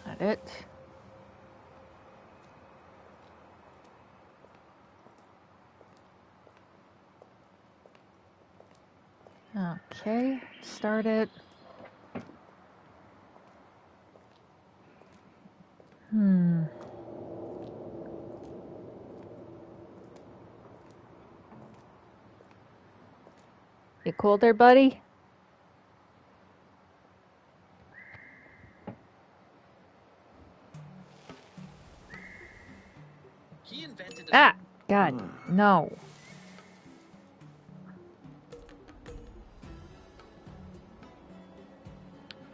That it? Okay, start it. You cool there, buddy? Ah! God, no.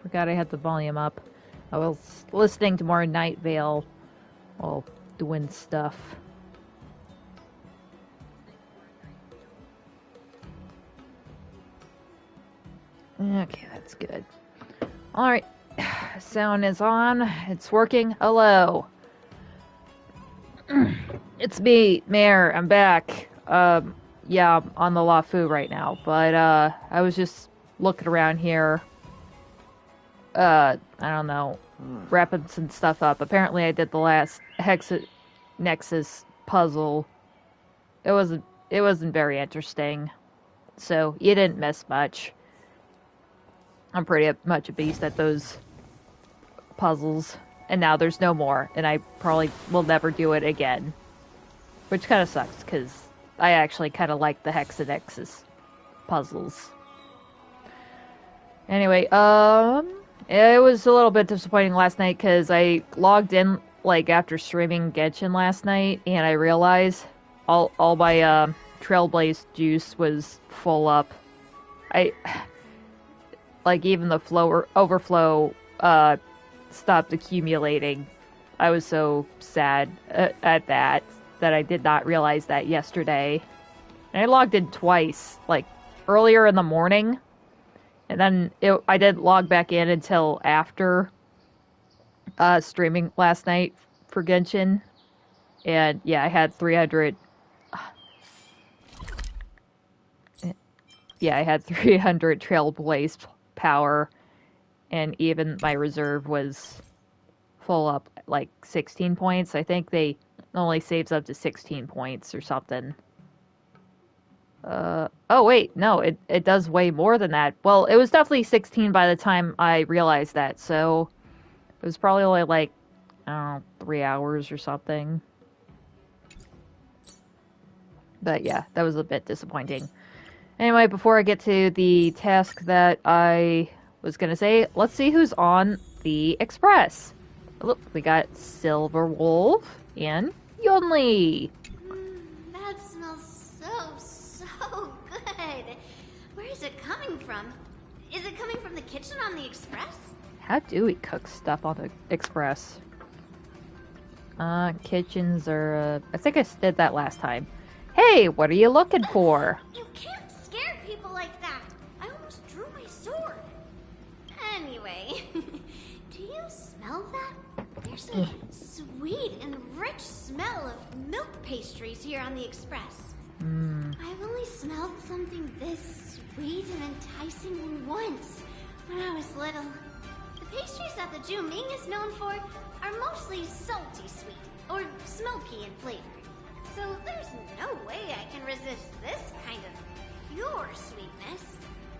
Forgot I had the volume up. I was listening to more Night Vale while doing stuff. Okay, that's good. Alright. Sound is on. It's working. Hello. It's me, Mare. I'm back. Yeah, I'm on the LaFu right now. But, I was just looking around here. I don't know. Wrapping some stuff up. Apparently I did the last Nexus puzzle. It wasn't very interesting. So, you didn't miss much. I'm pretty much a beast at those puzzles. And now there's no more. And I probably will never do it again. Which kind of sucks, because I actually kind of like the Hexanexus puzzles. Anyway, it was a little bit disappointing last night, because I logged in, like, after streaming Genshin last night, and I realized all my, Trailblaze juice was full up. Like, even the overflow, stopped accumulating. I was so sad at that I did not realize that yesterday. And I logged in twice, like, earlier in the morning, and then I didn't log back in until after streaming last night for Genshin. And yeah, I had 300... Yeah, I had 300 Trailblaze power, and even my reserve was full up, like, 16 points. I think they only saves up to 16 points or something. Oh wait, no, it does way more than that. Well, it was definitely 16 by the time I realized that, so it was probably only, like, I don't know, 3 hours or something. But yeah, that was a bit disappointing. Anyway, before I get to the task that I was gonna say, let's see who's on the Express. Look, we got Silverwolf and Yunli. That smells so good. Where is it coming from? Is it coming from the kitchen on the Express? How do we cook stuff on the Express? Kitchens are, I think I did that last time. Hey, what are you looking for? You can't scare people like that. I almost drew my sword. Anyway, do you smell that? There's a sweet and rich smell of milk pastries here on the Express. I've only smelled something this sweet and enticing once when I was little. The pastries that the Juming is known for are mostly salty sweet or smoky in flavor. So there's no way I can resist this kind of pure sweetness.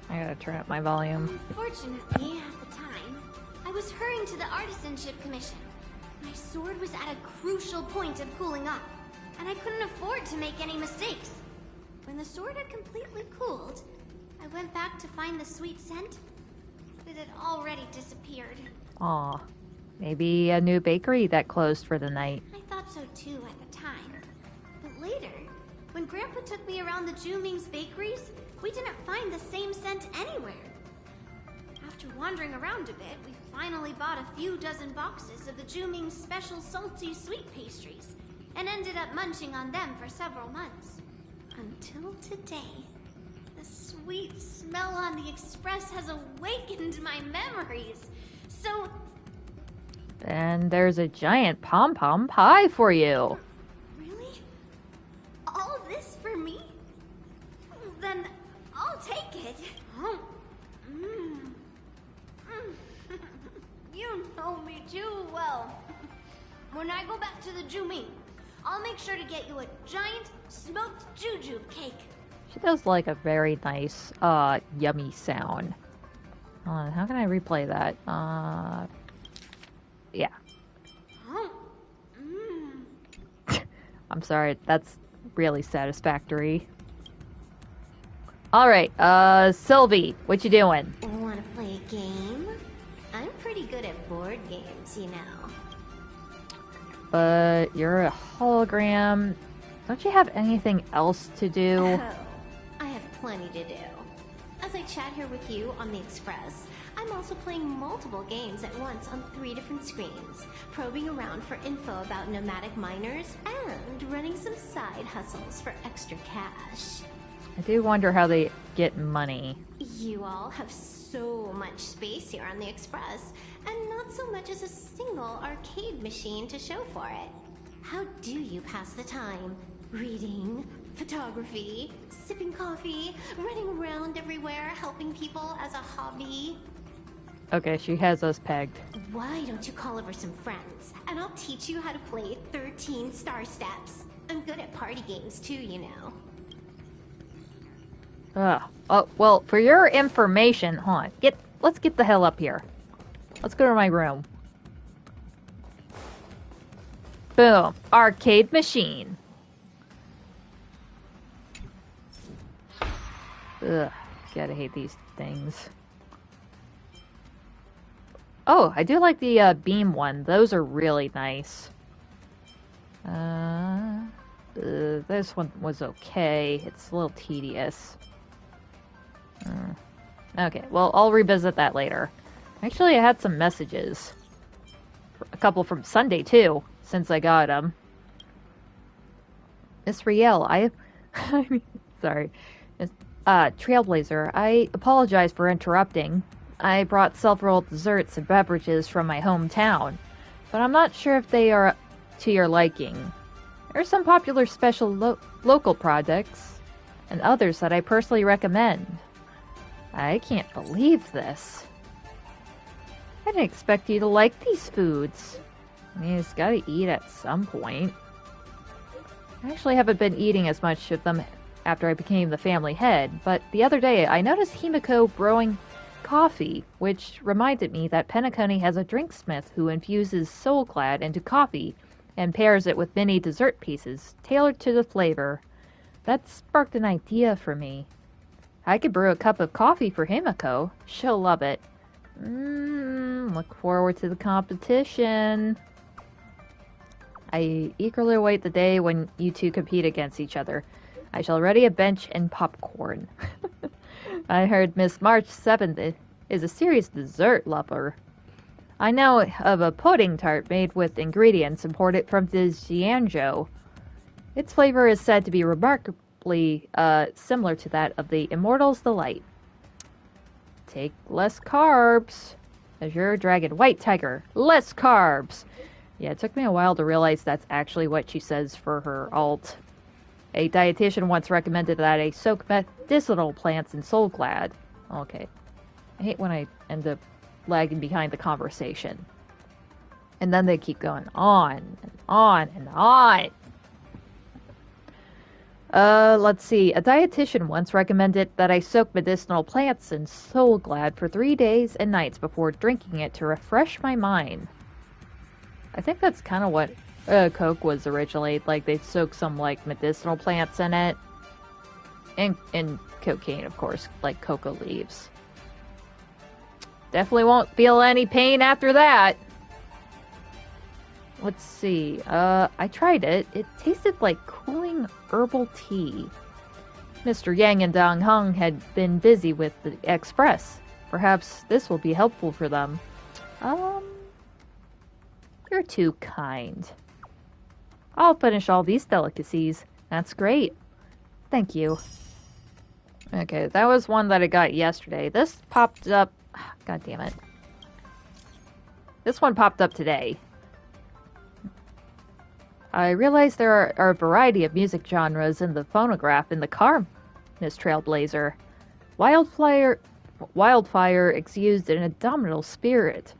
I gotta turn up my volume. Unfortunately, at the time, I was hurrying to the Artisanship Commission. My sword was at a crucial point of cooling off, and I couldn't afford to make any mistakes. When the sword had completely cooled, I went back to find the sweet scent, but it had already disappeared. Aw, maybe a new bakery that closed for the night. I thought so too at the time. But later, when Grandpa took me around the Juming's bakeries, we didn't find the same scent anywhere. After wandering around a bit, we finally bought a few dozen boxes of the Juming's special salty sweet pastries, and ended up munching on them for several months. Until today. The sweet smell on the Express has awakened my memories. So... And there's a giant pom-pom pie for you. Really? All this for me? Then I'll take it. Oh. too well. When I go back to the Jumi, I'll make sure to get you a giant smoked jujube cake. She does like a very nice, yummy sound. Hold on, how can I replay that? Yeah. I'm sorry, that's really satisfactory. Alright, Sylvie, what you doing? Wanna play a game? I'm pretty good at board games, you know. But you're a hologram. Don't you have anything else to do? Oh, I have plenty to do. As I chat here with you on the Express, I'm also playing multiple games at once on 3 different screens, probing around for info about nomadic miners, and running some side hustles for extra cash. I do wonder how they get money. You all have so much space here on the Express, and not so much as a single arcade machine to show for it. How do you pass the time? Reading, photography, sipping coffee, running around everywhere, helping people as a hobby? Okay, she has us pegged. Why don't you call over some friends, and I'll teach you how to play 13 star steps. I'm good at party games too, you know. Oh, well, for your information, hold on. Let's get the hell up here. Let's go to my room. Boom. Arcade machine. Ugh. Gotta hate these things. Oh, I do like the beam one. Those are really nice. This one was okay. It's a little tedious. Okay, well, I'll revisit that later. Actually, I had some messages. A couple from Sunday, too, since I got them. Miss Riel, sorry. Trailblazer, I apologize for interrupting. I brought several desserts and beverages from my hometown, but I'm not sure if they are to your liking. There are some popular special local products, and others that I personally recommend. I can't believe this. I didn't expect you to like these foods. I mean, it's gotta eat at some point. I actually haven't been eating as much of them after I became the family head, but the other day I noticed Himiko brewing coffee, which reminded me that Penacony has a drinksmith who infuses Soulclad into coffee and pairs it with mini dessert pieces tailored to the flavor. That sparked an idea for me. I could brew a cup of coffee for Himiko. She'll love it. Look forward to the competition. I eagerly await the day when you two compete against each other. I shall ready a bench and popcorn. I heard Miss March 7th is a serious dessert lover. I know of a pudding tart made with ingredients imported from the Jianzhou. Its flavor is said to be remarkably similar to that of the Immortal's Delight. Take less carbs. Azure Dragon White Tiger. Less carbs. Yeah, it took me a while to realize that's actually what she says for her alt. A dietitian once recommended that I soak medicinal plants in Soulclad. Okay. I hate when I end up lagging behind the conversation. And then they keep going on and on and on. Let's see. A dietitian once recommended that I soak medicinal plants in Soulclad for 3 days and nights before drinking it to refresh my mind. I think that's kind of what Coke was originally. Like, they soak some, like, medicinal plants in it. And cocaine, of course, like coca leaves. Definitely won't feel any pain after that. Let's see. I tried it. It tasted like cooling herbal tea. Mr. Yang and Dong Heng had been busy with the express. Perhaps this will be helpful for them. You're too kind. I'll finish all these delicacies. That's great. Thank you. Okay, that was one that I got yesterday. This popped up... God damn it. This one popped up today. I realize there are a variety of music genres in the phonograph in the car, Miss Trailblazer. Wildfire exudes an indomitable spirit.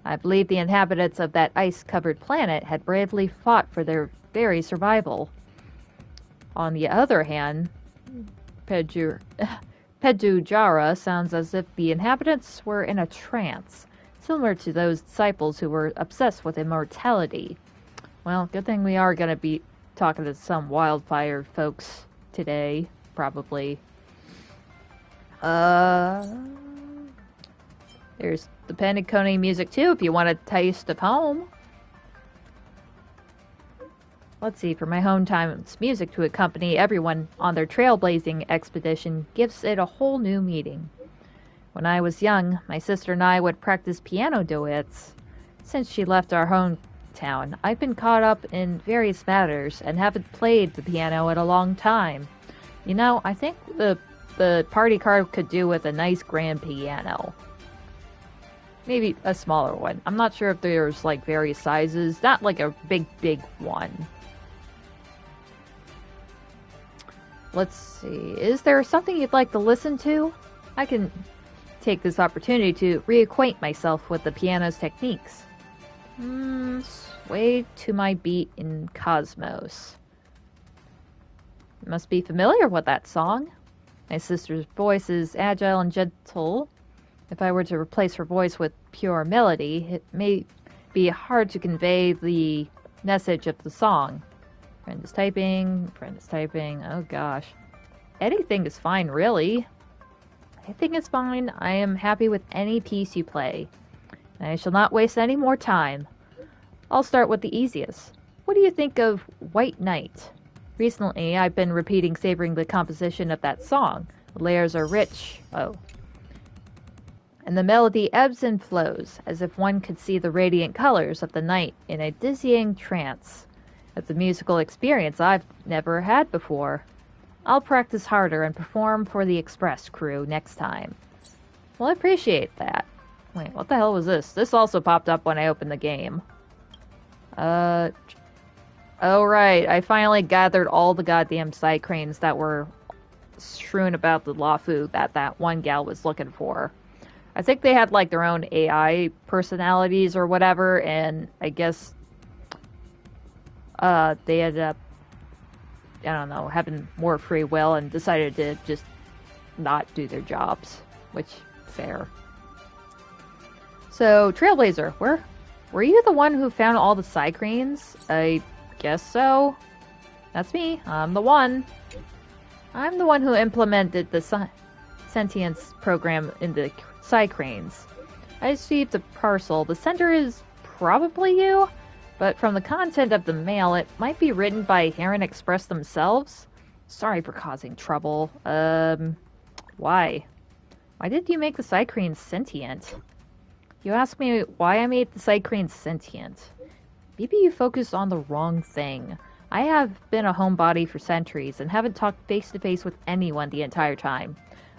I believe the inhabitants of that ice-covered planet had bravely fought for their very survival. On the other hand, Pedujara sounds as if the inhabitants were in a trance, similar to those disciples who were obsessed with immortality. Well, good thing we are going to be talking to some wildfire folks today, probably. There's the Penacony music too, if you want a taste of home. Let's see, for my hometown's music to accompany everyone on their trailblazing expedition gives it a whole new meaning. When I was young, my sister and I would practice piano duets. Since she left our hometown, I've been caught up in various matters and haven't played the piano in a long time. You know, I think the party card could do with a nice grand piano. Maybe a smaller one. I'm not sure if there's like various sizes. Not like a big one. Let's see. Is there something you'd like to listen to? I can take this opportunity to reacquaint myself with the piano's techniques. Sway to my beat in Cosmos. You must be familiar with that song. My sister's voice is agile and gentle. If I were to replace her voice with pure melody, it may be hard to convey the message of the song. Friend is typing. Oh gosh. Anything is fine, really. Anything is fine. I am happy with any piece you play. I shall not waste any more time. I'll start with the easiest. What do you think of White Night? Recently, I've been repeating savoring the composition of that song. The layers are rich. And the melody ebbs and flows, as if one could see the radiant colors of the night in a dizzying trance. It's a musical experience I've never had before. I'll practice harder and perform for the Express crew next time. Well, I appreciate that. Wait, what the hell was this? This also popped up when I opened the game. Oh right, I finally gathered all the goddamn side cranes that were strewn about the Lafu that one gal was looking for. I think they had like their own AI personalities or whatever, and I guess they ended up, I don't know, having more free will and decided to just not do their jobs, which, fair. So, Trailblazer, were you the one who found all the side cranes? I guess so. That's me. I'm the one. I'm the one who implemented the sentience program in the side cranes. I received a parcel. The sender is probably you, but from the content of the mail, it might be written by Heron Express themselves. Sorry for causing trouble. Why? Why did you make the side cranes sentient? You ask me why I made the side cranes sentient. Maybe you focused on the wrong thing. I have been a homebody for centuries and haven't talked face-to-face with anyone the entire time.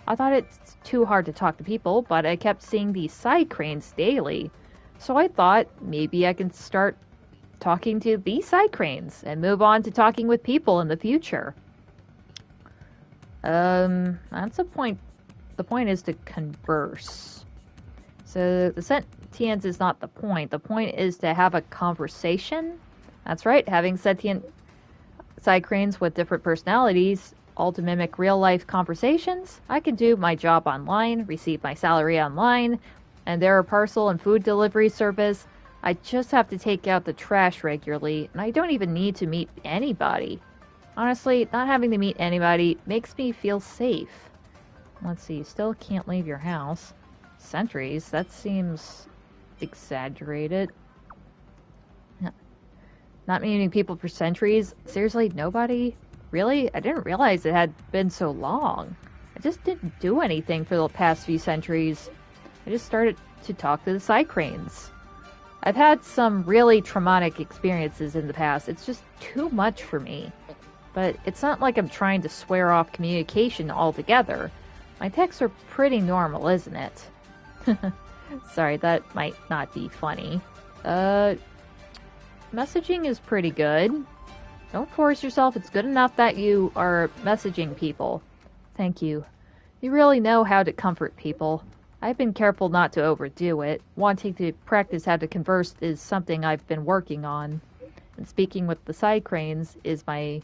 I thought it's too hard to talk to people, but I kept seeing these side cranes daily. So I thought maybe I can start talking to these side cranes and move on to talking with people in the future. That's the point. The point is to converse. So the sentience is not the point. The point is to have a conversation. That's right, having sentient side cranes with different personalities, all to mimic real-life conversations. I can do my job online, receive my salary online, and there are parcel and food delivery service. I just have to take out the trash regularly, and I don't even need to meet anybody. Honestly, not having to meet anybody makes me feel safe. Let's see, still can't leave your house. Sentries, that seems exaggerated. Not meeting people for centuries? Seriously, nobody? Really? I didn't realize it had been so long. I just didn't do anything for the past few centuries. I just started to talk to the side cranes. I've had some really traumatic experiences in the past. It's just too much for me. But it's not like I'm trying to swear off communication altogether. My texts are pretty normal, isn't it? Sorry, that might not be funny. Messaging is pretty good. Don't force yourself. It's good enough that you are messaging people. Thank you. You really know how to comfort people. I've been careful not to overdo it. Wanting to practice how to converse is something I've been working on, and speaking with the side cranes is my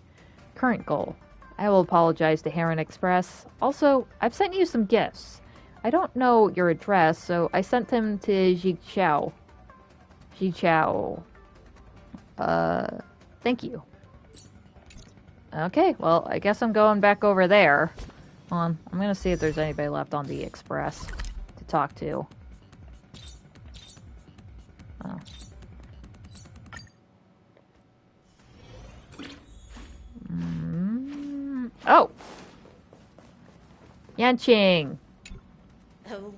current goal. I will apologize to Heron Express. Also, I've sent you some gifts. I don't know your address, so I sent them to Jiqiao. Jiqiao. Thank you. Okay, well, I guess I'm going back over there. Hold on, I'm gonna see if there's anybody left on the express to talk to. Oh. Oh! Yanqing!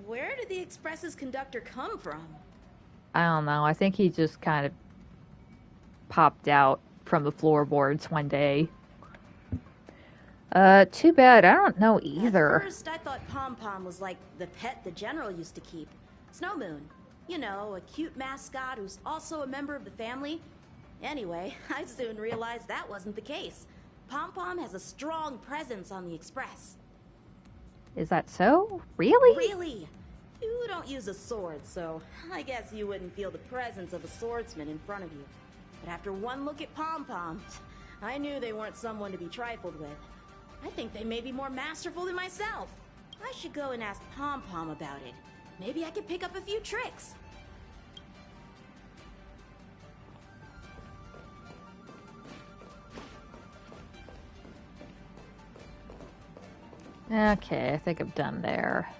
Where did the express's conductor come from? I don't know, I think he just kind of popped out from the floorboards one day. Too bad, I don't know either. At first, I thought Pom-Pom was like the pet the General used to keep. Snow Moon. You know, a cute mascot who's also a member of the family. Anyway, I soon realized that wasn't the case. Pom-Pom has a strong presence on the Express. Is that so? Really? Really? You don't use a sword, so I guess you wouldn't feel the presence of a swordsman in front of you. But after one look at Pom-Pom, I knew they weren't someone to be trifled with. I think they may be more masterful than myself. I should go and ask Pom-Pom about it. Maybe I could pick up a few tricks. Okay, I think I'm done there.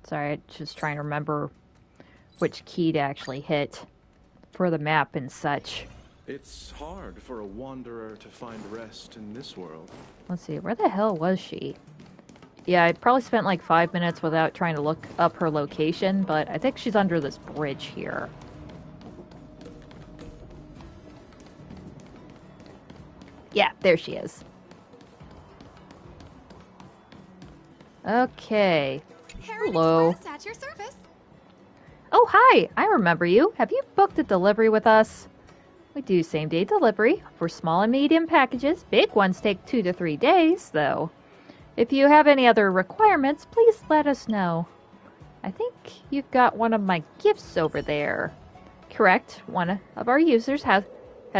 Sorry, I'm just trying to remember which key to actually hit for the map and such. It's hard for a wanderer to find rest in this world. Let's see, where the hell was she? Yeah, I probably spent like 5 minutes without trying to look up her location, but I think she's under this bridge here. Yeah, there she is. Okay. Hello. At your service. Oh, hi! I remember you. Have you booked a delivery with us? We do same-day delivery for small and medium packages. Big ones take 2 to 3 days, though. If you have any other requirements, please let us know. I think you've got one of my gifts over there. Correct. One of our users has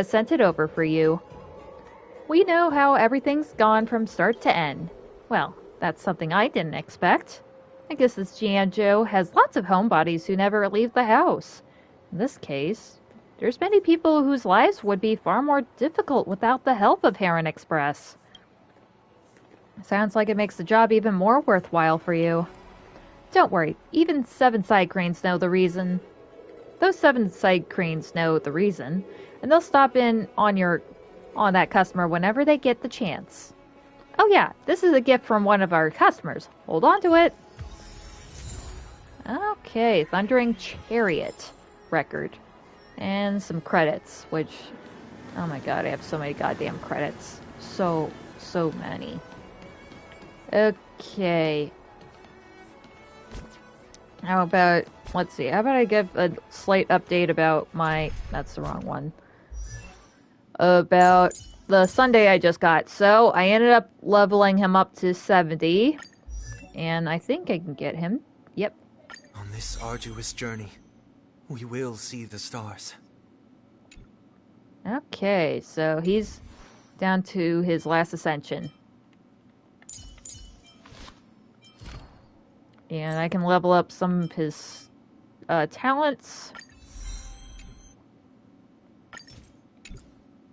sent it over for you. We know how everything's gone from start to end. Well, that's something I didn't expect. I guess this Jianzhou has lots of homebodies who never leave the house. In this case, there's many people whose lives would be far more difficult without the help of Heron Express. Sounds like it makes the job even more worthwhile for you. Don't worry, even 7 side cranes know the reason. Those 7 side cranes know the reason, and they'll stop in on that customer whenever they get the chance. Oh yeah, this is a gift from one of our customers. Hold on to it. Okay, Thundering Chariot record. And some credits, which... oh my god, I have so many goddamn credits. So many. Okay. How about... let's see, how about I give a slight update about my... that's the wrong one. About the Sunday I just got. So, I ended up leveling him up to 70. And I think I can get him. Yep. On this arduous journey, we will see the stars. Okay, so he's down to his last ascension. And I can level up some of his talents.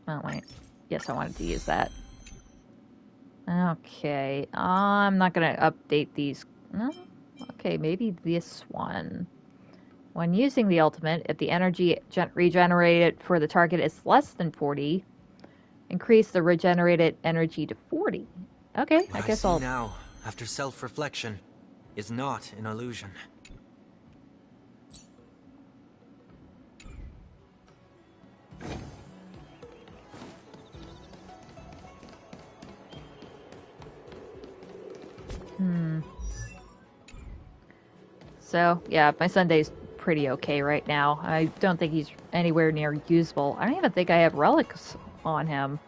Oh, wait. Yes, I wanted to use that. Okay, I'm not going to update these. No? Okay, maybe this one. When using the ultimate, if the energy regenerated for the target is less than 40, increase the regenerated energy to 40. Okay, I guess I'll... now, after self-reflection, is not an illusion. So, yeah, my Sunday's pretty okay right now. I don't think he's anywhere near usable. I don't even think I have relics on him.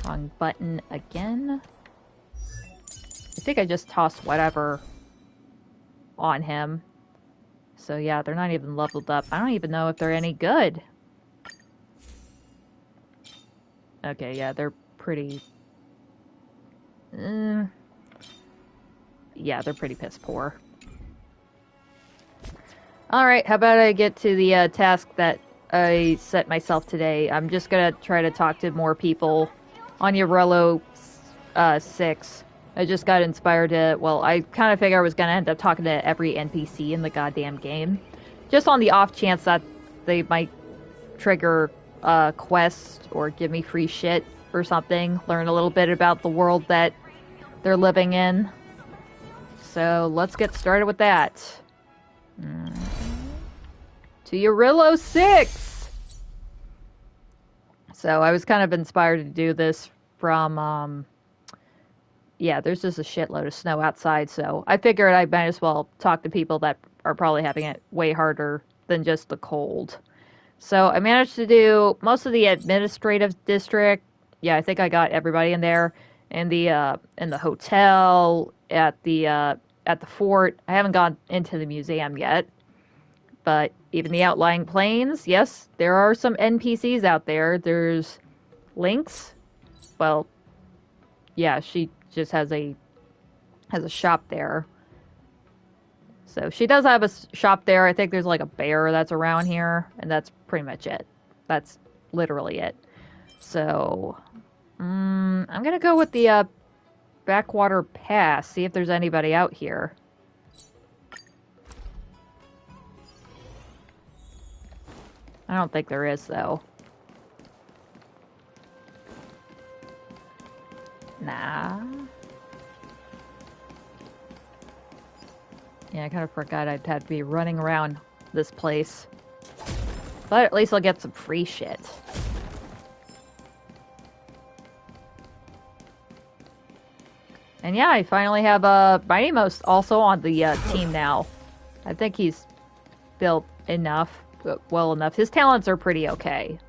Wrong button again. I think I just tossed whatever on him. So yeah, they're not even leveled up. I don't even know if they're any good. Okay, yeah, they're pretty... yeah, they're pretty piss poor. Alright, how about I get to the task that I set myself today. I'm just gonna try to talk to more people on Jarilo-VI. I just got inspired to, well, I kind of figure I was gonna end up talking to every NPC in the goddamn game. Just on the off chance that they might trigger a quest or give me free shit or something. Learn a little bit about the world that they're living in. So let's get started with that. To Jarilo-VI! So I was kind of inspired to do this from, yeah, there's just a shitload of snow outside, so I figured I might as well talk to people that are probably having it way harder than just the cold. So I managed to do most of the administrative district. Yeah, I think I got everybody in there. In the hotel, at the fort. I haven't gone into the museum yet. But even the outlying plains, yes, there are some NPCs out there. There's Lynx. Well, yeah, she just has a shop there. So she does have a shop there. I think there's like a bear that's around here, and that's pretty much it. That's literally it. So, I'm gonna go with the Backwater Pass, see if there's anybody out here. I don't think there is, though. Nah. Yeah, I kind of forgot I'd have to be running around this place. But at least I'll get some free shit. And yeah, I finally have Mighty Most also on the team now. I think he's built enough. Well enough. His talents are pretty okay.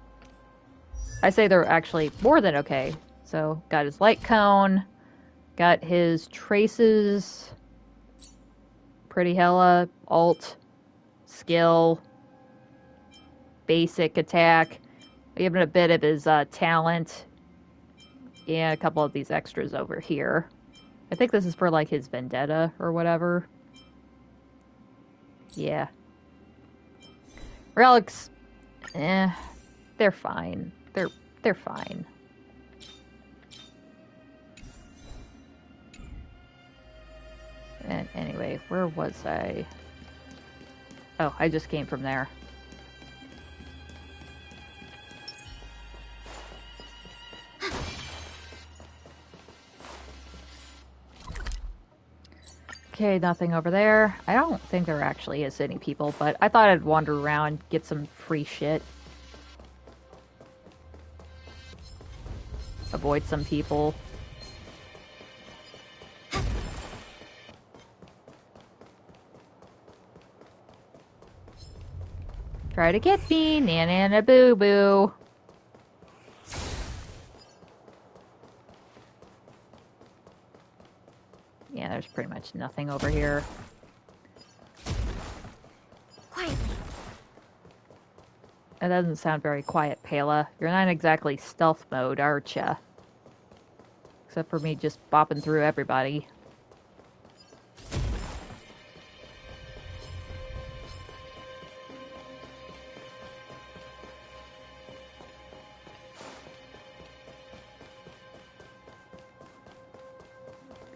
I say they're actually more than okay. So, got his light cone. Got his traces. Pretty hella. Alt. Skill. Basic attack. Even a bit of his talent. And a couple of these extras over here. I think this is for like his vendetta or whatever. Yeah. Relics, they're fine. They're fine. And anyway, where was I? Oh, I just came from there. Okay, nothing over there. I don't think there actually is any people, but I thought I'd wander around, get some free shit. Avoid some people. Try to get me, nana boo boo. Yeah, there's pretty much nothing over here. Quietly. That doesn't sound very quiet, Pela. You're not exactly stealth mode, aren't ya? Except for me just bopping through everybody.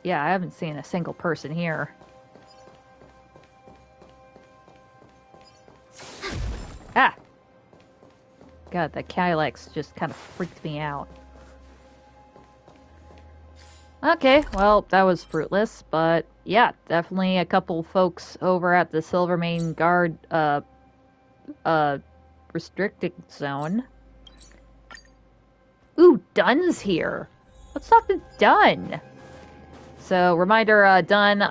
Yeah, I haven't seen a single person here. Ah! God, the Calyx just kind of freaked me out. Okay, well, that was fruitless, but yeah, definitely a couple folks over at the Slivermane Guard, restricted zone. Ooh, Dun's here! What's up with Dun? So, reminder, Dun,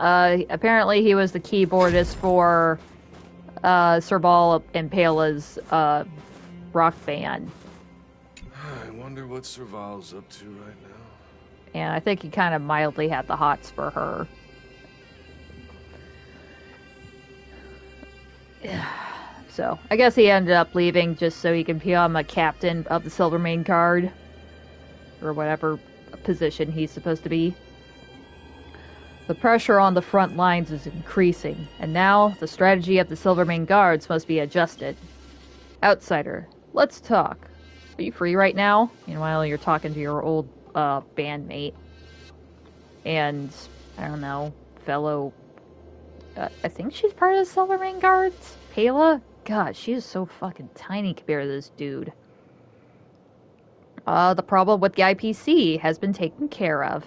apparently he was the keyboardist for, Serval and Pela's, rock band. I wonder wonder what Serval's up to right now. And I think he kind of mildly had the hots for her. So, I guess he ended up leaving just so he can become a captain of the Slivermane Guard. Or whatever position he's supposed to be. The pressure on the front lines is increasing, and now the strategy of the Slivermane Guards must be adjusted. Outsider, let's talk. Are you free right now? Meanwhile, you're talking to your old bandmate. And, I don't know, fellow... I think she's part of the Slivermane Guards? Pela? God, she is so fucking tiny compared to this dude. The problem with the IPC has been taken care of.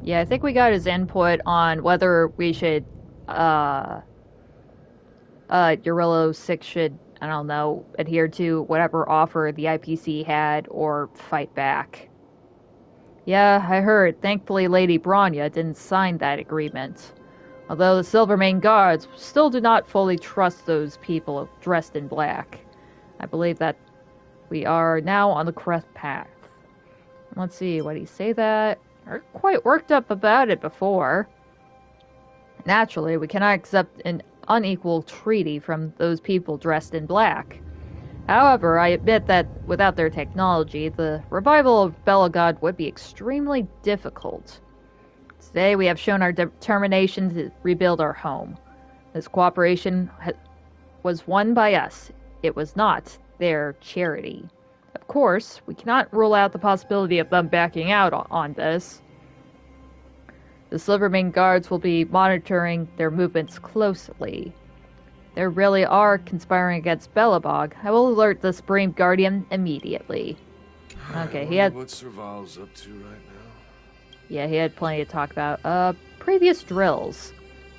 Yeah, I think we got his input on whether we should, Jarilo-VI should, I don't know, adhere to whatever offer the IPC had or fight back. Yeah, I heard. Thankfully, Lady Bronya didn't sign that agreement. Although the Slivermane Guards still do not fully trust those people dressed in black. I believe that we are now on the correct path. Let's see, what did he say that? We're quite worked up about it before. Naturally, we cannot accept an unequal treaty from those people dressed in black. However, I admit that without their technology, the revival of Belagod would be extremely difficult. Today, we have shown our determination to rebuild our home. This cooperation was won by us. It was not their charity. Of course, we cannot rule out the possibility of them backing out on this. The Slivermane Guards will be monitoring their movements closely. They really are conspiring against Belobog. I will alert the Supreme Guardian immediately. Okay, he had... what Serval's up to right now. Yeah, he had plenty to talk about. Previous drills.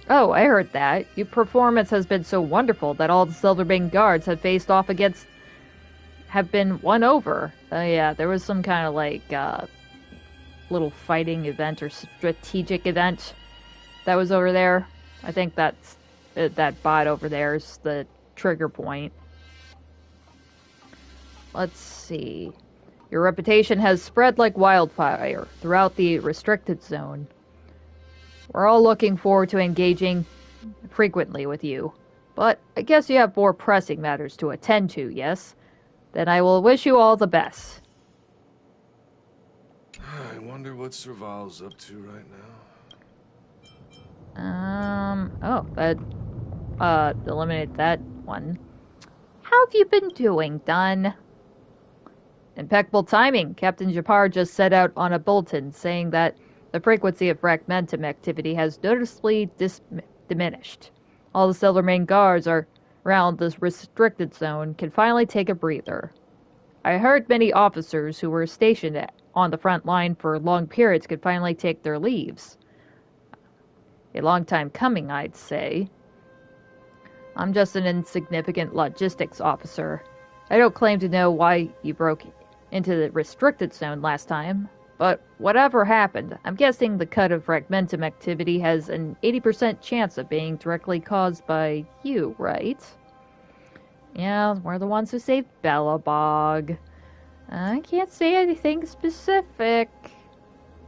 Oh, I heard that. Your performance has been so wonderful that all the Slivermane Guards have been won over. Yeah, there was some kind of like little fighting event or strategic event that was over there. I think that's that bot over there is the trigger point. Let's see. Your reputation has spread like wildfire throughout the restricted zone. We're all looking forward to engaging frequently with you. But I guess you have more pressing matters to attend to, yes? Then I will wish you all the best. I wonder what Serval's up to right now. That, eliminate that one. How have you been doing, Dunn? Impeccable timing. Captain Gepard just set out on a bulletin saying that the frequency of fragmentum activity has noticeably diminished. All the Slivermane Guards around this restricted zone can finally take a breather. I heard many officers who were stationed on the front line for long periods could finally take their leaves. A long time coming, I'd say. I'm just an insignificant logistics officer. I don't claim to know why you broke into the restricted zone last time, but whatever happened, I'm guessing the cut of fragmentum activity has an 80% chance of being directly caused by you, right? Yeah, we're the ones who saved Belobog. I can't say anything specific.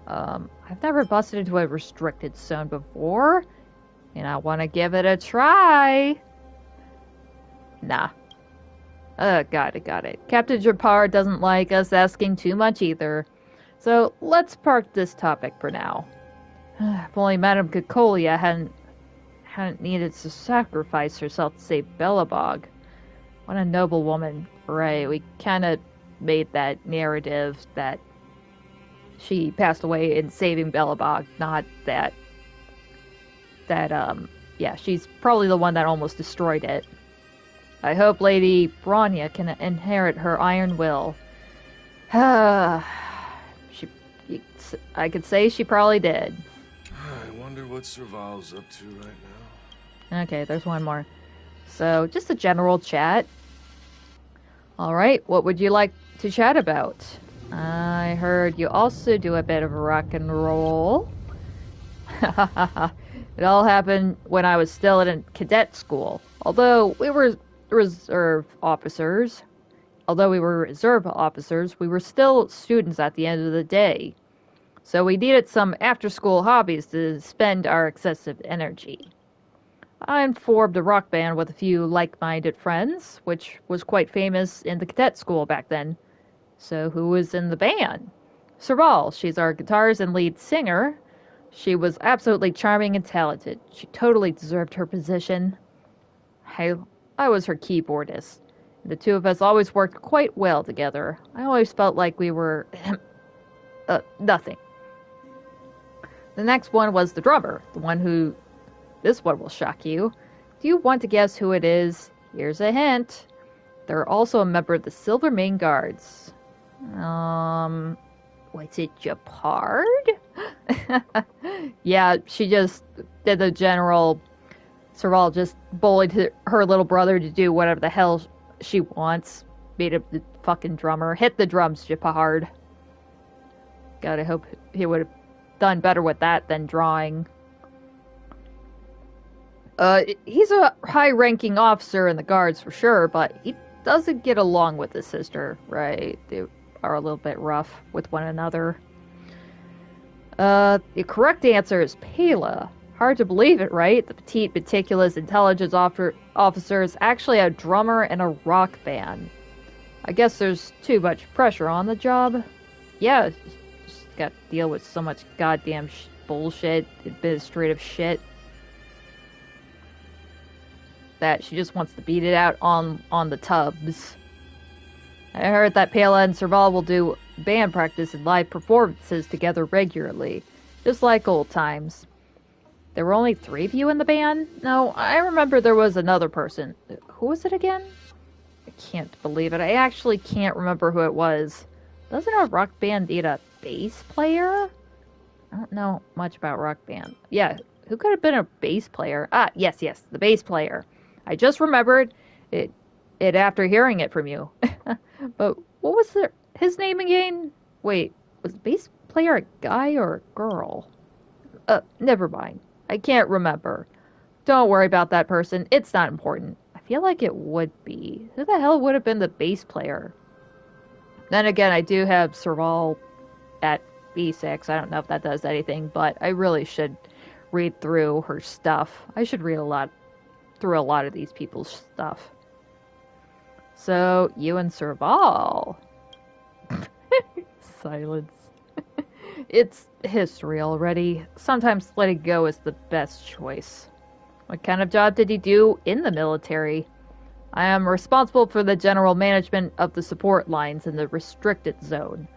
I've never busted into a restricted zone before, and I want to give it a try. Nah. Got it. Captain Gepard doesn't like us asking too much either. So, let's park this topic for now. If only Madame Cacolia hadn't needed to sacrifice herself to save Belobog. What a noble woman. Right, we kinda made that narrative that she passed away in saving Belobog, not that yeah, she's probably the one that almost destroyed it. I hope Lady Bronya can inherit her iron will. I could say she probably did. I wonder what Serval's up to right now. Okay, there's one more. So, just a general chat. Alright, what would you like to chat about? I heard you also do a bit of rock and roll. It all happened when I was still in cadet school. Although we were reserve officers, although we were reserve officers, we were still students at the end of the day. So we needed some after-school hobbies to spend our excessive energy. I formed a rock band with a few like-minded friends, which was quite famous in the cadet school back then. So who was in the band? Serval, she's our guitarist and lead singer. She was absolutely charming and talented. She totally deserved her position. I was her keyboardist. The two of us always worked quite well together. I always felt like we were... nothing. The next one was the drummer, the one who... This one will shock you. Do you want to guess who it is? Here's a hint. They're also a member of the Slivermane Guards. Was it Gepard? Yeah, she just did the general... Serval just bullied her little brother to do whatever the hell she wants. Made him the fucking drummer. Hit the drums, Gepard. God, I hope he would have done better with that than drawing. He's a high-ranking officer in the guards for sure, but he doesn't get along with his sister, right? They are a little bit rough with one another. The correct answer is Pela. Hard to believe it, right? The petite, meticulous intelligence officer is actually a drummer in a rock band. I guess there's too much pressure on the job. Yeah, just got to deal with so much goddamn bullshit, administrative shit, that she just wants to beat it out on the tubs. I heard that Pela and Serval will do band practice and live performances together regularly, just like old times. There were only 3 of you in the band? No, I remember there was another person. Who was it again? I can't believe it. I actually can't remember who it was. Doesn't a rock band need a bass player? I don't know much about rock band. Yeah, who could have been a bass player? Ah, yes, the bass player. I just remembered it after hearing it from you. But what was his name again? Wait, was the bass player a guy or a girl? Never mind. I can't remember. Don't worry about that person. It's not important. I feel like it would be. Who the hell would have been the bass player? Then again, I do have Serval at B6. I don't know if that does anything, but I really should read through her stuff. I should read through a lot of these people's stuff. So, you and Serval. Silence. It's history already. Sometimes letting go is the best choice. What kind of job did he do in the military? I am responsible for the general management of the support lines in the restricted zone.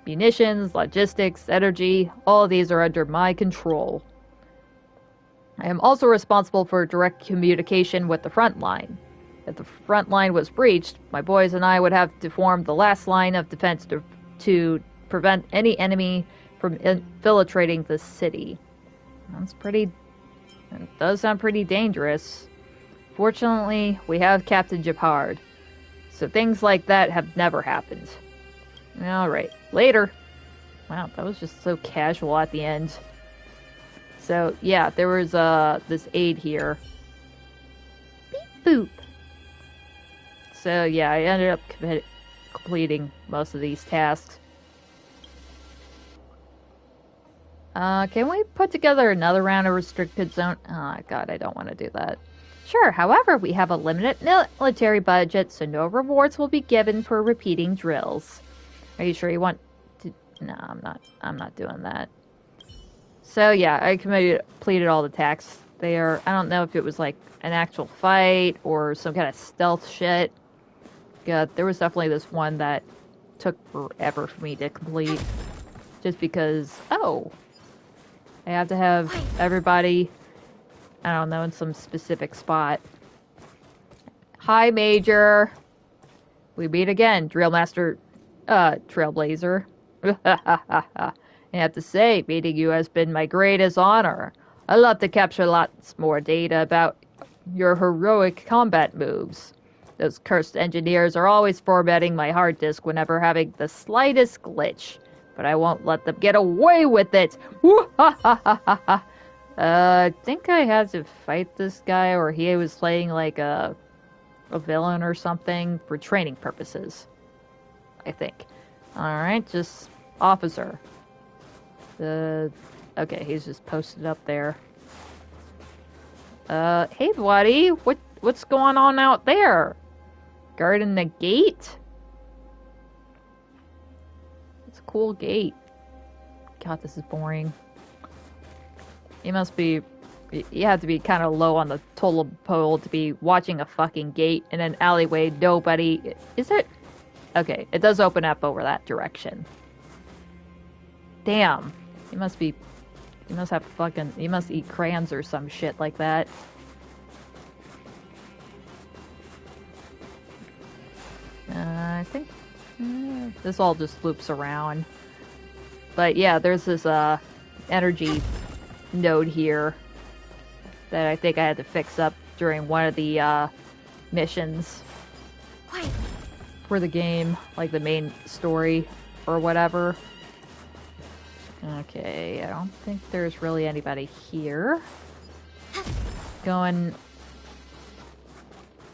Munitions, logistics, energy, all of these are under my control. I am also responsible for direct communication with the front line. If the front line was breached, my boys and I would have to form the last line of defense to prevent any enemy from infiltrating the city. It does sound pretty dangerous. Fortunately, we have Captain Gepard, so things like that have never happened. Alright, later. Wow, that was just so casual at the end. So, yeah, there was this aide here. Beep boop. So, yeah, I ended up completing most of these tasks. Can we put together another round of restricted zone? Oh, God, I don't want to do that. Sure, however, we have a limited military budget, so no rewards will be given for repeating drills. Are you sure you want to... No, I'm not doing that. So, yeah, I completed all the tasks there. I don't know if it was, like, an actual fight or some kind of stealth shit. Yeah, there was definitely this one that took forever for me to complete. Just because... Oh... I have to have everybody, I don't know, in some specific spot. Hi, Major. We meet again, Drill Master, Trailblazer. I have to say, meeting you has been my greatest honor. I love to capture lots more data about your heroic combat moves. Those cursed engineers are always formatting my hard disk whenever having the slightest glitch. But I won't let them get away with it! I think I had to fight this guy, or he was playing like a villain or something for training purposes. I think. Alright, just officer. Okay, he's just posted up there. Hey buddy, what's going on out there? Guarding the gate? It's a cool gate. God, this is boring. You must be... You have to be kind of low on the total pole to be watching a fucking gate in an alleyway. Nobody... Is it? Okay, it does open up over that direction. Damn. You must be... You must have fucking... You must eat crayons or some shit like that. I think... this all just loops around. But yeah, there's this, energy node here that I think I had to fix up during one of the, missions for the game, like the main story or whatever. Okay, I don't think there's really anybody here. Going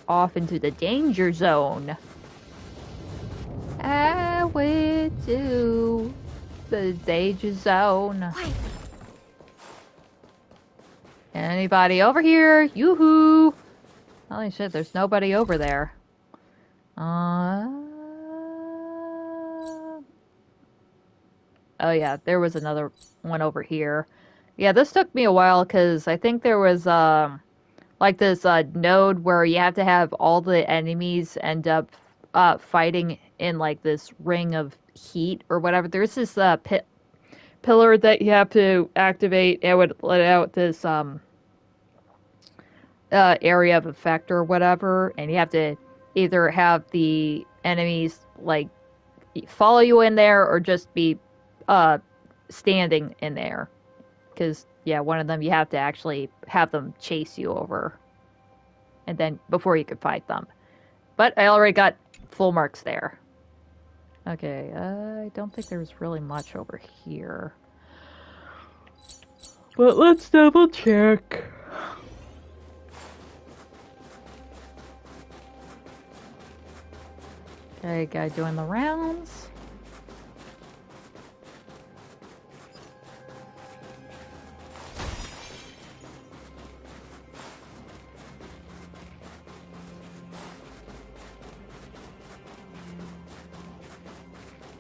off into the danger zone. I went to the danger zone. Anybody over here? Yoo-hoo! Holy shit, there's nobody over there. Oh yeah, there was another one over here. Yeah, this took me a while because I think there was like this node where you have to have all the enemies end up fighting in like this ring of heat or whatever. There's this pillar that you have to activate. It would let out this area of effect or whatever, and you have to either have the enemies like follow you in there or just be standing in there. Because yeah, one of them you have to actually have them chase you over, and then before you could fight them. But I already got full marks there. Okay, I don't think there's really much over here. But let's double check. Okay, guy doing the rounds.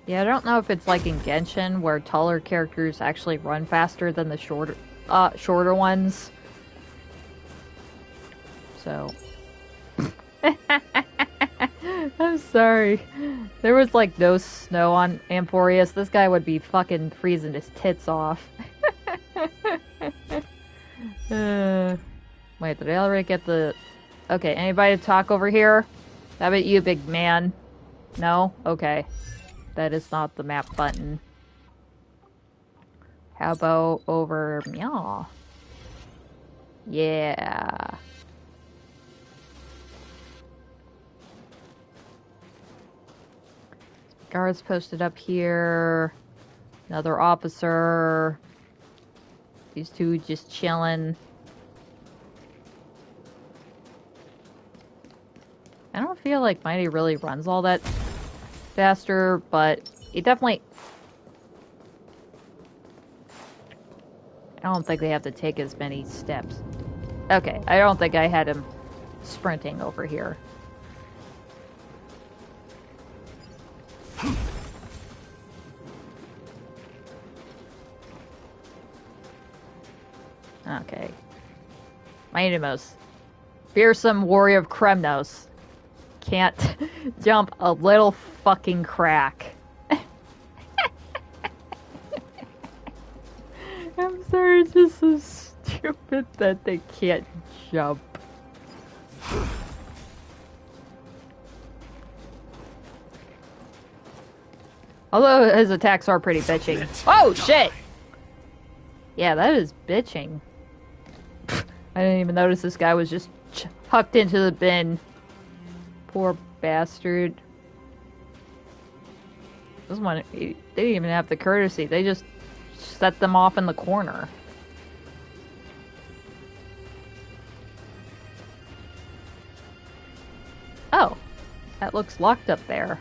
Yeah, I don't know if it's like in Genshin where taller characters actually run faster than the shorter ones. So... I'm sorry. There was like no snow on Emporius. This guy would be fucking freezing his tits off. Wait, did I already get the... Okay, anybody to talk over here? How about you, big man? No? Okay. That is not the map button. How about over... Meow. Yeah. Guards posted up here. Another officer. These two just chilling. I don't feel like Mighty really runs all that faster, but he definitely... I don't think they have to take as many steps. Okay, I don't think I had him sprinting over here. Okay. Mightymost. Fearsome warrior of Kremnos. Can't jump a little fucking crack. I'm sorry, it's just so stupid that they can't jump. Although his attacks are pretty bitching. Oh shit! Yeah, that is bitching. I didn't even notice this guy was just hucked into the bin. Poor bastard. This one, they didn't even have the courtesy. They just set them off in the corner. Oh, that looks locked up there.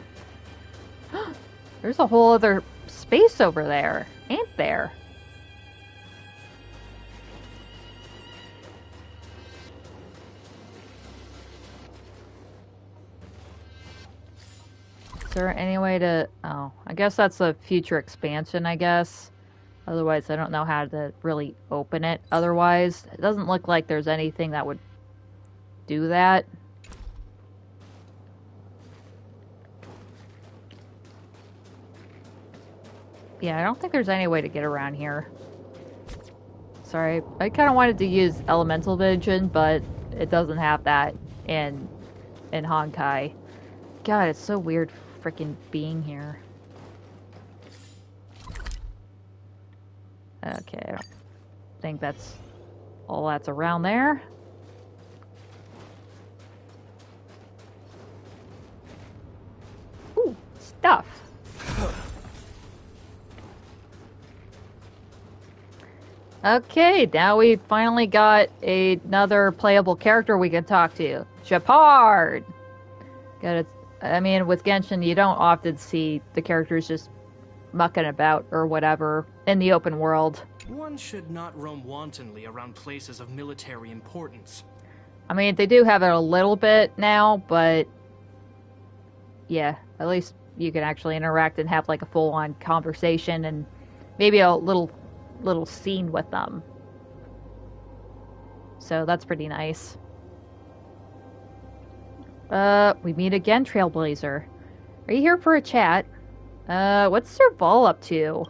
There's a whole other space over there, ain't there? Is there any way to... Oh, I guess that's a future expansion, I guess. Otherwise, I don't know how to really open it. Otherwise, it doesn't look like there's anything that would do that. Yeah, I don't think there's any way to get around here. Sorry, I kind of wanted to use elemental vision, but it doesn't have that in Honkai. God, it's so weird freaking being here. Okay, I don't think that's all that's around there. Ooh, stuff. Okay, now we finally got another playable character we can talk to. Gepard! I mean, with Genshin, you don't often see the characters just mucking about or whatever in the open world. One should not roam wantonly around places of military importance. I mean, they do have it a little bit now, but yeah, at least you can actually interact and have like a full-on conversation and maybe a little scene with them. So that's pretty nice. We meet again, Trailblazer. Are you here for a chat? What's Serval up to?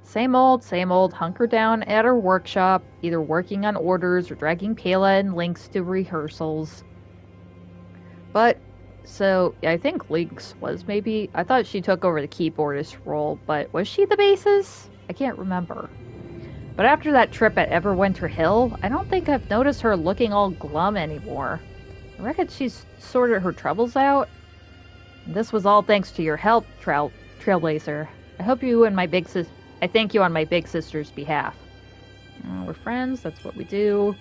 Same old, hunker down at her workshop, either working on orders or dragging Pela and Lynx to rehearsals. But, so, I think Lynx was maybe... I thought she took over the keyboardist role, but was she the bassist? I can't remember. But after that trip at Everwinter Hill, I don't think I've noticed her looking all glum anymore. I reckon she's sorted her troubles out. And this was all thanks to your help, Trailblazer. I hope you and my big sis... I thank you on my big sister's behalf. We're friends, that's what we do.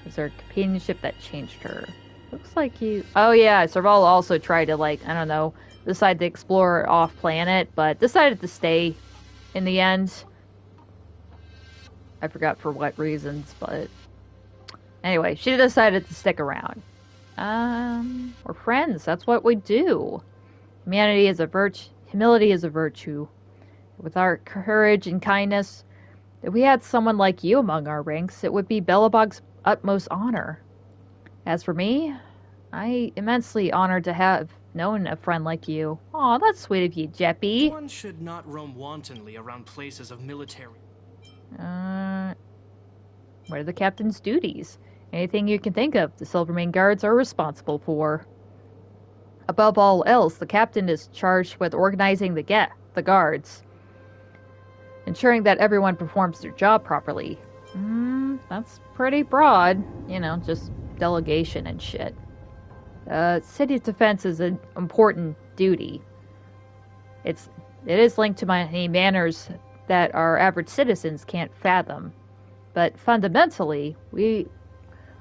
It's our companionship that changed her. Looks like you... Oh yeah, Serval also tried to, like, I don't know, decide to explore off-planet, but decided to stay in the end. I forgot for what reasons, but... Anyway, she decided to stick around. We're friends, that's what we do. Humility is a virtue. With our courage and kindness, if we had someone like you among our ranks, it would be Belobog's utmost honor. As for me, I immensely honored to have known a friend like you. Aw, that's sweet of you, Jeppy. One should not roam wantonly around places of military... What are the captain's duties? Anything you can think of, the Slivermane guards are responsible for. Above all else, the captain is charged with organizing the guards. Ensuring that everyone performs their job properly. That's pretty broad. You know, just delegation and shit. City defense is an important duty. It is linked to many manners that our average citizens can't fathom. But fundamentally, we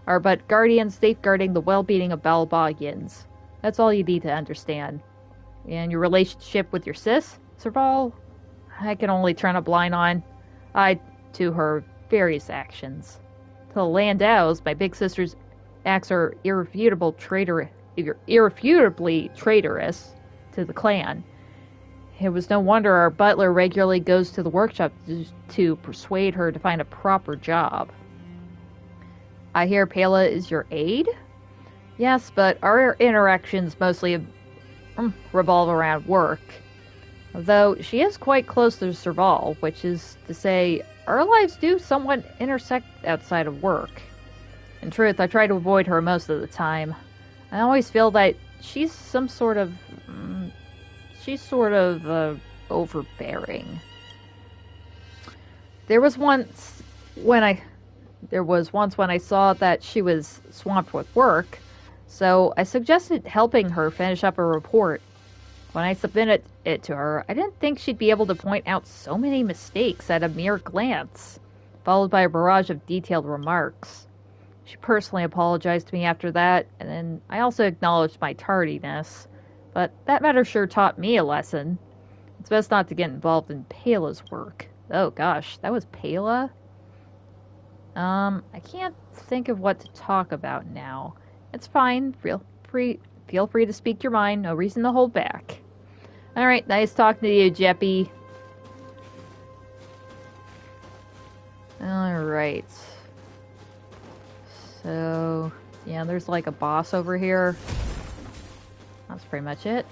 are but guardians safeguarding the well-being of Balbogians. That's all you need to understand. And your relationship with your sis, Serval, I can only turn a blind eye to her various actions. To the Landaus, my big sister's acts are irrefutably traitorous to the clan. It was no wonder our butler regularly goes to the workshop to persuade her to find a proper job. I hear Pela is your aide? Yes, but our interactions mostly revolve around work. Though she is quite close to Serval, which is to say, our lives do somewhat intersect outside of work. In truth, I try to avoid her most of the time. I always feel that she's some sort of... overbearing. There was once when I saw that she was swamped with work, so I suggested helping her finish up a report. When I submitted it to her, I didn't think she'd be able to point out so many mistakes at a mere glance, followed by a barrage of detailed remarks. She personally apologized to me after that, and then I also acknowledged my tardiness. But that matter sure taught me a lesson. It's best not to get involved in Pela's work. Oh gosh, that was Pela? I can't think of what to talk about now. It's fine. Feel free to speak your mind. No reason to hold back. Alright, nice talking to you, Jeppy. Alright. So, yeah, there's like a boss over here. That's pretty much it.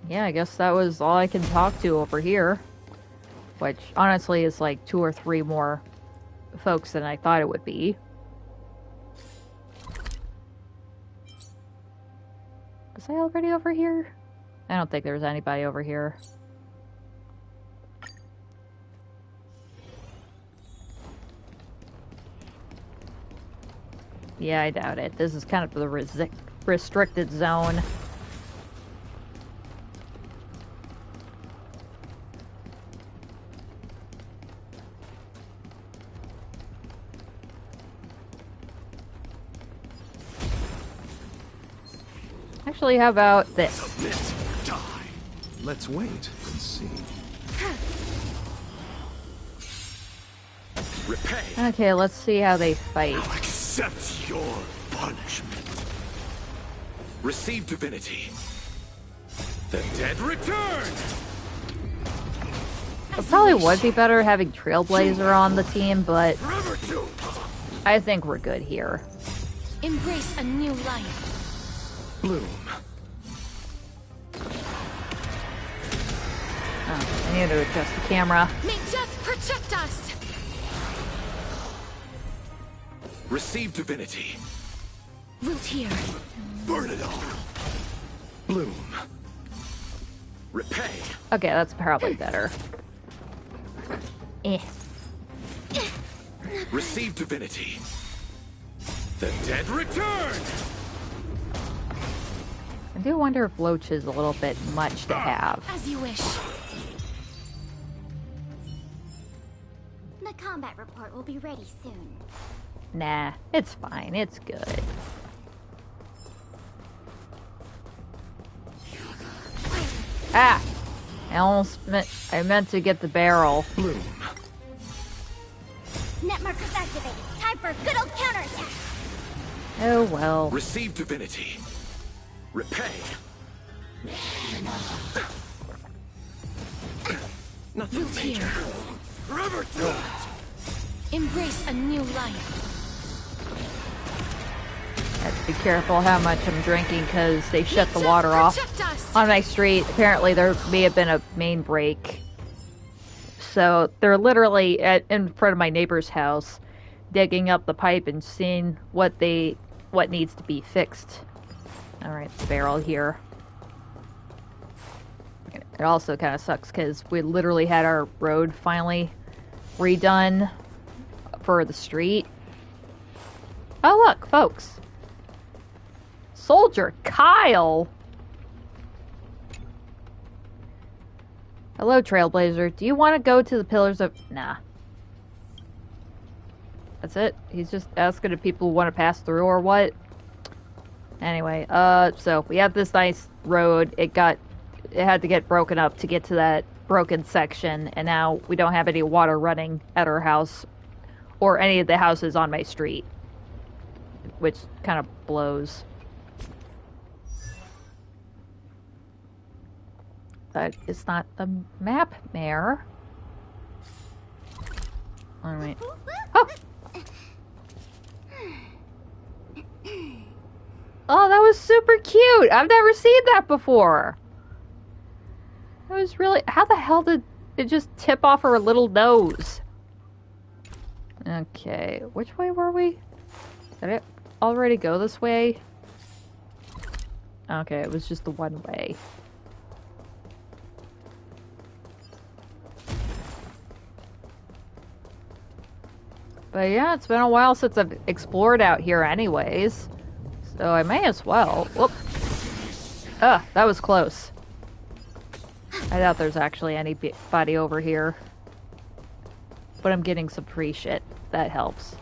Yeah, I guess that was all I can talk to over here. Which, honestly, is like 2 or 3 more folks than I thought it would be. Was I already over here? I don't think there's anybody over here. Yeah, I doubt it. This is kind of the restricted zone. Actually, how about this? Submit, die. Let's wait and see. Repay. Okay, let's see how they fight. I'll accept your punishment. Receive divinity. The dead return. It probably would be better having Trailblazer on the team, but I think we're good here. Embrace a new life. Bloom. Oh, I need to adjust the camera. May death protect us. Receive divinity. Wilt here. Burn it all. Bloom. Repay. Okay, that's probably better. Eh. Receive divinity. The dead return. I do wonder if Loach is a little bit much to have. As you wish. The combat report will be ready soon. Nah, it's fine. It's good. Ah! I meant to get the barrel. Bloom. Net markers activated. Time for a good old counterattack. Oh well. Receive divinity. Repay. Nothing Wilt major. here. Forever do it. Embrace a new life. Have to be careful how much I'm drinking because they shut the water off on my street. Apparently there may have been a main break. So they're literally in front of my neighbor's house digging up the pipe and seeing what needs to be fixed. Alright, the barrel here. It also kind of sucks because we literally had our road finally redone for the street. Oh look, folks. Soldier Kyle! Hello, Trailblazer. Do you want to go to the Pillars of... Nah. That's it? He's just asking if people want to pass through or what? Anyway, so we have this nice road. It had to get broken up to get to that broken section, and now we don't have any water running at our house or any of the houses on my street, which kind of blows. That is not the map, Mare. Alright. Oh! Oh, that was super cute! I've never seen that before! That was really... How the hell did it just tip off her little nose? Okay, which way were we? Did it already go this way? Okay, it was just the one way. But yeah, it's been a while since I've explored out here anyways. So I may as well. Whoop. Ah, that was close. I doubt there's actually anybody over here. But I'm getting some free shit. That helps.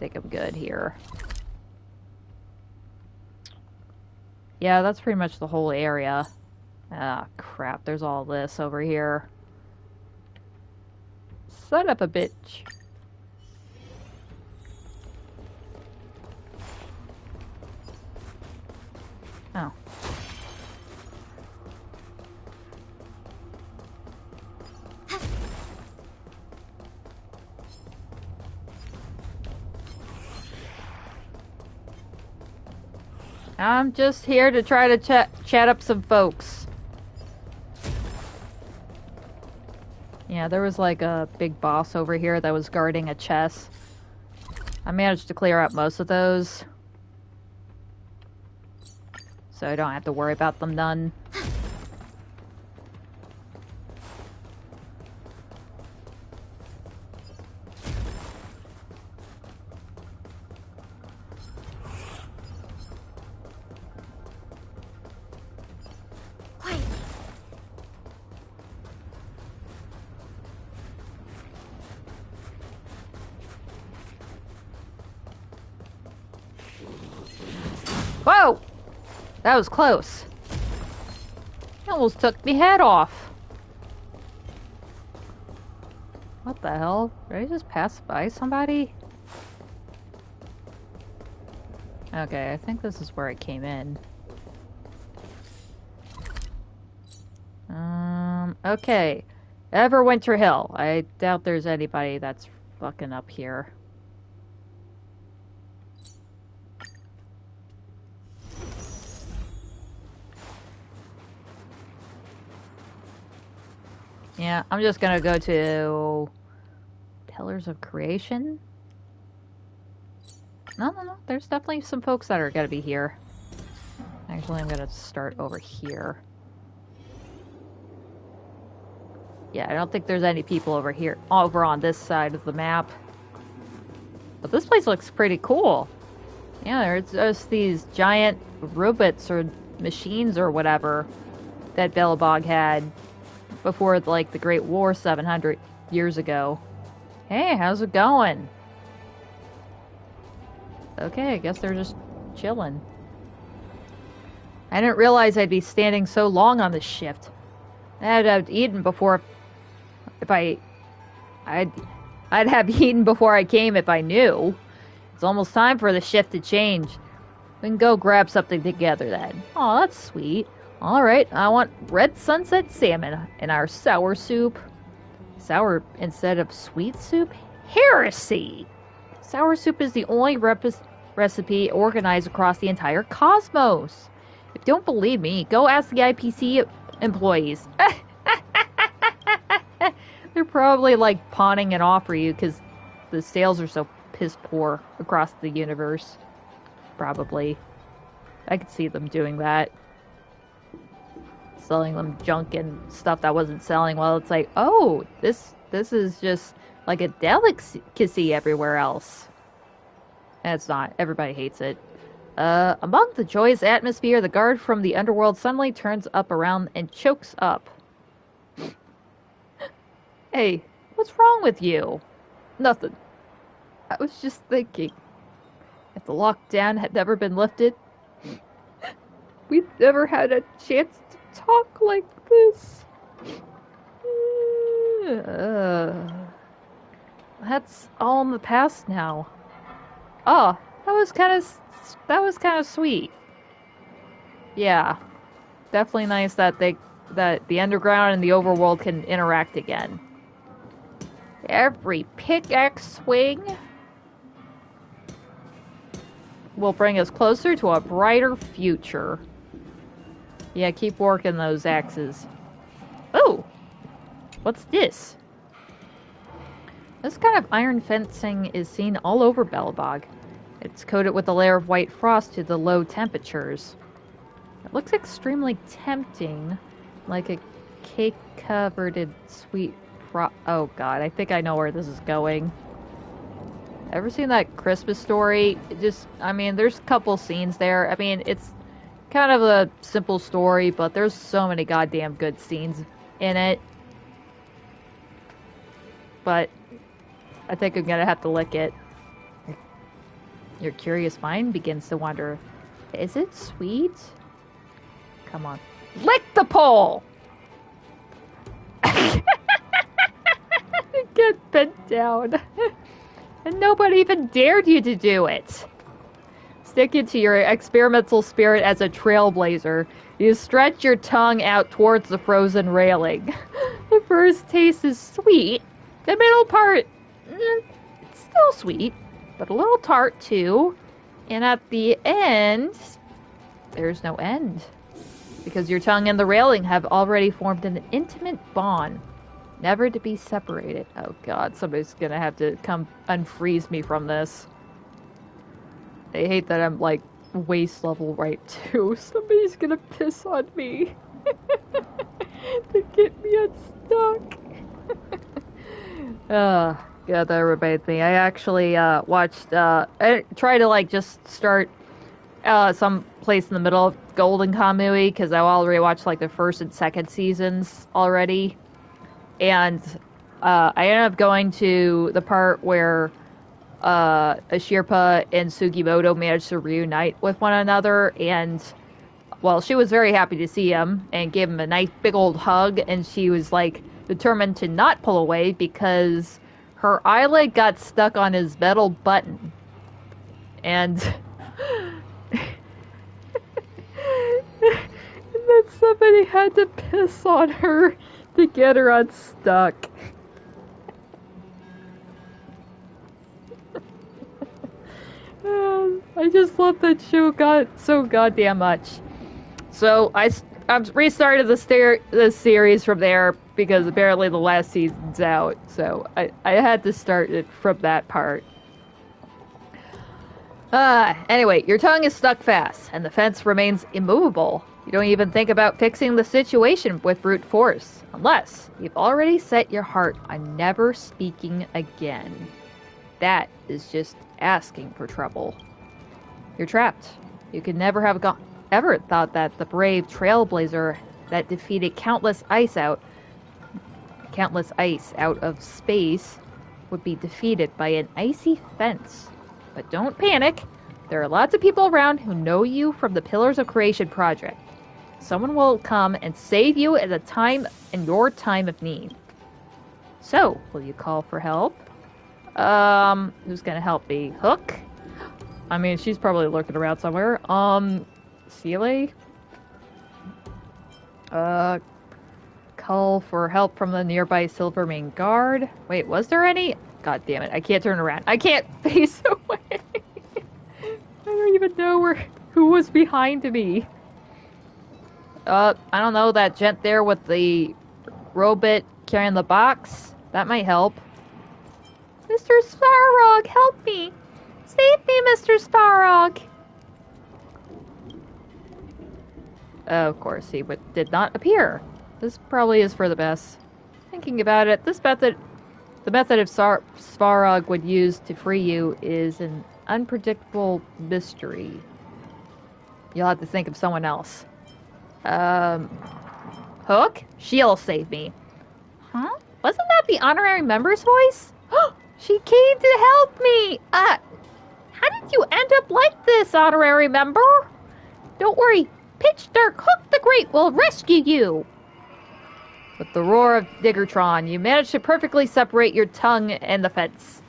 think I'm good here. Yeah, that's pretty much the whole area. Ah, crap. There's all this over here. Son of a bitch. Oh. I'm just here to try to chat up some folks. Yeah, there was like a big boss over here that was guarding a chest. I managed to clear out most of those. So I don't have to worry about them none. Whoa! That was close. It almost took me head off. What the hell? Did I just pass by somebody? Okay, I think this is where I came in. Okay. Everwinter Hill. I doubt there's anybody that's fucking up here. Yeah, I'm just gonna go to Pillars of Creation. No. There's definitely some folks that are gonna be here. Actually, I'm gonna start over here. Yeah, I don't think there's any people over here, over on this side of the map. But this place looks pretty cool. Yeah, there's just these giant robots or machines or whatever that Belobog had before, like, the Great War 700 years ago. Hey, how's it going? Okay, I guess they're just chilling. I didn't realize I'd be standing so long on this shift. I'd have eaten before I'd have eaten before I came if I knew. It's almost time for the shift to change. We can go grab something together then. Oh, that's sweet. Alright, I want red sunset salmon in our sour soup. Sour instead of sweet soup? Heresy! Sour soup is the only recipe organized across the entire cosmos. If you don't believe me, go ask the IPC employees. They're probably like pawning it off for you because the sales are so piss poor across the universe. Probably. I could see them doing that. Selling them junk and stuff that wasn't selling well. It's like, oh, this is just like a delicacy everywhere else. And it's not. Everybody hates it. Among the joyous atmosphere, the guard from the underworld suddenly turns up around and chokes up. Hey, what's wrong with you? Nothing. I was just thinking, if the lockdown had never been lifted, we'd never had a chance to talk like this. That's all in the past now. Oh, that was kind of sweet. Yeah, definitely nice that the underground and the overworld can interact again. Every pickaxe swing will bring us closer to a brighter future. Yeah, keep working those axes. Oh! What's this? This kind of iron fencing is seen all over Belobog. It's coated with a layer of white frost to the low temperatures. It looks extremely tempting, like a cake-covered sweet oh god, I think I know where this is going. Ever seen that Christmas Story? There's a couple scenes there. I mean, it's kind of a simple story, but there's so many goddamn good scenes in it. But I think I'm gonna have to lick it. Your curious mind begins to wonder, is it sweet? Come on. Lick the pole! Get bent down. And nobody even dared you to do it. Sticking to your experimental spirit as a trailblazer, you stretch your tongue out towards the frozen railing. The first taste is sweet. The middle part, it's still sweet, but a little tart too. And at the end, there's no end. Because your tongue and the railing have already formed an intimate bond, never to be separated. Oh god, somebody's gonna have to come unfreeze me from this. I hate that I'm like waist level right too. Somebody's gonna piss on me to get me unstuck. Yeah, that reminds me. I actually watched. I tried to like just start some place in the middle of Golden Kamuy because I already watched like the first and second seasons already, and I ended up going to the part where Ashirpa and Sugimoto managed to reunite with one another, and well, she was very happy to see him and gave him a nice big old hug, and she was like determined to not pull away because her eyelid got stuck on his metal button, and then somebody had to piss on her to get her unstuck. I just love that show so goddamn much. So I restarted the series from there because apparently the last season's out. So I had to start it from that part. Anyway, your tongue is stuck fast, and the fence remains immovable. You don't even think about fixing the situation with brute force, unless you've already set your heart on never speaking again. That is just asking for trouble. You're trapped. You could never have ever thought that the brave trailblazer that defeated countless ice out of space would be defeated by an icy fence. But don't panic. There are lots of people around who know you from the Pillars of Creation project. Someone will come and save you at your time of need. So, will you call for help? Who's gonna help me? Hook? I mean, she's probably lurking around somewhere. Sealy? Call for help from the nearby Slivermane guard. Wait, was there any? God damn it, I can't turn around. I can't face away. I don't even know who was behind me. I don't know, that gent there with the robot carrying the box? That might help. Mr. Sparrog, help me! Save me, Mr. Sparrog! Of course, he did not appear. This probably is for the best. Thinking about it, the method of Sparrog would use to free you is an unpredictable mystery. You'll have to think of someone else. Hook? She'll save me. Huh? Wasn't that the honorary member's voice? She came to help me! How did you end up like this, honorary member? Don't worry, Pitch Dark Hook the Great will rescue you! With the roar of Diggertron, you managed to perfectly separate your tongue and the fence.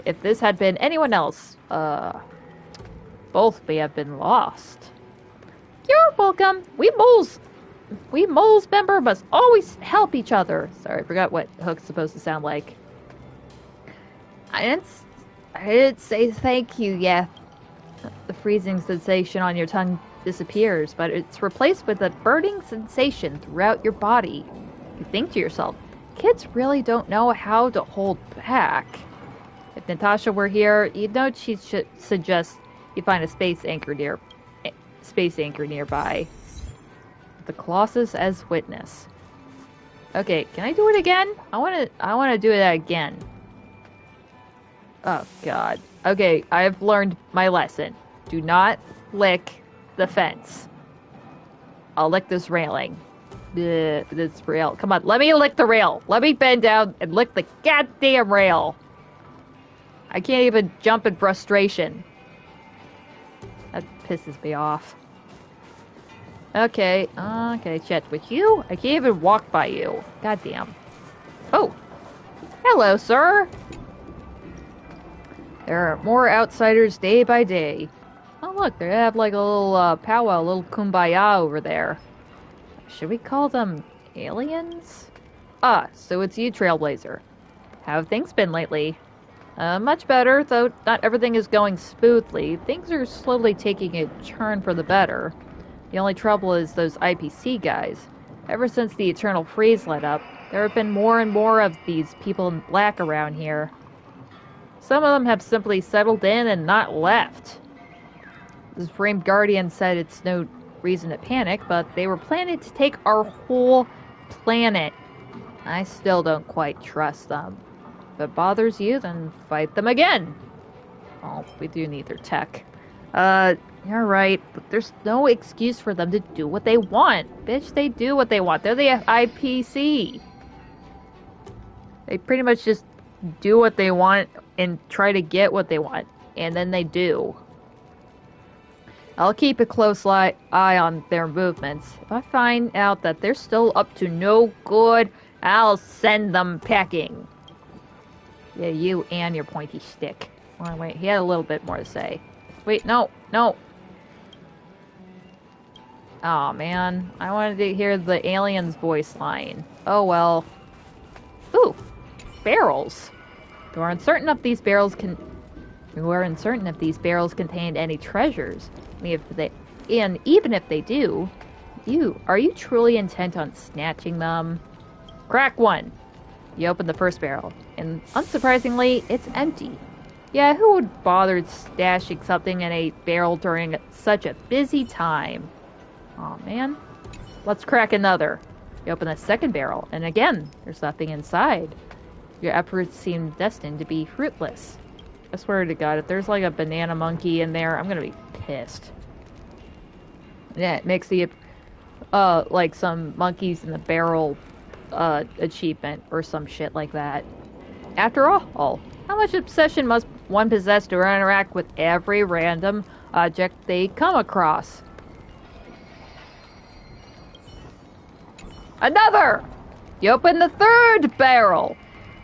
If this had been anyone else, both may have been lost. You're welcome. We moles member must always help each other. Sorry, I forgot what Hook's supposed to sound like. I didn't say thank you yet. The freezing sensation on your tongue disappears, but it's replaced with a burning sensation throughout your body. You think to yourself, kids really don't know how to hold back. If Natasha were here, you'd know she'd suggest you find a space anchor nearby. The Colossus as witness. Okay, can I do it again? I want to do it again. Oh god. Okay, I've learned my lesson. Do not lick the fence. I'll lick this railing. This rail. Come on, let me lick the rail. Let me bend down and lick the goddamn rail. I can't even jump in frustration. That pisses me off. Okay, can I chat with you? I can't even walk by you. Goddamn. Oh. Hello, sir. There are more outsiders day by day. Oh, look, they have like a little powwow, a little kumbaya over there. Should we call them aliens? Ah, so it's you, Trailblazer. How have things been lately? Much better, though not everything is going smoothly. Things are slowly taking a turn for the better. The only trouble is those IPC guys. Ever since the Eternal Freeze let up, there have been more and more of these people in black around here. Some of them have simply settled in and not left. The Supreme Guardian said it's no reason to panic, but they were planning to take our whole planet. I still don't quite trust them. If it bothers you, then fight them again. Well, we do need their tech. You're right, but there's no excuse for them to do what they want. Bitch, they do what they want. They're the IPC. They pretty much just do what they want and try to get what they want. And then they do. I'll keep a close eye on their movements. If I find out that they're still up to no good, I'll send them packing. Yeah, you and your pointy stick. Oh, wait, he had a little bit more to say. Wait, no. Oh man, I wanted to hear the alien's voice line. Oh well. Ooh, barrels. We are uncertain if these barrels contain any treasures. And even if they do, are you truly intent on snatching them? Crack one. You open the first barrel, and unsurprisingly, it's empty. Yeah, who would bother stashing something in a barrel during such a busy time? Aw, man. Let's crack another. You open the second barrel, and again, there's nothing inside. Your efforts seem destined to be fruitless. I swear to God, if there's like a banana monkey in there, I'm gonna be pissed. Yeah, it makes the, like some monkeys in the barrel, achievement or some shit like that. After all, how much obsession must one possess to interact with every random object they come across? Another! You open the third barrel,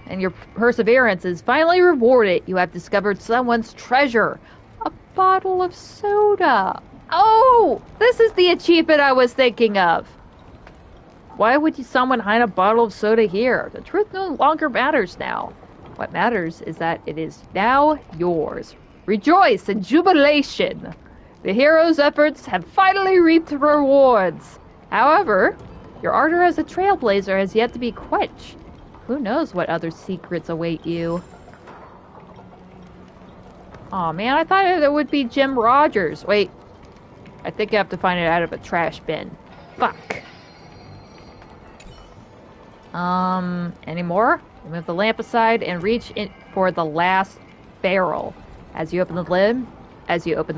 and your perseverance is finally rewarded. You have discovered someone's treasure. A bottle of soda. Oh! This is the achievement I was thinking of. Why would someone hide a bottle of soda here? The truth no longer matters now. What matters is that it is now yours. Rejoice in jubilation! The hero's efforts have finally reaped rewards. However, your ardor as a trailblazer has yet to be quenched. Who knows what other secrets await you? Aw, man, I thought it would be Jim Rogers. Wait, I think I have to find it out of a trash bin. Fuck. Any more? Move the lamp aside and reach in for the last barrel. As you open the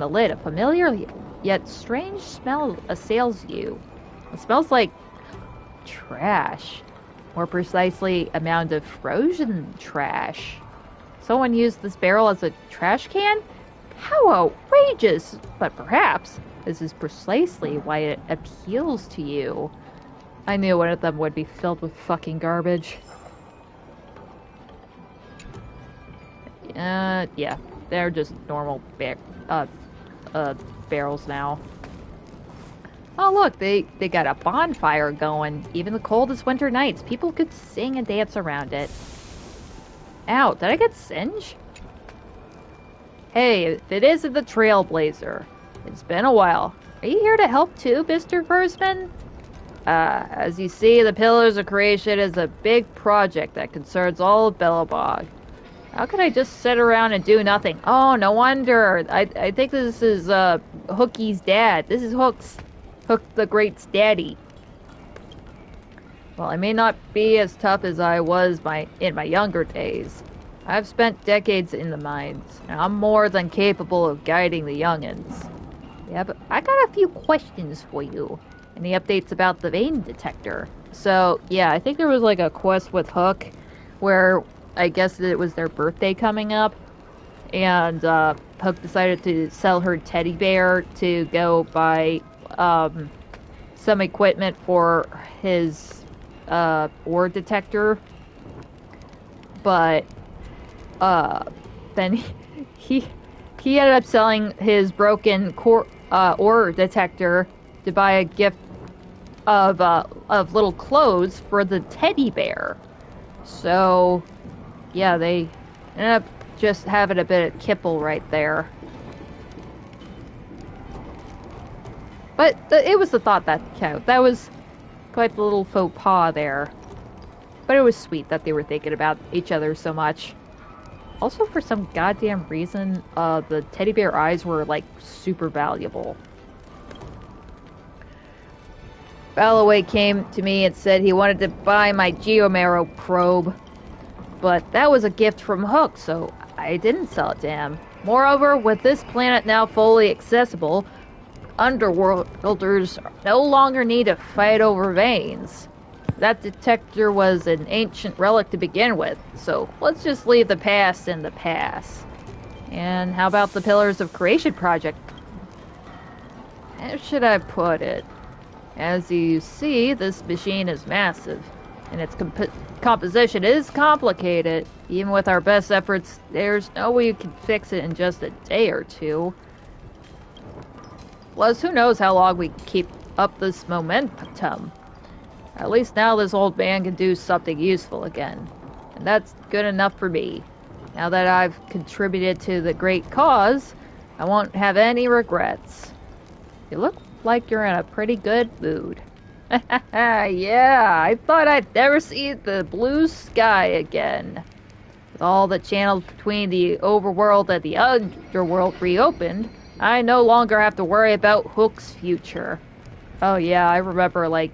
lid, a familiar yet strange smell assails you. It smells like trash. More precisely, a mound of frozen trash. Someone used this barrel as a trash can? How outrageous! But perhaps this is precisely why it appeals to you. I knew one of them would be filled with fucking garbage. Yeah. They're just normal barrels now. Oh look, they got a bonfire going. Even the coldest winter nights, people could sing and dance around it. Ow, did I get singed? Hey, if it isn't the Trailblazer. It's been a while. Are you here to help too, Mr. Versman? As you see, the Pillars of Creation is a big project that concerns all of Bellabog. How could I just sit around and do nothing? Oh, no wonder. I think this is, Hookie's dad. This is Hook the Great's daddy. Well, I may not be as tough as I was in my younger days. I've spent decades in the mines, and I'm more than capable of guiding the youngins. Yeah, but I got a few questions for you. Any updates about the vein detector? So, yeah, I think there was like a quest with Hook where I guess it was their birthday coming up. and Hook decided to sell her teddy bear to go buy some equipment for his ore detector. But then he ended up selling his broken ore detector to buy a gift of little clothes for the teddy bear. So yeah, they ended up just having a bit of kipple right there. But it was the thought that counted. That was quite the little faux pas there. But it was sweet that they were thinking about each other so much. Also, for some goddamn reason, the teddy bear eyes were, like, super valuable. Balloway came to me and said he wanted to buy my Geomarrow probe. But that was a gift from Hook, so I didn't sell it to him. Moreover, with this planet now fully accessible, underworlders no longer need to fight over veins. That detector was an ancient relic to begin with, so let's just leave the past in the past. And how about the Pillars of Creation project? How should I put it? As you see, this machine is massive, and its composition is complicated. Even with our best efforts, there's no way you can fix it in just a day or two. Plus, who knows how long we can keep up this momentum. At least now this old man can do something useful again. And that's good enough for me. Now that I've contributed to the great cause, I won't have any regrets. You look like you're in a pretty good mood. Yeah, I thought I'd never see the blue sky again. With all the channels between the overworld and the underworld reopened, I no longer have to worry about Hook's future. Oh yeah, I remember, like,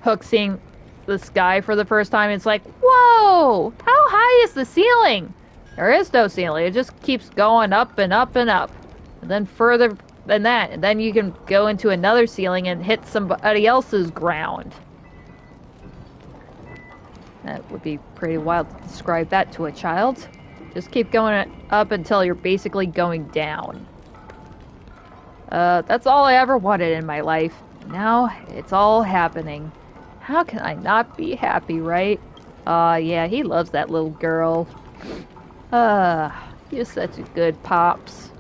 Hook seeing the sky for the first time. It's like, whoa! How high is the ceiling? There is no ceiling. It just keeps going up and up and up. And then further than that. And then you can go into another ceiling and hit somebody else's ground. That would be pretty wild to describe that to a child. Just keep going up until you're basically going down. That's all I ever wanted in my life. Now it's all happening. How can I not be happy, right? Yeah, he loves that little girl. You're such a good pops.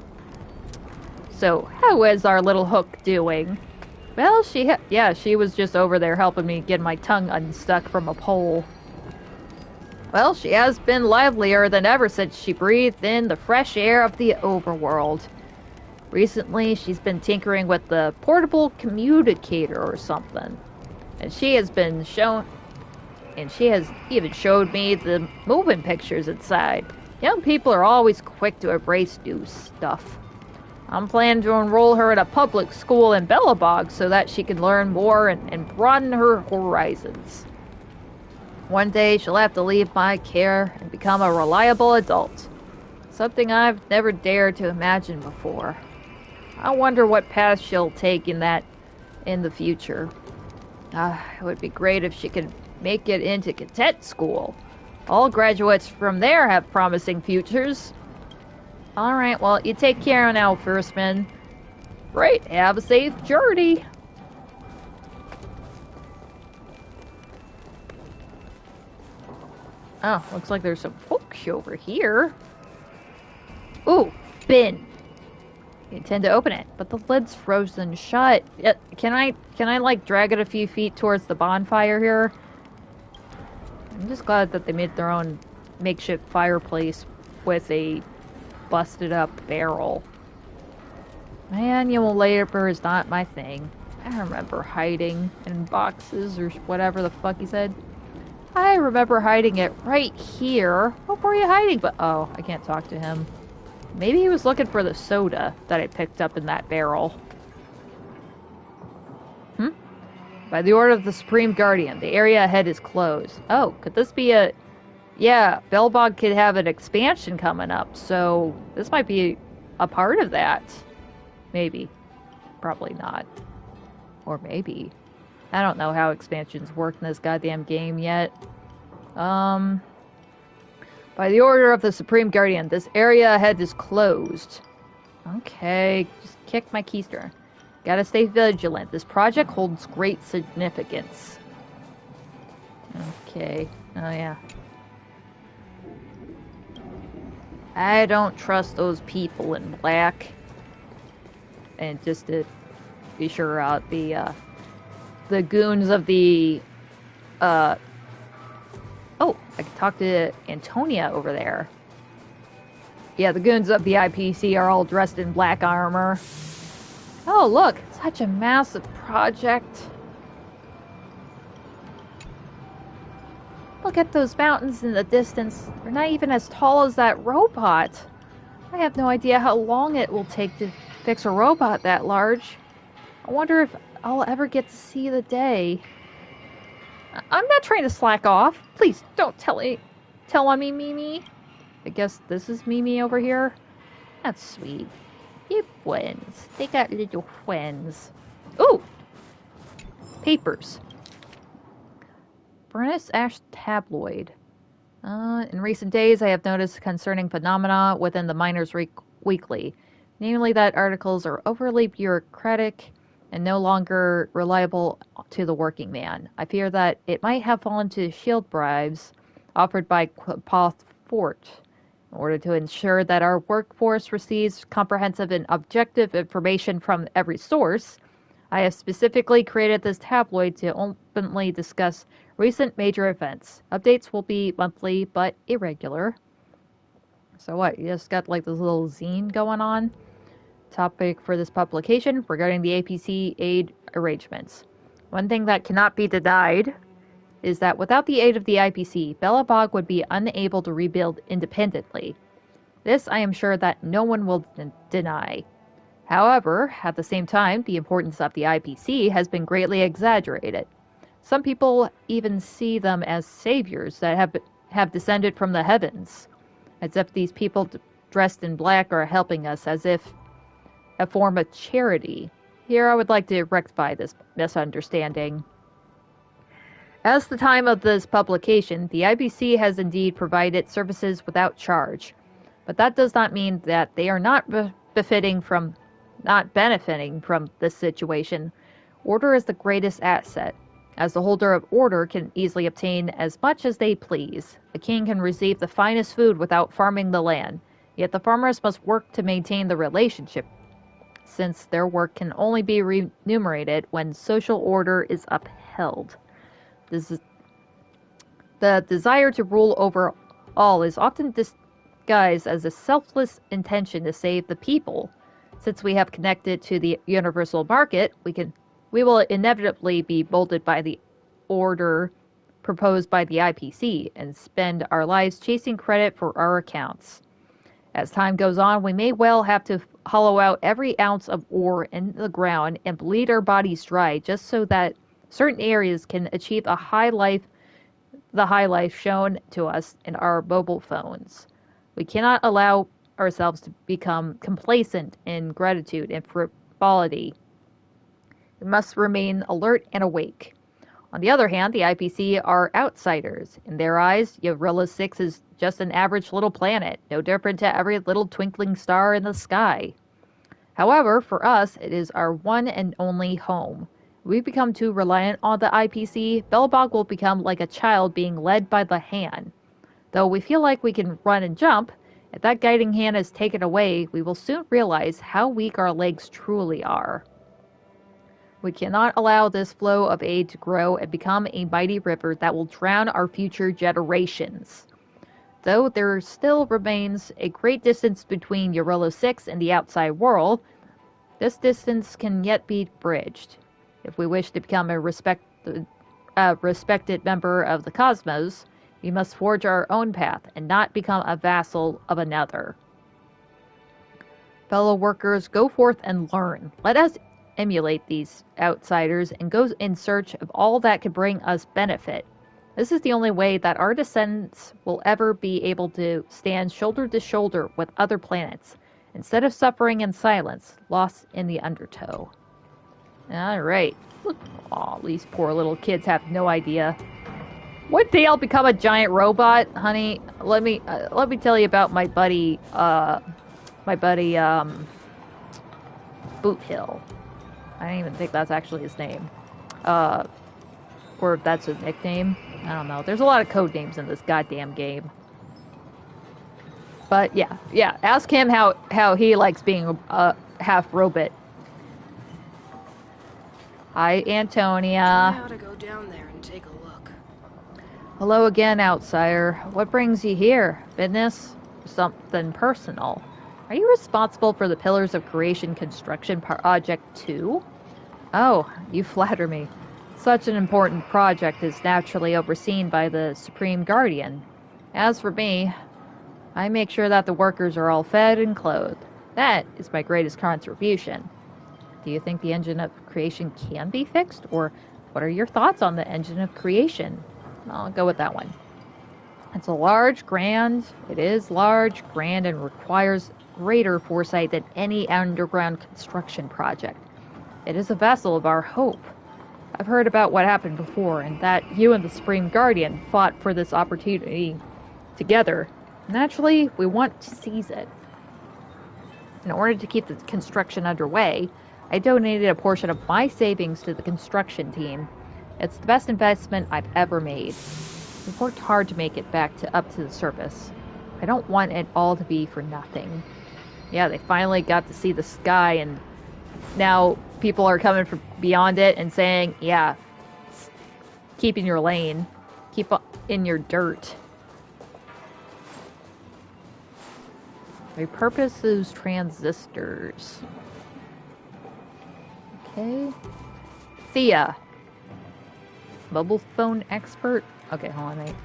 So, how is our little Hook doing? Well, she was just over there helping me get my tongue unstuck from a pole. Well, she has been livelier than ever since she breathed in the fresh air of the overworld. Recently, she's been tinkering with the portable communicator or something. And she has even showed me the moving pictures inside. Young people are always quick to embrace new stuff. I'm planning to enroll her at a public school in Bellabog so that she can learn more and broaden her horizons. One day she'll have to leave my care and become a reliable adult. Something I've never dared to imagine before. I wonder what path she'll take in the future. It would be great if she could make it into cadet school. All graduates from there have promising futures. Alright, well, you take care now, Firstman. Right, have a safe journey. Oh, looks like there's some books over here. Ooh, bin. You intend to open it, but the lid's frozen shut. Can I like drag it a few feet towards the bonfire here? I'm just glad that they made their own makeshift fireplace with a busted up barrel. Manual labor is not my thing. I remember hiding in boxes or whatever the fuck he said. I remember hiding it right here. What were you hiding? But oh, I can't talk to him. Maybe he was looking for the soda that I picked up in that barrel. By the order of the Supreme Guardian, the area ahead is closed. Oh, could this be a... Yeah, Bellabog could have an expansion coming up, so this might be a part of that. Maybe. Probably not. Or maybe. I don't know how expansions work in this goddamn game yet. By the order of the Supreme Guardian, this area ahead is closed. Okay, just kick my keister. Gotta stay vigilant. This project holds great significance. Okay. Oh, yeah. I don't trust those people in black. And just to be sure, the goons of the, oh, I can talk to Antonia over there. Yeah, the goons of the IPC are all dressed in black armor. Oh, look, such a massive project. Look at those mountains in the distance. They're not even as tall as that robot. I have no idea how long it will take to fix a robot that large. I wonder if I'll ever get to see the day. I'm not trying to slack off. Please don't tell on me, Mimi. I guess this is Mimi over here. That's sweet. You twins. They got little twins. Ooh! Papers. Furnace Ash Tabloid. In recent days, I have noticed concerning phenomena within the Miners Weekly. Namely that articles are overly bureaucratic and no longer reliable to the working man. I fear that it might have fallen to shield bribes offered by Quoth Fort in order to ensure that our workforce receives comprehensive and objective information from every source. I have specifically created this tabloid to openly discuss recent major events. Updates will be monthly, but irregular. So what, you just got like this little zine going on? Topic for this publication regarding the APC aid arrangements. One thing that cannot be denied is that without the aid of the IPC, Belobog would be unable to rebuild independently. This I am sure that no one will deny. However, at the same time, the importance of the IPC has been greatly exaggerated. Some people even see them as saviors that have descended from the heavens, as if these people dressed in black are helping us, as if a form of charity. Here I would like to rectify this misunderstanding. As the time of this publication, the IPC has indeed provided services without charge, but that does not mean that they are not benefiting from this situation. Order is the greatest asset, as the holder of order can easily obtain as much as they please. A king can receive the finest food without farming the land, yet the farmers must work to maintain the relationship, since their work can only be remunerated when social order is upheld. The desire to rule over all is often disguised as a selfless intention to save the people. Since we have connected to the universal market, we will inevitably be molded by the order proposed by the IPC and spend our lives chasing credit for our accounts. As time goes on, we may well have to hollow out every ounce of ore in the ground and bleed our bodies dry just so that certain areas can achieve the high life shown to us in our mobile phones. We cannot allow ourselves to become complacent in gratitude and frivolity. We must remain alert and awake. On the other hand, the IPC are outsiders. In their eyes, Jarilo-VI is just an average little planet, no different to every little twinkling star in the sky. However, for us, it is our one and only home. If we become too reliant on the IPC, Belobog will become like a child being led by the hand. Though we feel like we can run and jump, if that guiding hand is taken away, we will soon realize how weak our legs truly are. We cannot allow this flow of aid to grow and become a mighty river that will drown our future generations. Though there still remains a great distance between Jarilo-VI and the outside world, this distance can yet be bridged. If we wish to become a respected member of the cosmos, we must forge our own path and not become a vassal of another. Fellow workers, go forth and learn. Let us emulate these outsiders and go in search of all that could bring us benefit. This is the only way that our descendants will ever be able to stand shoulder to shoulder with other planets, instead of suffering in silence, lost in the undertow. Alright. Aw, these poor little kids have no idea. One day I'll become a giant robot, honey. Let me tell you about my buddy, Boot Hill. I don't even think that's actually his name. Or if that's his nickname. I don't know. There's a lot of code names in this goddamn game. But yeah. Ask him how he likes being a half robot. Hi, Antonia. I ought to go down there and take a look. Hello again, outsider. What brings you here? Business? Something personal? Are you responsible for the Pillars of Creation construction project too? Oh, you flatter me. Such an important project is naturally overseen by the Supreme Guardian. As for me, I make sure that the workers are all fed and clothed. That is my greatest contribution. Do you think the engine of creation can be fixed? Or what are your thoughts on the engine of creation? I'll go with that one. It is large, grand, and requires greater foresight than any underground construction project. It is a vessel of our hope. I've heard about what happened before, and that you and the Supreme Guardian fought for this opportunity together. Naturally, we want to seize it. In order to keep the construction underway, I donated a portion of my savings to the construction team. It's the best investment I've ever made. We've worked hard to make it up to the surface. I don't want it all to be for nothing. Yeah, they finally got to see the sky, and now people are coming from beyond it and saying, yeah, keep in your lane. Keep in your dirt. Repurpose those transistors. Okay. Thea. Mobile phone expert? Okay, hold on, mate.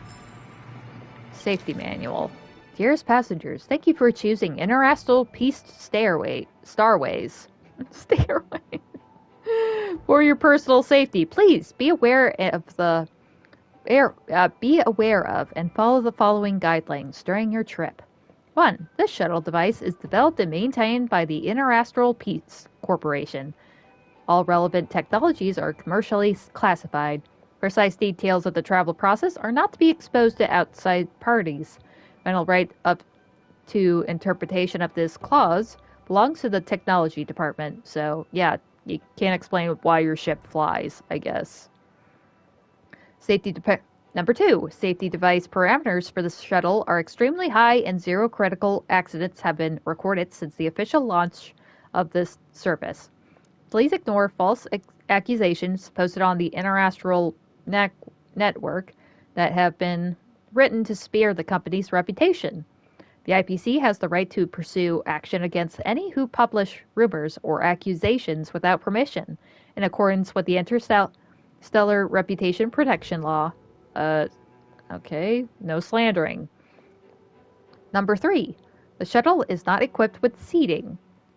Safety manual. Dearest passengers, thank you for choosing Interastral Peace Starways. Stairway. For your personal safety, please be aware of and follow the following guidelines during your trip. 1. This shuttle device is developed and maintained by the Interastral Peace Corporation. All relevant technologies are commercially classified. Precise details of the travel process are not to be exposed to outside parties. Final right up to interpretation of this clause belongs to the technology department. So, yeah, you can't explain why your ship flies, I guess. Number 2, safety device parameters for the shuttle are extremely high and 0 critical accidents have been recorded since the official launch of this service. Please ignore false accusations posted on the Interastral network that have been written to smear the company's reputation. The IPC has the right to pursue action against any who publish rumors or accusations without permission, in accordance with the Interstellar Reputation Protection Law. Okay, no slandering. Number 3, the shuttle is not equipped with seating.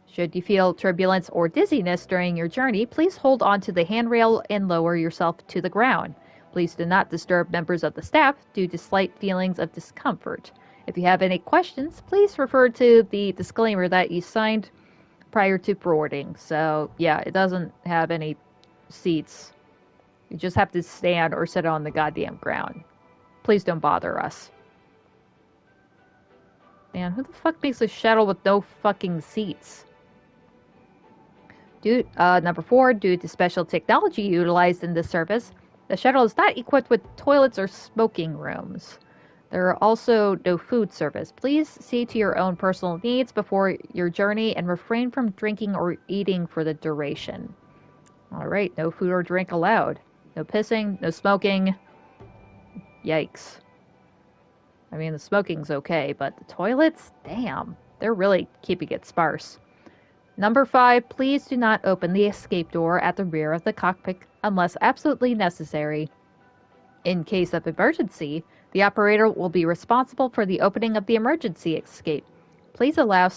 Should you feel turbulence or dizziness during your journey, please hold on to the handrail and lower yourself to the ground. Please do not disturb members of the staff due to slight feelings of discomfort. If you have any questions, please refer to the disclaimer that you signed prior to boarding. So, yeah, it doesn't have any seats. You just have to stand or sit on the goddamn ground. Please don't bother us. Man, who the fuck makes a shuttle with no fucking seats? Number 4, due to special technology utilized in this service, the shuttle is not equipped with toilets or smoking rooms. There are also no food service. Please see to your own personal needs before your journey and refrain from drinking or eating for the duration. Alright, no food or drink allowed. No pissing, no smoking. Yikes. I mean, the smoking's okay, but the toilets? Damn. They're really keeping it sparse. Number 5, please do not open the escape door at the rear of the cockpit unless absolutely necessary. In case of emergency, the operator will be responsible for the opening of the emergency escape. Please allow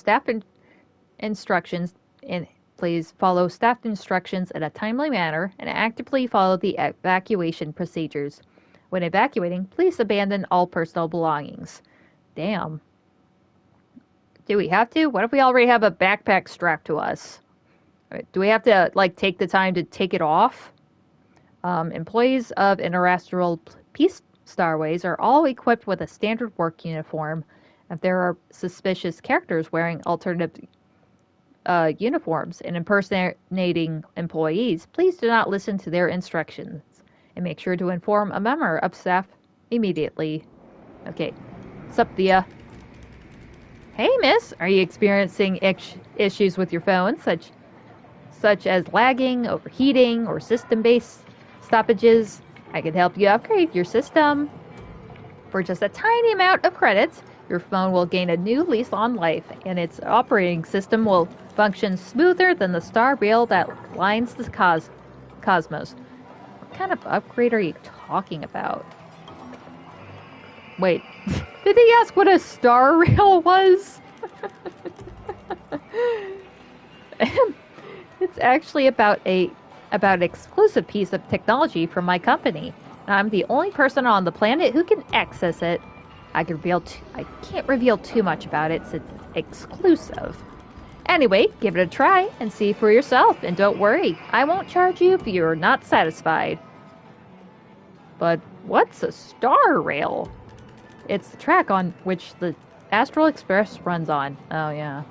Please follow staff instructions in a timely manner and actively follow the evacuation procedures. When evacuating, please abandon all personal belongings. Damn. Do we have to? What if we already have a backpack strapped to us? Do we have to, take the time to take it off? Employees of Interastral Peace starways are all equipped with a standard work uniform. If there are suspicious characters wearing alternative uniforms and impersonating employees, please do not listen to their instructions and make sure to inform a member of staff immediately. Okay. Sup, Thea? Hey, miss. Are you experiencing issues with your phone, such as lagging, overheating, or system-based stoppages? I can help you upgrade your system. For just a tiny amount of credits, your phone will gain a new lease on life, and its operating system will function smoother than the star rail that lines the cosmos. What kind of upgrade are you talking about? Wait, did he ask what a star rail was? It's actually about an exclusive piece of technology from my company. And I'm the only person on the planet who can access it. I can't reveal too much about it since it's exclusive. Anyway, give it a try and see for yourself. And don't worry, I won't charge you if you're not satisfied. But what's a star rail? It's the track on which the Astral Express runs on. Oh, yeah.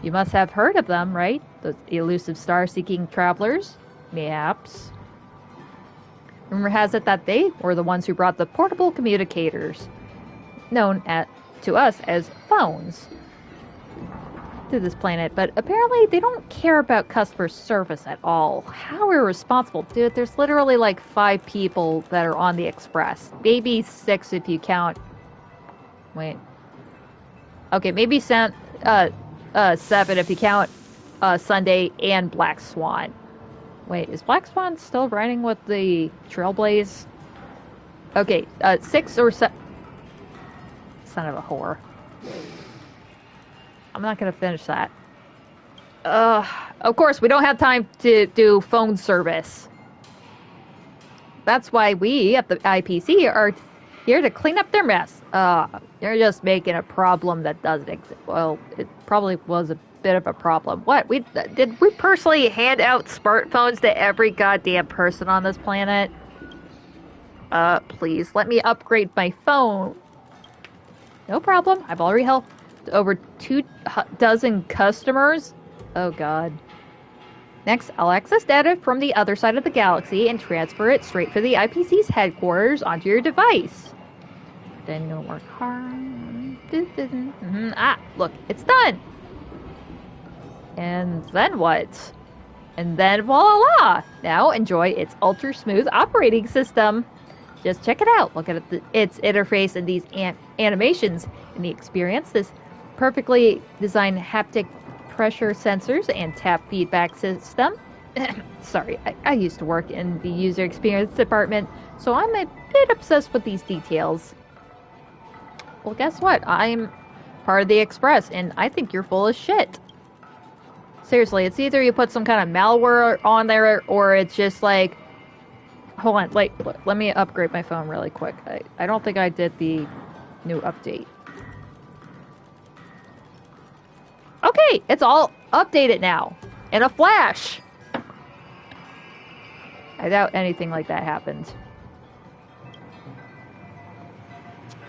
You must have heard of them, right? Those elusive star-seeking travelers? Mayhaps. Rumor has it that they were the ones who brought the portable communicators, known to us as phones, to this planet. But apparently they don't care about customer service at all. How irresponsible. Dude, there's literally like 5 people that are on the Express. Maybe 6 if you count... Wait. Okay, maybe 7 if you count Sunday and Black Swan. Wait, is Black Swan still riding with the Trailblaze? Okay, 6 or 7... Son of a whore. I'm not gonna finish that. Of course, we don't have time to do phone service. That's why we at the IPC are here to clean up their mess. You're just making a problem that doesn't exist. Well, it probably was a bit of a problem. What? Did we personally hand out smartphones to every goddamn person on this planet? Please, let me upgrade my phone. No problem. I've already helped over 24 customers. Oh, God. Next, I'll access data from the other side of the galaxy and transfer it straight from the IPC's headquarters onto your device. Then no more harm. Ah, look, it's done. And then what? And then voila! Now enjoy its ultra-smooth operating system. Just check it out. Look at its interface and these animations in the experience. This perfectly designed haptic pressure sensors and tap feedback system. Sorry, I used to work in the user experience department, so I'm a bit obsessed with these details. Well, guess what? I'm part of the Express, and I think you're full of shit. Seriously, it's either you put some kind of malware on there, or it's just like... Hold on, let me upgrade my phone really quick. I don't think I did the new update. Okay, it's all updated now. In a flash! I doubt anything like that happened.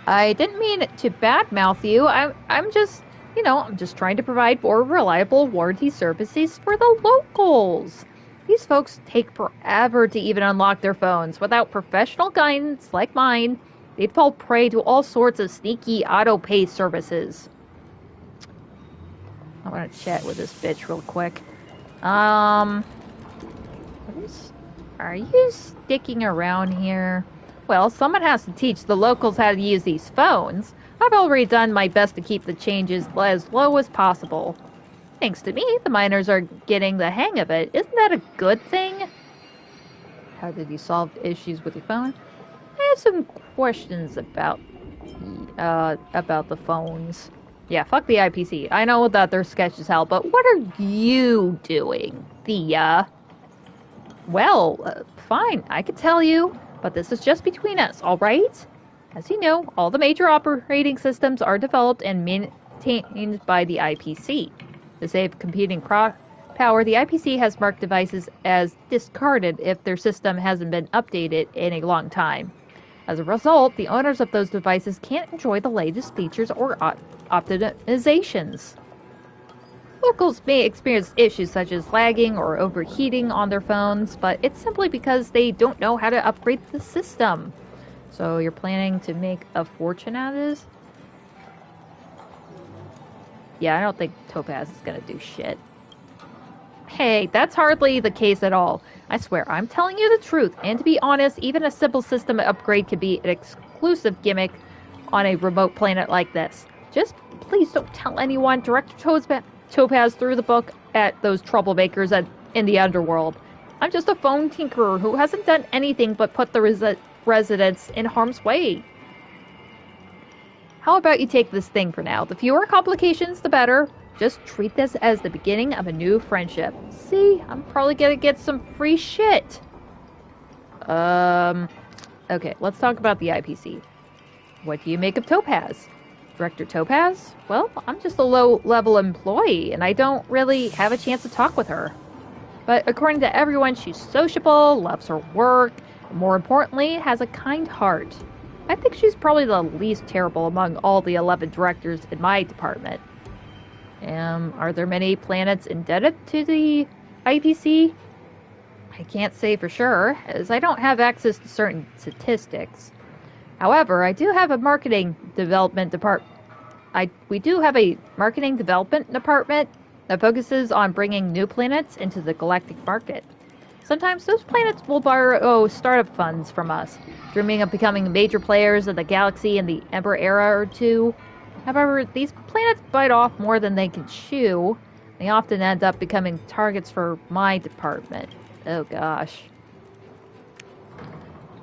I didn't mean to badmouth you. I'm just, I'm just trying to provide more reliable warranty services for the locals. These folks take forever to even unlock their phones. Without professional guidance like mine, they'd fall prey to all sorts of sneaky auto-pay services. I want to chat with this bitch real quick. Are you sticking around here? Well, someone has to teach the locals how to use these phones. I've already done my best to keep the changes as low as possible. Thanks to me, the miners are getting the hang of it. Isn't that a good thing? How did you solve issues with your phone? I have some questions about the phones. Yeah, fuck the IPC. I know that they're sketch as hell, but what are you doing, Thea? Well, fine, I could tell you, but this is just between us, alright? As you know, all the major operating systems are developed and maintained by the IPC. To save computing power, the IPC has marked devices as discarded if their system hasn't been updated in a long time. As a result, the owners of those devices can't enjoy the latest features or optimizations. Locals may experience issues such as lagging or overheating on their phones, but it's simply because they don't know how to upgrade the system. So you're planning to make a fortune out of this? Yeah, I don't think Topaz is gonna do shit. Hey, that's hardly the case at all. I swear, I'm telling you the truth, and to be honest, even a simple system upgrade could be an exclusive gimmick on a remote planet like this. Just please don't tell anyone. Director Topaz threw the book at those troublemakers in the underworld. I'm just a phone tinkerer who hasn't done anything but put the residents in harm's way. How about you take this thing for now? The fewer complications, the better. Just treat this as the beginning of a new friendship. See, I'm probably gonna get some free shit. Okay, let's talk about the IPC. What do you make of Topaz? Director Topaz? Well, I'm just a low-level employee, and I don't really have a chance to talk with her. But according to everyone, she's sociable, loves her work, and more importantly, has a kind heart. I think she's probably the least terrible among all the 11 directors in my department. Are there many planets indebted to the IPC? I can't say for sure, as I don't have access to certain statistics. However, I do have a marketing development department. We do have a marketing development department that focuses on bringing new planets into the galactic market. Sometimes those planets will borrow startup funds from us, dreaming of becoming major players in the galaxy in the Ember era or two. However, these planets bite off more than they can chew. They often end up becoming targets for my department. Oh gosh.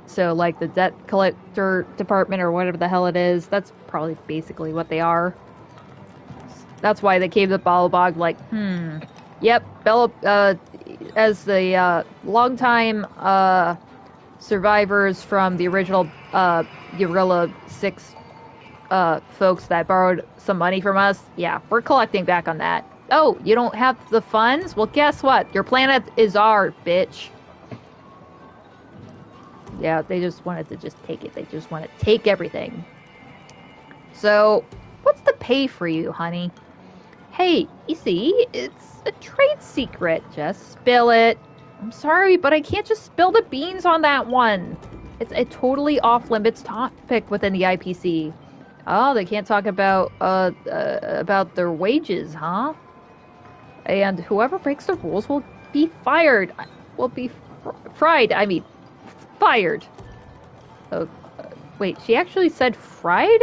So, like the debt collector department or whatever the hell it is, that's probably basically what they are. That's why they came to Balabog like, yep, as the longtime survivors from the original Jarilo-VI folks that borrowed some money from us, yeah, we're collecting back on that. Oh, you don't have the funds? Well, guess what? Your planet is ours, bitch. Yeah, they just wanted to just take it. They just want to take everything. So, what's the pay for you, honey? Hey, you see, it's a trade secret. Just spill it. I'm sorry, but I can't just spill the beans on that one. It's a totally off-limits topic within the IPC. Oh, they can't talk about their wages, huh? And whoever breaks the rules will be fired. Will be fried. I mean, fired. Oh, wait, she actually said fried?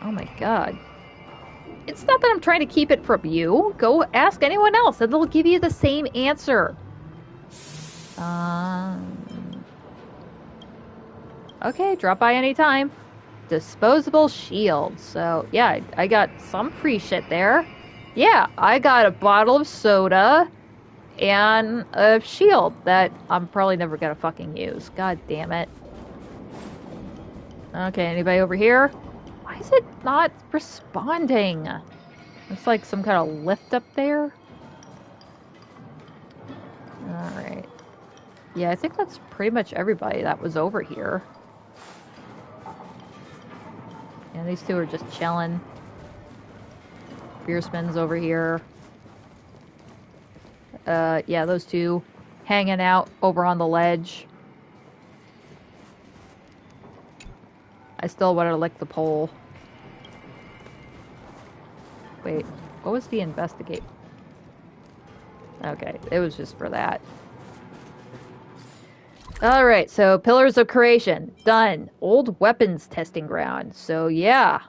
Oh my god. It's not that I'm trying to keep it from you. Go ask anyone else and they'll give you the same answer. Okay, drop by anytime. Disposable shield. So, yeah, I got some free shit there. Yeah, I got a bottle of soda and a shield that I'm probably never gonna fucking use. God damn it. Okay, anybody over here? Why is it not responding? It's like some kind of lift up there. Alright. Yeah, I think that's pretty much everybody that was over here. And these two are just chilling. Beersman's over here. Yeah, those two hanging out over on the ledge. I still want to lick the pole. Wait, what was the investigate? Okay, it was just for that. Alright, so Pillars of Creation. Done. Old weapons testing ground. So, yeah.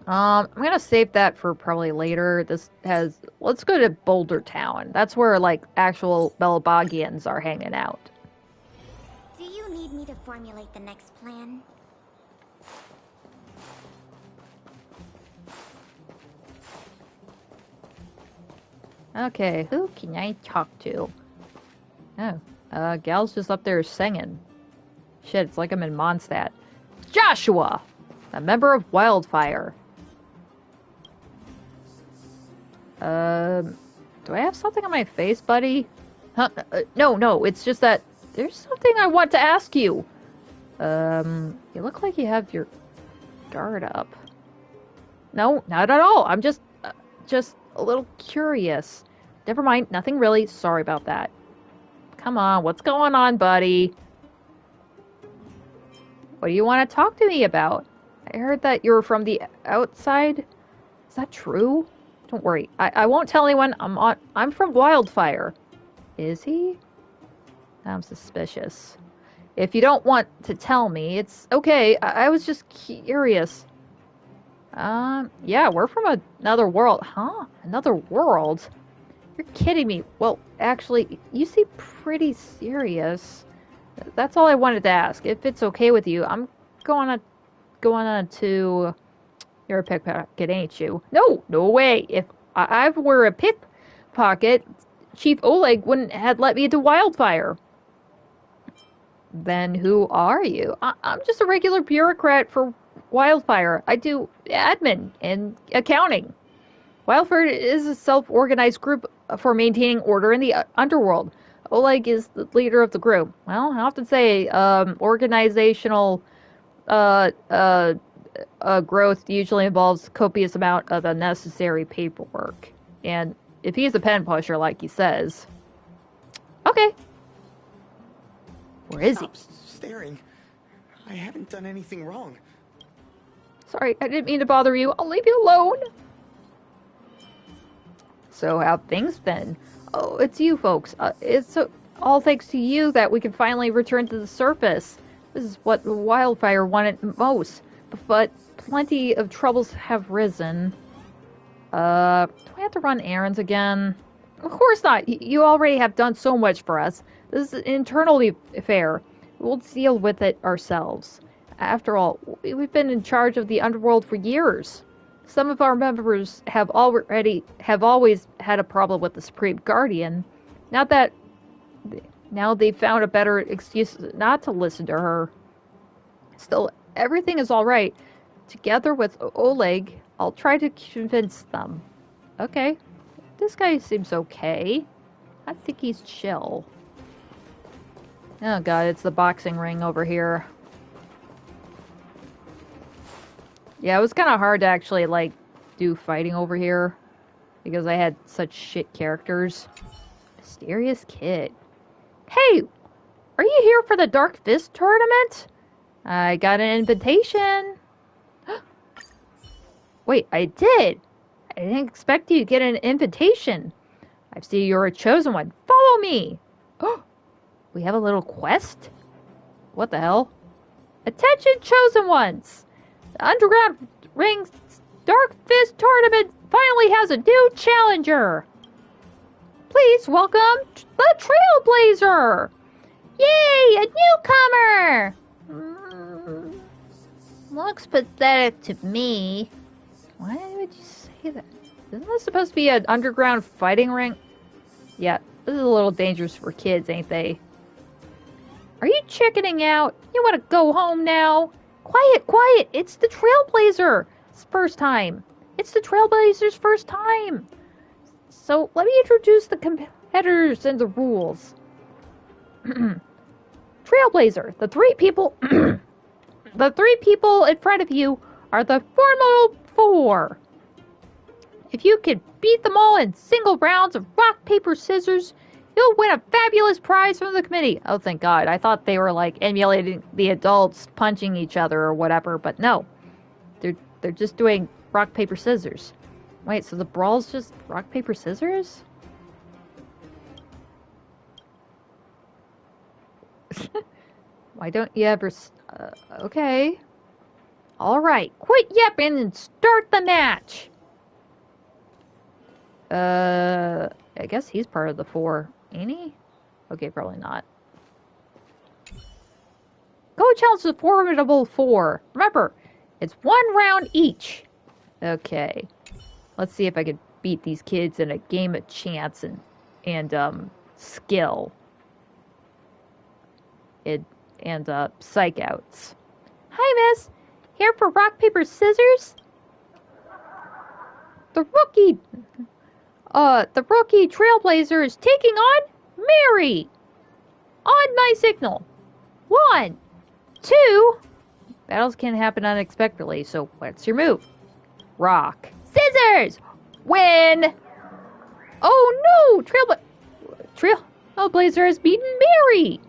I'm gonna save that for probably later. Let's go to Boulder Town. That's where, like, actual Belabogians are hanging out. Do you need me to formulate the next plan? Okay, who can I talk to? Oh, Gal's just up there singing. Shit, it's like I'm in Mondstadt. Joshua! A member of Wildfire. Do I have something on my face, buddy? Huh? No, it's just that there's something I want to ask you. You look like you have your guard up. No, not at all. I'm just a little curious. Never mind, nothing really. Sorry about that. Come on, what's going on, buddy? What do you want to talk to me about? I heard that you're from the outside. Is that true? Don't worry. I won't tell anyone. I'm from Wildfire. Is he? I'm suspicious. If you don't want to tell me, it's okay. I was just curious. Yeah, we're from another world. Huh? Another world? You're kidding me. Well, actually, you seem pretty serious. That's all I wanted to ask. If it's okay with you, I'm going on to... You're a pickpocket, ain't you? No, no way. If I were a pickpocket, Chief Oleg wouldn't have let me into Wildfire. Then who are you? I'm just a regular bureaucrat for Wildfire. I do admin and accounting. Wildfire is a self-organized group for maintaining order in the underworld. Oleg is the leader of the group. Well, I often say organizational growth usually involves copious amount of unnecessary paperwork. And if he's a pen pusher, like he says... Okay. Where is he? Stop staring. I haven't done anything wrong. Sorry, I didn't mean to bother you. I'll leave you alone. So, how've things been? Oh, it's you folks. It's all thanks to you that we can finally return to the surface. This is what Wildfire wanted most. But plenty of troubles have risen. Do I have to run errands again? Of course not. You already have done so much for us. This is an internal affair. We'll deal with it ourselves. After all, we've been in charge of the underworld for years. Some of our members have always had a problem with the Supreme Guardian. Now they've found a better excuse not to listen to her. Still, everything is all right. Together with Oleg, I'll try to convince them. Okay. This guy seems okay. I think he's chill. Oh god, it's the boxing ring over here. Yeah, it was kind of hard to actually, like, do fighting over here. Because I had such shit characters. Mysterious kid. Hey! Are you here for the Dark Fist tournament? I got an invitation. Wait, I did! I didn't expect you to get an invitation. I see you're a chosen one. Follow me! We have a little quest? What the hell? Attention, chosen ones! The Underground Ring's Dark Fist tournament finally has a new challenger! Please welcome the Trailblazer! Yay, a newcomer! Looks pathetic to me. Why would you say that? Isn't this supposed to be an underground fighting ring? Yeah, this is a little dangerous for kids, ain't they? Are you chickening out? You want to go home now? Quiet, quiet! It's the Trailblazer! It's first time. It's the Trailblazer's first time! So, let me introduce the competitors and the rules. Trailblazer, the three people... the three people in front of you are the Formidable Four. If you can beat them all in single rounds of rock, paper, scissors, you'll win a fabulous prize from the committee. Oh, thank God. I thought they were, like, emulating the adults punching each other or whatever, but no. They're just doing rock, paper, scissors. Wait, so the brawl's just rock, paper, scissors? Why don't you ever... okay. Alright, quit yapping and start the match! I guess he's part of the four, ain't he? Okay, probably not. Go challenge the Formidable Four. Remember, it's 1 round each. Okay. Let's see if I can beat these kids in a game of chance and skill. And psych outs. Hi, miss. Here for rock, paper, scissors? The rookie Trailblazer is taking on Mary. On my signal. 1, 2, 2. Battles can happen unexpectedly, so what's your move? Rock. Scissors! Win! Oh no! Trailblazer has beaten Mary!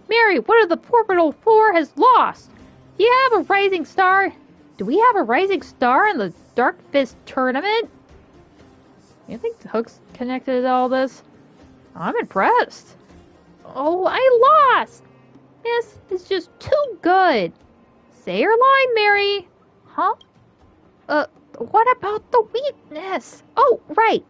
Mary, one of the Formidable 4 has lost! Do you have a rising star? Do we have a rising star in the Dark Fist tournament? You think Hook's connected to all this? I'm impressed. Oh, I lost! This is just too good. Say your line, Mary. Huh? What about the weakness? Oh, right.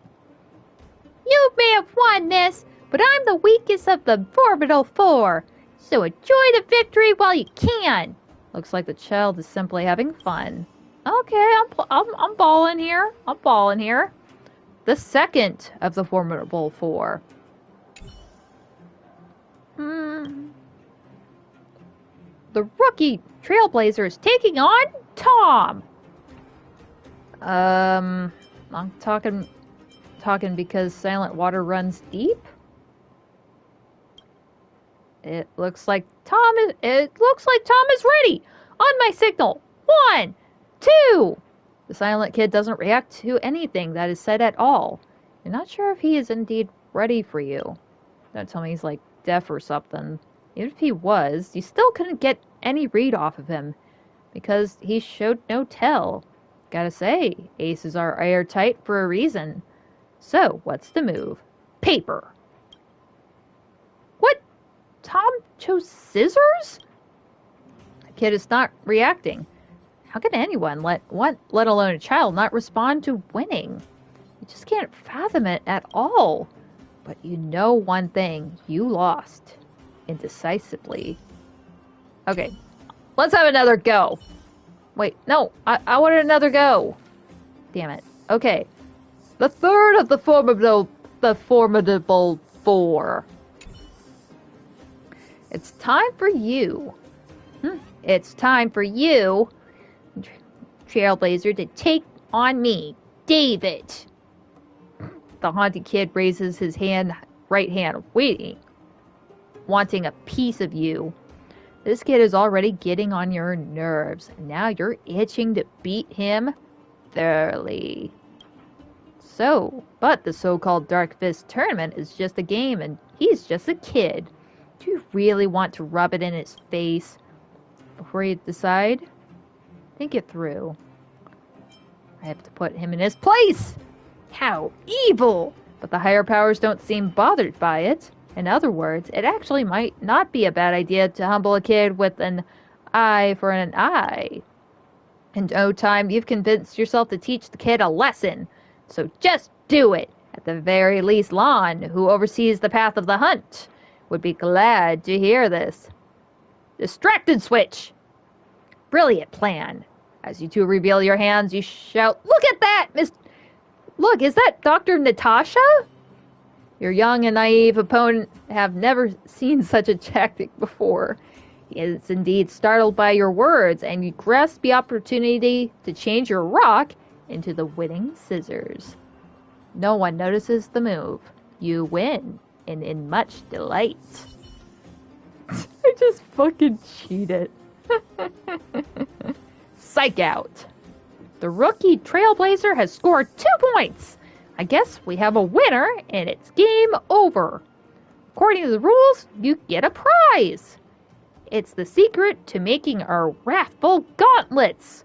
You may have won this, but I'm the weakest of the Formidable 4. So enjoy the victory while you can. Looks like the child is simply having fun. Okay, I'm balling here. I'm balling here. The second of the Formidable 4. The rookie Trailblazer is taking on Tom. I'm talking because silent water runs deep. It looks like Tom is ready. On my signal. 1, 2. The silent kid doesn't react to anything that is said at all. You're not sure if he is indeed ready for you. Don't tell me he's like deaf or something. Even if he was, you still couldn't get any read off of him because he showed no tell. Gotta say, aces are airtight for a reason. So, what's the move? Paper. What? Tom chose scissors? The kid is not reacting. How can anyone, let alone a child, not respond to winning? You just can't fathom it at all. But you know one thing. You lost. Indecisively. Okay. Let's have another go. Wait, no. I wanted another go. Damn it. Okay. The third of the Formidable 4. It's time for you. It's time for you, Trailblazer, to take on me, David. The haunted kid raises his right hand, wanting a piece of you. This kid is already getting on your nerves, and now you're itching to beat him thoroughly. But the so-called Dark Fist tournament is just a game, and he's just a kid. Do you really want to rub it in his face? Before you decide, think it through. I have to put him in his place! How evil! But the higher powers don't seem bothered by it. In other words, it actually might not be a bad idea to humble a kid with an eye for an eye. In no time, you've convinced yourself to teach the kid a lesson. So just do it. At the very least, Lon, who oversees the path of the hunt, would be glad to hear this. Distracted switch! Brilliant plan. As you two reveal your hands, you shout, "Look at that, Miss... Look, is that Dr. Natasha?" Your young and naive opponent have never seen such a tactic before. He is indeed startled by your words, and you grasp the opportunity to change your rock into the winning scissors. No one notices the move. You win, and in much delight. I just fucking cheated. Psych out. The rookie Trailblazer has scored 2 points. I guess we have a winner, and it's game over. According to the rules, you get a prize. It's the secret to making our wrathful gauntlets.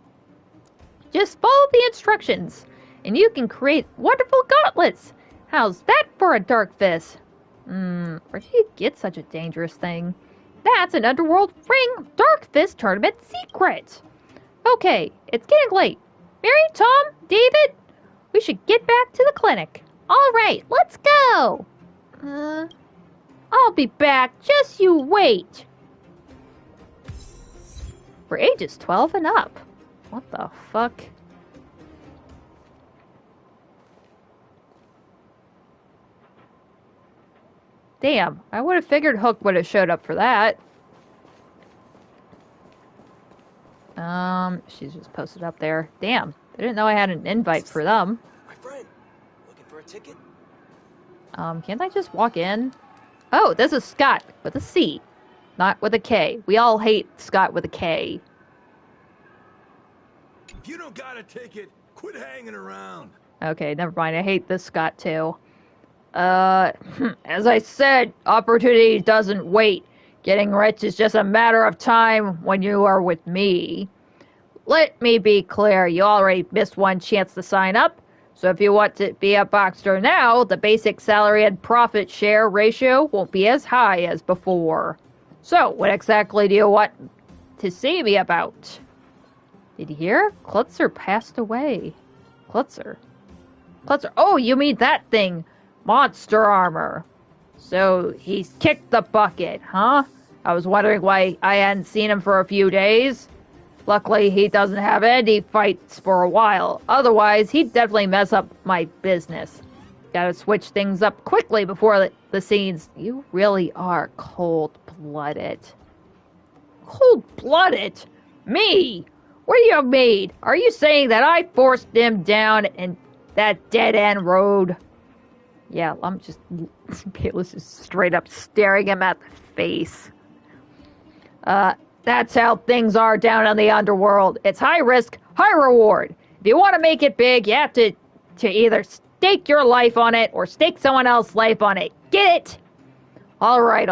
Just follow the instructions, and you can create wonderful gauntlets. How's that for a Dark Fist? Where do you get such a dangerous thing? That's an Underworld Ring Dark Fist tournament secret. Okay, it's getting late. Mary, Tom, David, we should get back to the clinic. All right, let's go. I'll be back. Just you wait. For ages 12 and up. What the fuck? Damn, I would have figured Hook would have showed up for that. She's just posted up there. Damn, I didn't know I had an invite for them. My friend, looking for a ticket? Can't I just walk in? Oh, this is Scott with a C. Not with a K. We all hate Scott with a K. If you don't got a ticket, quit hanging around. Okay, never mind. I hate this Scott too. As I said, opportunity doesn't wait. Getting rich is just a matter of time when you are with me. Let me be clear, you already missed one chance to sign up. So if you want to be a boxer now, the basic salary and profit share ratio won't be as high as before. So, what exactly do you want to see me about? Did you hear? Klutzer passed away. Klutzer. Oh, you mean that thing. Monster armor. So, he's kicked the bucket, huh? I was wondering why I hadn't seen him for a few days. Luckily, he doesn't have any fights for a while. Otherwise, he'd definitely mess up my business. Gotta switch things up quickly before the scenes. You really are cold-blooded. Cold-blooded? Me? What do you mean? Are you saying that I forced him down in that dead-end road? Yeah, I'm just... Bayless is straight up staring him at the face. That's how things are down in the underworld. It's high risk, high reward. If you want to make it big, you have to either stake your life on it or stake someone else's life on it. Get it? All right.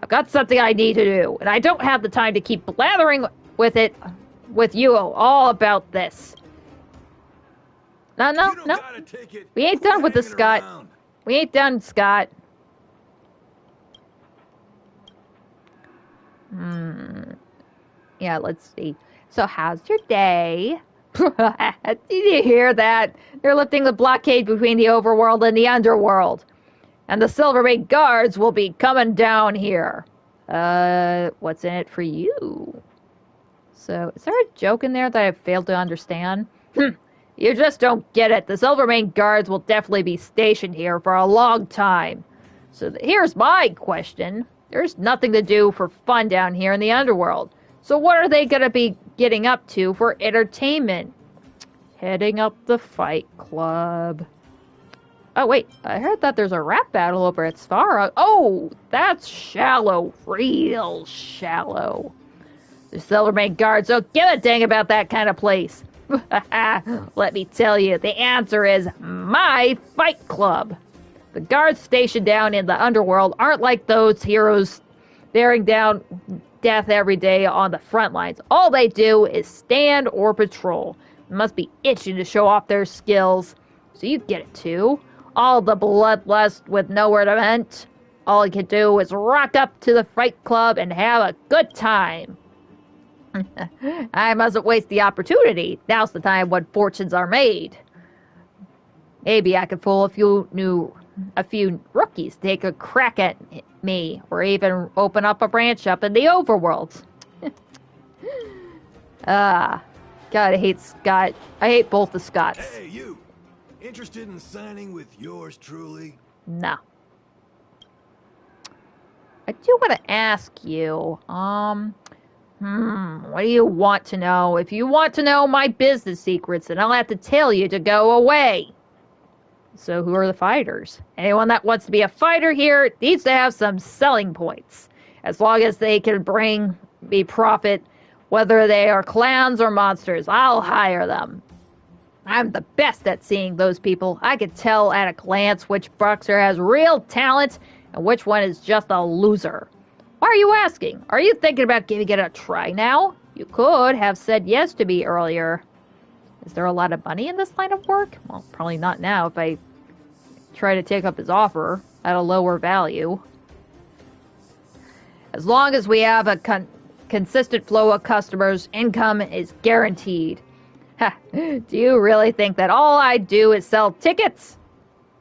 I've got something I need to do, and I don't have the time to keep blathering with you all about this. No. We ain't done with this, Scott. We ain't done, Scott. Yeah, let's see. So how's your day? Did you hear that? They're lifting the blockade between the overworld and the underworld. And the Slivermane guards will be coming down here. What's in it for you? So, is there a joke in there that I failed to understand? You just don't get it. The Slivermane guards will definitely be stationed here for a long time. So here's my question. There's nothing to do for fun down here in the underworld. So what are they going to be getting up to for entertainment? Heading up the fight club. Oh, wait. I heard that there's a rap battle over at Star. Oh, that's shallow. Real shallow. The Silvermane guards don't give a dang about that kind of place. Let me tell you, the answer is my fight club. The guards stationed down in the underworld aren't like those heroes bearing down death every day on the front lines. All they do is stand or patrol. They must be itching to show off their skills. So you get it too. All the bloodlust with nowhere to vent. All you can do is rock up to the fight club and have a good time. I mustn't waste the opportunity. Now's the time when fortunes are made. Maybe I could fool a few rookies to take a crack at me, or even open up a branch up in the overworld. God, I hate Scott. I hate both the Scotts. Hey, you! Interested in signing with yours truly? No. I do want to ask you, what do you want to know? If you want to know my business secrets, then I'll have to tell you to go away. So who are the fighters? Anyone that wants to be a fighter here needs to have some selling points. As long as they can bring me profit, whether they are clowns or monsters, I'll hire them. I'm the best at seeing those people. I can tell at a glance which boxer has real talent and which one is just a loser. Why are you asking? Are you thinking about giving it a try now? You could have said yes to me earlier. Is there a lot of money in this line of work? Well, probably not now if I try to take up his offer at a lower value. As long as we have a consistent flow of customers, income is guaranteed. Do you really think that all I do is sell tickets?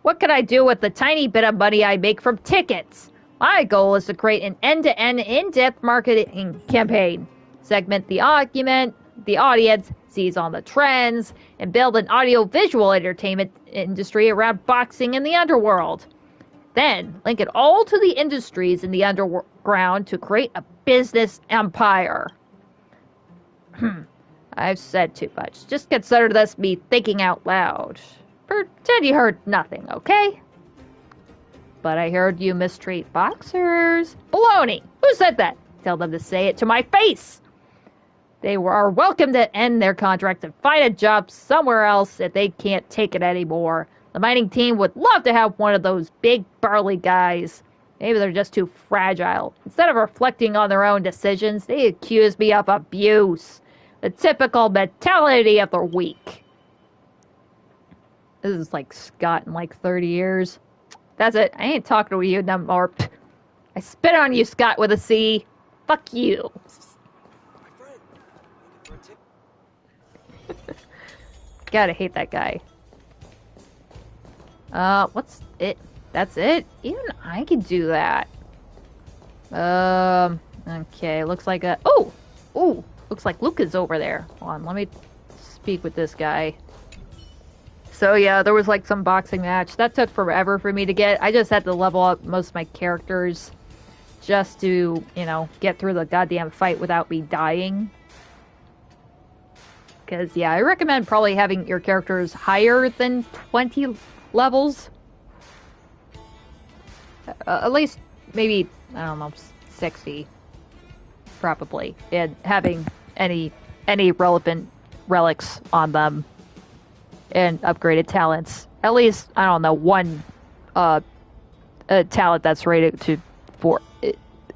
What could I do with the tiny bit of money I make from tickets? My goal is to create an end-to-end, in-depth marketing campaign. Segment the audience, seize on the trends, and build an audio-visual entertainment industry around boxing in the underworld. Then, link it all to the industries in the underground to create a business empire. I've said too much. Just consider this me thinking out loud. Pretend you heard nothing, okay? but I heard you mistreat boxers. Baloney! Who said that? Tell them to say it to my face! They are welcome to end their contract and find a job somewhere else if they can't take it anymore. The mining team would love to have one of those big burly guys. Maybe they're just too fragile. Instead of reflecting on their own decisions, they accuse me of abuse. The typical mentality of the weak. This is like Scott in like 30 years. That's it. I ain't talking to you no more. I spit on you, Scott, with a C. Fuck you. My friend, looking for a ticket? Gotta hate that guy. What's it? That's it? Even I can do that. Okay, looks like a... Oh! Looks like Luka's over there. Hold on, let me speak with this guy. So yeah, there was like some boxing match. That took forever for me to get. I just had to level up most of my characters just to, you know, get through the goddamn fight without me dying. Because, yeah, I recommend probably having your characters higher than 20 levels. At least, maybe, I don't know, 60. Probably. And having any relevant relics on them. And upgraded talents. At least, I don't know, one talent that's rated to 4.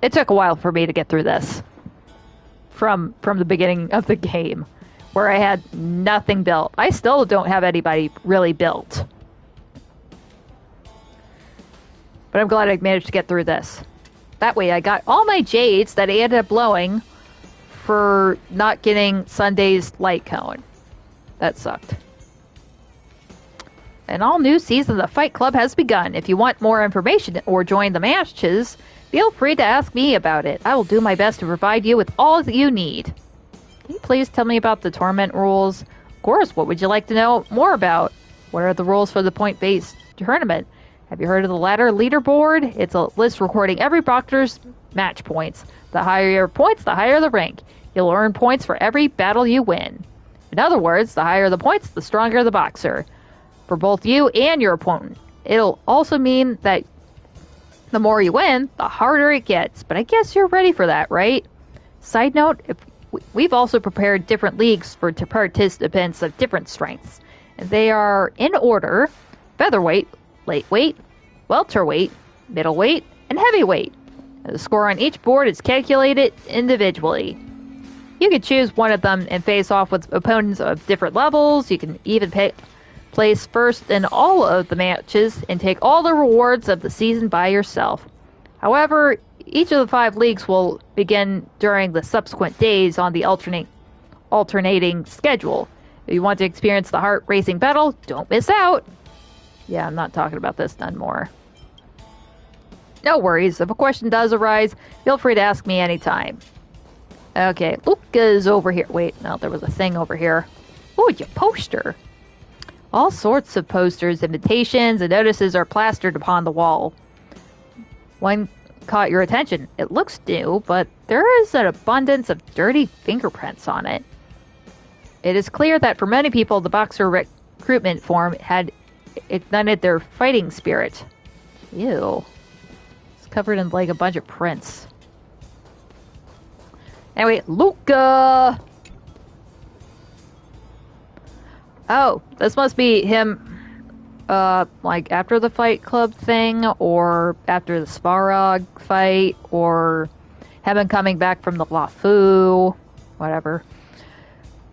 It took a while for me to get through this. From the beginning of the game. Where I had nothing built. I still don't have anybody really built. But I'm glad I managed to get through this. That way I got all my jades that I ended up blowing for not getting Sunday's light cone. That sucked. An all-new season of the Fight Club has begun. If you want more information or join the matches, feel free to ask me about it. I will do my best to provide you with all that you need. Can you please tell me about the tournament rules? Of course, what would you like to know more about? What are the rules for the point-based tournament? Have you heard of the ladder leaderboard? It's a list recording every boxer's match points. The higher your points, the higher the rank. You'll earn points for every battle you win. In other words, the higher the points, the stronger the boxer. For both you and your opponent. It'll also mean that the more you win, the harder it gets. But I guess you're ready for that, right? Side note, we've also prepared different leagues for participants of different strengths. And they are in order: featherweight, lightweight, welterweight, middleweight, and heavyweight. And the score on each board is calculated individually. You can choose one of them and face off with opponents of different levels. You can even place first in all of the matches and take all the rewards of the season by yourself. However, each of the 5 leagues will begin during the subsequent days on the alternating schedule. If you want to experience the heart-racing battle, don't miss out. Yeah, I'm not talking about this none more. No worries. If a question does arise, feel free to ask me anytime. Okay, Luka's over here. Wait, no, there was a thing over here. Ooh, your poster. All sorts of posters, invitations, and notices are plastered upon the wall. One caught your attention. It looks new, but there is an abundance of dirty fingerprints on it. It is clear that for many people, the boxer recruitment form had ignited their fighting spirit. Ew. It's covered in like a bunch of prints. Anyway, Luka! Oh, this must be him, like after the Fight Club thing, or after the Svarog fight, or him coming back from the LaFu, whatever.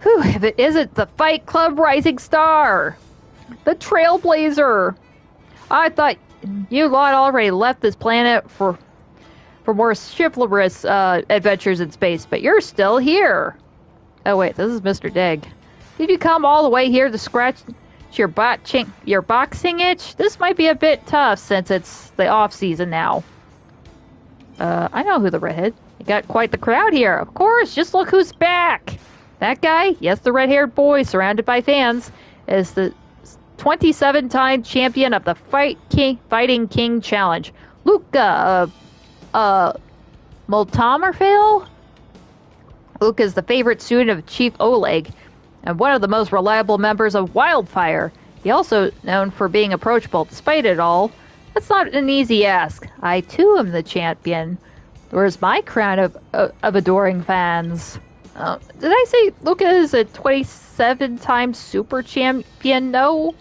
Whew, if it isn't the Fight Club Rising Star! The Trailblazer! I thought you lot already left this planet for more chivalrous adventures in space, but you're still here! Oh wait, this is Mr. Dig. Did you come all the way here to scratch your boxing itch? This might be a bit tough since it's the off-season now. I know who the redhead. You got quite the crowd here. Of course, just look who's back. That guy, yes, the red-haired boy surrounded by fans, is the 27-time champion of the Fighting King Challenge. Luka, Multamerfail? Luka is the favorite student of Chief Oleg, and one of the most reliable members of Wildfire. He also known for being approachable. Despite it all, That's not an easy ask. I too am the champion. Where's my crown of adoring fans? Did I say Luka is a 27-time super champion? No.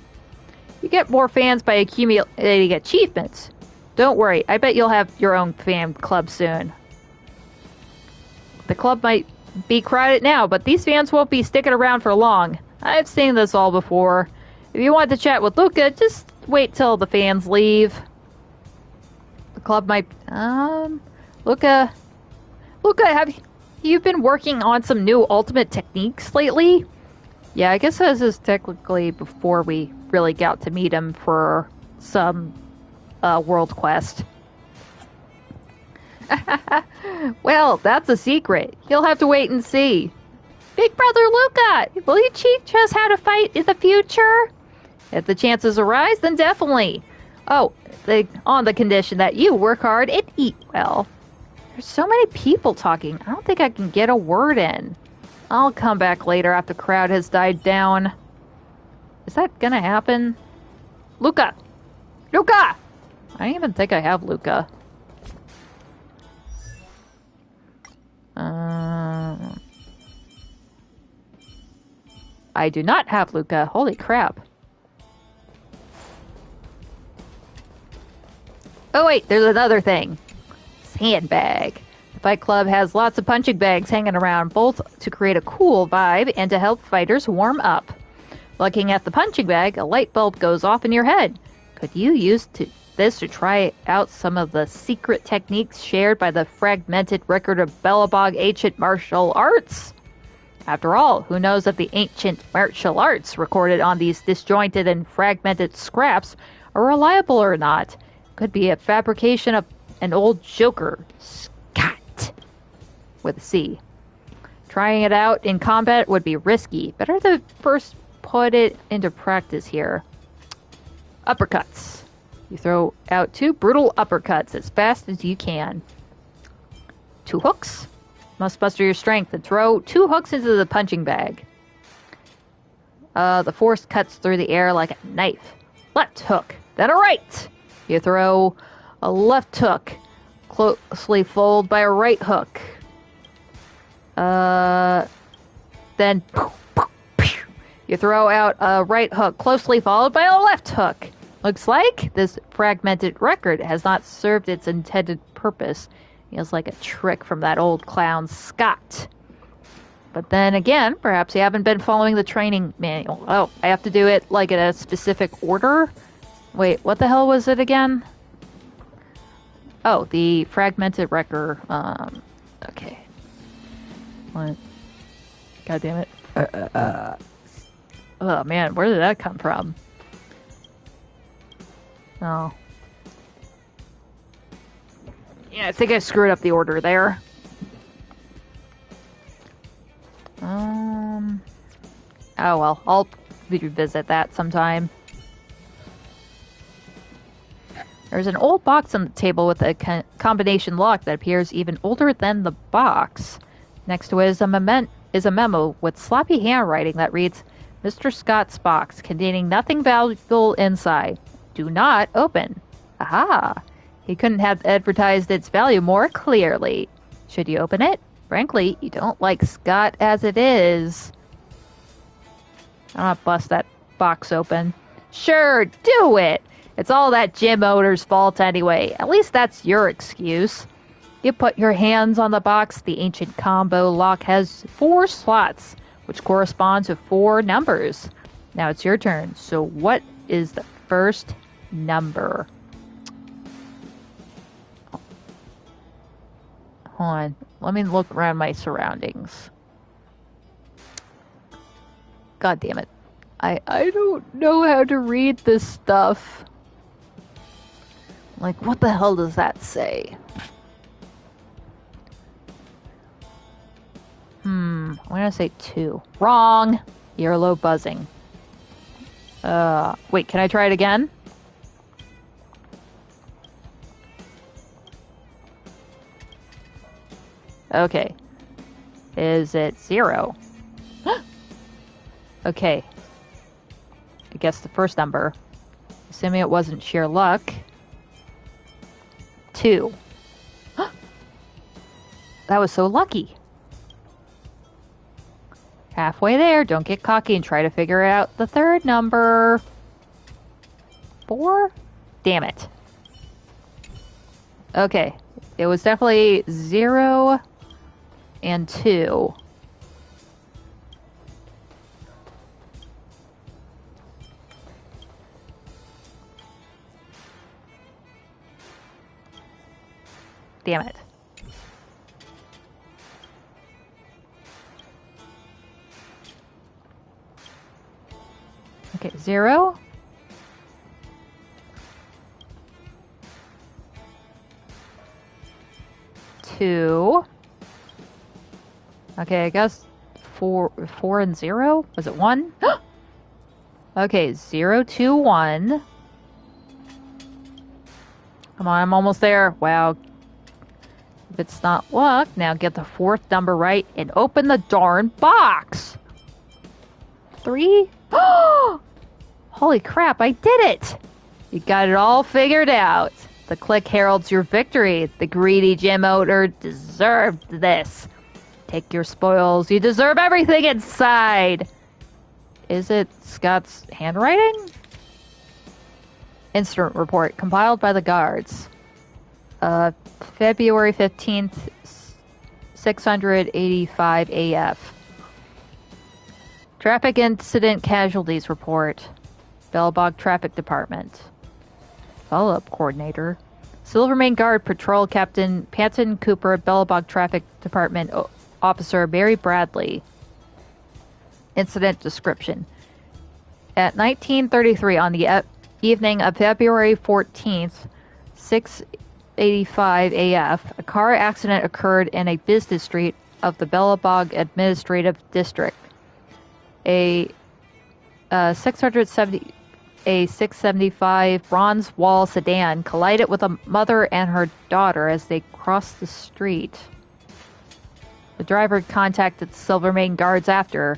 You get more fans by accumulating achievements. Don't worry, I bet you'll have your own fan club soon. The club might be crowded now, but these fans won't be sticking around for long. I've seen this all before. If you want to chat with Luka, just wait till the fans leave. The club might... Luka, have you been working on some new ultimate techniques lately? Yeah, I guess this is technically before we really got to meet him for some world quest. Well, that's a secret. You'll have to wait and see. Big brother Luka, will you teach us how to fight in the future? If the chances arise, then definitely. Oh, on the condition that you work hard and eat well. There's so many people talking, I don't think I can get a word in. I'll come back later after the crowd has died down. Is that gonna happen? Luka! Luka! I don't even think I have Luka. I do not have Luka. Holy crap. Oh wait, there's another thing. Sandbag. The Fight Club has lots of punching bags hanging around, both to create a cool vibe and to help fighters warm up. Looking at the punching bag, a light bulb goes off in your head. Could you use this to try out some of the secret techniques shared by the fragmented record of Belobog ancient martial arts? After all, who knows if the ancient martial arts recorded on these disjointed and fragmented scraps are reliable or not? Could be a fabrication of an old joker, Scott, with a C. Trying it out in combat would be risky. Better to first put it into practice here. Uppercuts. You throw out 2 brutal uppercuts as fast as you can. 2 hooks. Must muster your strength and throw 2 hooks into the punching bag. The force cuts through the air like a knife. Left hook, then a right. You throw a left hook, closely followed by a right hook. Then you throw out a right hook, closely followed by a left hook. Looks like this fragmented record has not served its intended purpose. Feels like a trick from that old clown Scott. But then again, perhaps you haven't been following the training manual. Oh, I have to do it like in a specific order? Wait, what the hell was it again? Oh, the fragmented record. Okay. What? God damn it. Oh man, where did that come from? Oh. Yeah, I think I screwed up the order there. Oh well, I'll revisit that sometime. There's an old box on the table with a combination lock that appears even older than the box. Next to it is a memo with sloppy handwriting that reads, Mr. Scott's box, containing nothing valuable inside. Do not open. Aha! He couldn't have advertised its value more clearly. Should you open it? Frankly, you don't like Scott as it is. I'm gonna bust that box open. Sure, do it! It's all that Jim Oder's fault anyway. At least that's your excuse. You put your hands on the box. The ancient combo lock has 4 slots, which correspond to 4 numbers. Now it's your turn. So what is the first number? Hold on. Let me look around my surroundings. God damn it. I don't know how to read this stuff. Like, what the hell does that say? I'm gonna say 2. Wrong! You're low buzzing. Wait, can I try it again? Okay. Is it 0? Okay. I guess the first number. Assuming it wasn't sheer luck. 2. That was so lucky. Halfway there. Don't get cocky and try to figure out the third number. 4? Damn it. Okay. It was definitely 0 and 2. Damn it. Okay, 0. Two. Okay, I guess 4 and 0? Was it 1? Okay, 0, 2, 1. Come on, I'm almost there. Wow. If it's not luck, now get the 4th number right and open the darn box. 3? Holy crap, I did it! You got it all figured out. The click heralds your victory. The greedy gem owner deserved this. Take your spoils. You deserve everything inside. Is it Scott's handwriting? Incident report compiled by the guards. February 15th, 685 AF. Traffic incident casualties report. Bellbog Traffic Department. Follow-up coordinator. Slivermane Guard Patrol Captain Panton Cooper, Bellbog Traffic Department Officer Mary Bradley. Incident description. At 1933 on the evening of February 14th, 685 AF, a car accident occurred in a business street of the Bellabog Administrative District. A 675 bronze wall sedan collided with a mother and her daughter as they crossed the street. The driver contacted the Slivermane guards after.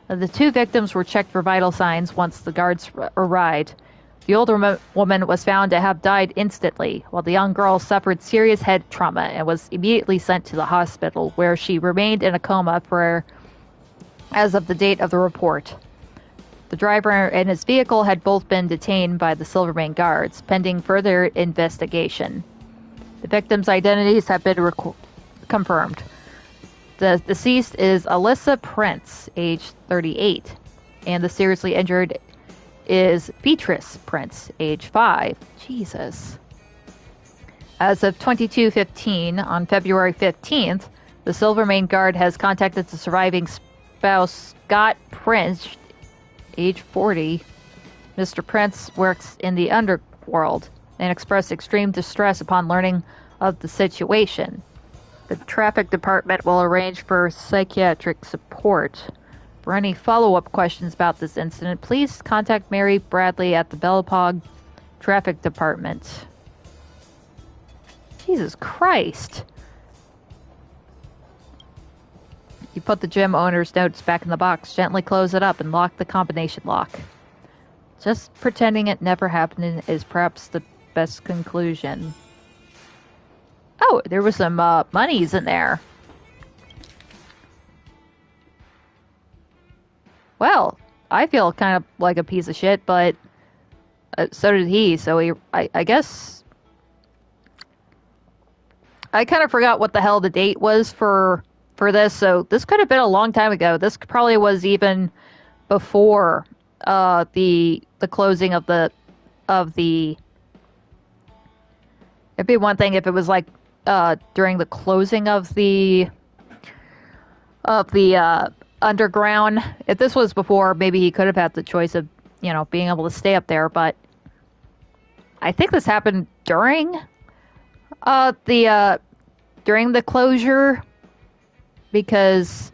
The 2 victims were checked for vital signs once the guards arrived. The older woman was found to have died instantly, while the young girl suffered serious head trauma and was immediately sent to the hospital, where she remained in a coma as of the date of the report. The driver and his vehicle had both been detained by the Slivermane guards, pending further investigation. The victims' identities have been confirmed. The deceased is Alyssa Prince, age 38, and the seriously injured is Beatrice Prince, age 5. Jesus. As of 22:15 on February 15th, the Slivermane guard has contacted the surviving spouse, Scott Prince, age 40. Mr. Prince works in the underworld and expressed extreme distress upon learning of the situation. The traffic department will arrange for psychiatric support. For any follow-up questions about this incident, please contact Mary Bradley at the Bellapog Traffic Department. Jesus Christ. You put the gym owner's notes back in the box, gently close it up, and lock the combination lock. Just pretending it never happened is perhaps the best conclusion. Oh, there was some monies in there. Well, I feel kind of like a piece of shit, but so did he. So I guess I kind of forgot what the hell the date was for this. So this could have been a long time ago. This probably was even before the closing of the. It'd be one thing if it was like during the closing of the underground. If this was before, maybe he could have had the choice of, being able to stay up there, but I think this happened during the closure, because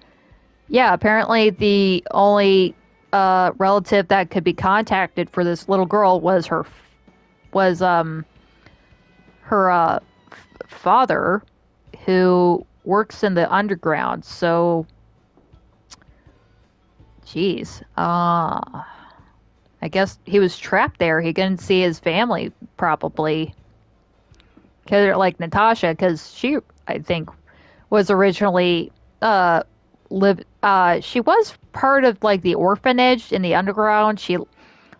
apparently the only relative that could be contacted for this little girl was her father, who works in the underground. So jeez. I guess he was trapped there. He couldn't see his family, probably. cause, like Natasha, because she, I think, was originally she was part of like the orphanage in the underground. She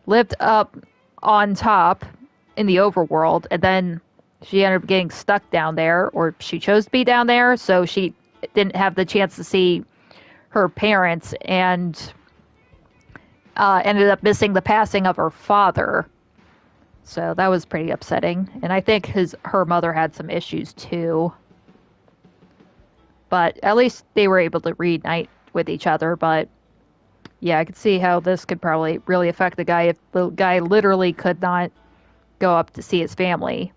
lived up on top in the overworld, and then she ended up getting stuck down there, or she chose to be down there, so she didn't have the chance to see her parents, and ended up missing the passing of her father. So that was pretty upsetting. And I think her mother had some issues too. But at least they were able to reunite with each other. But yeah, I could see how this could probably really affect the guy if the guy literally could not go up to see his family.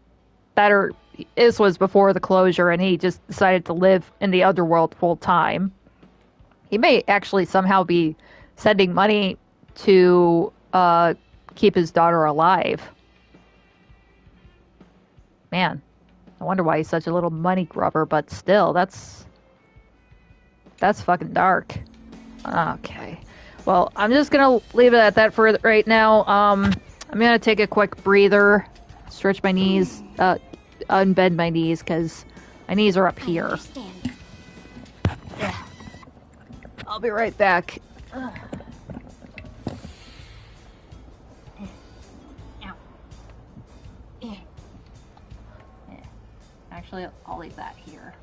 This was before the closure, and he just decided to live in the underworld full time. He may actually somehow be sending money to keep his daughter alive. Man, I wonder why he's such a little money grubber, but still, that's fucking dark. Okay. Well, I'm just gonna leave it at that for right now. I'm gonna take a quick breather, stretch my knees, unbend my knees, because my knees are up here. Yeah. I'll be right back. Actually, I'll leave that here.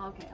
Okay.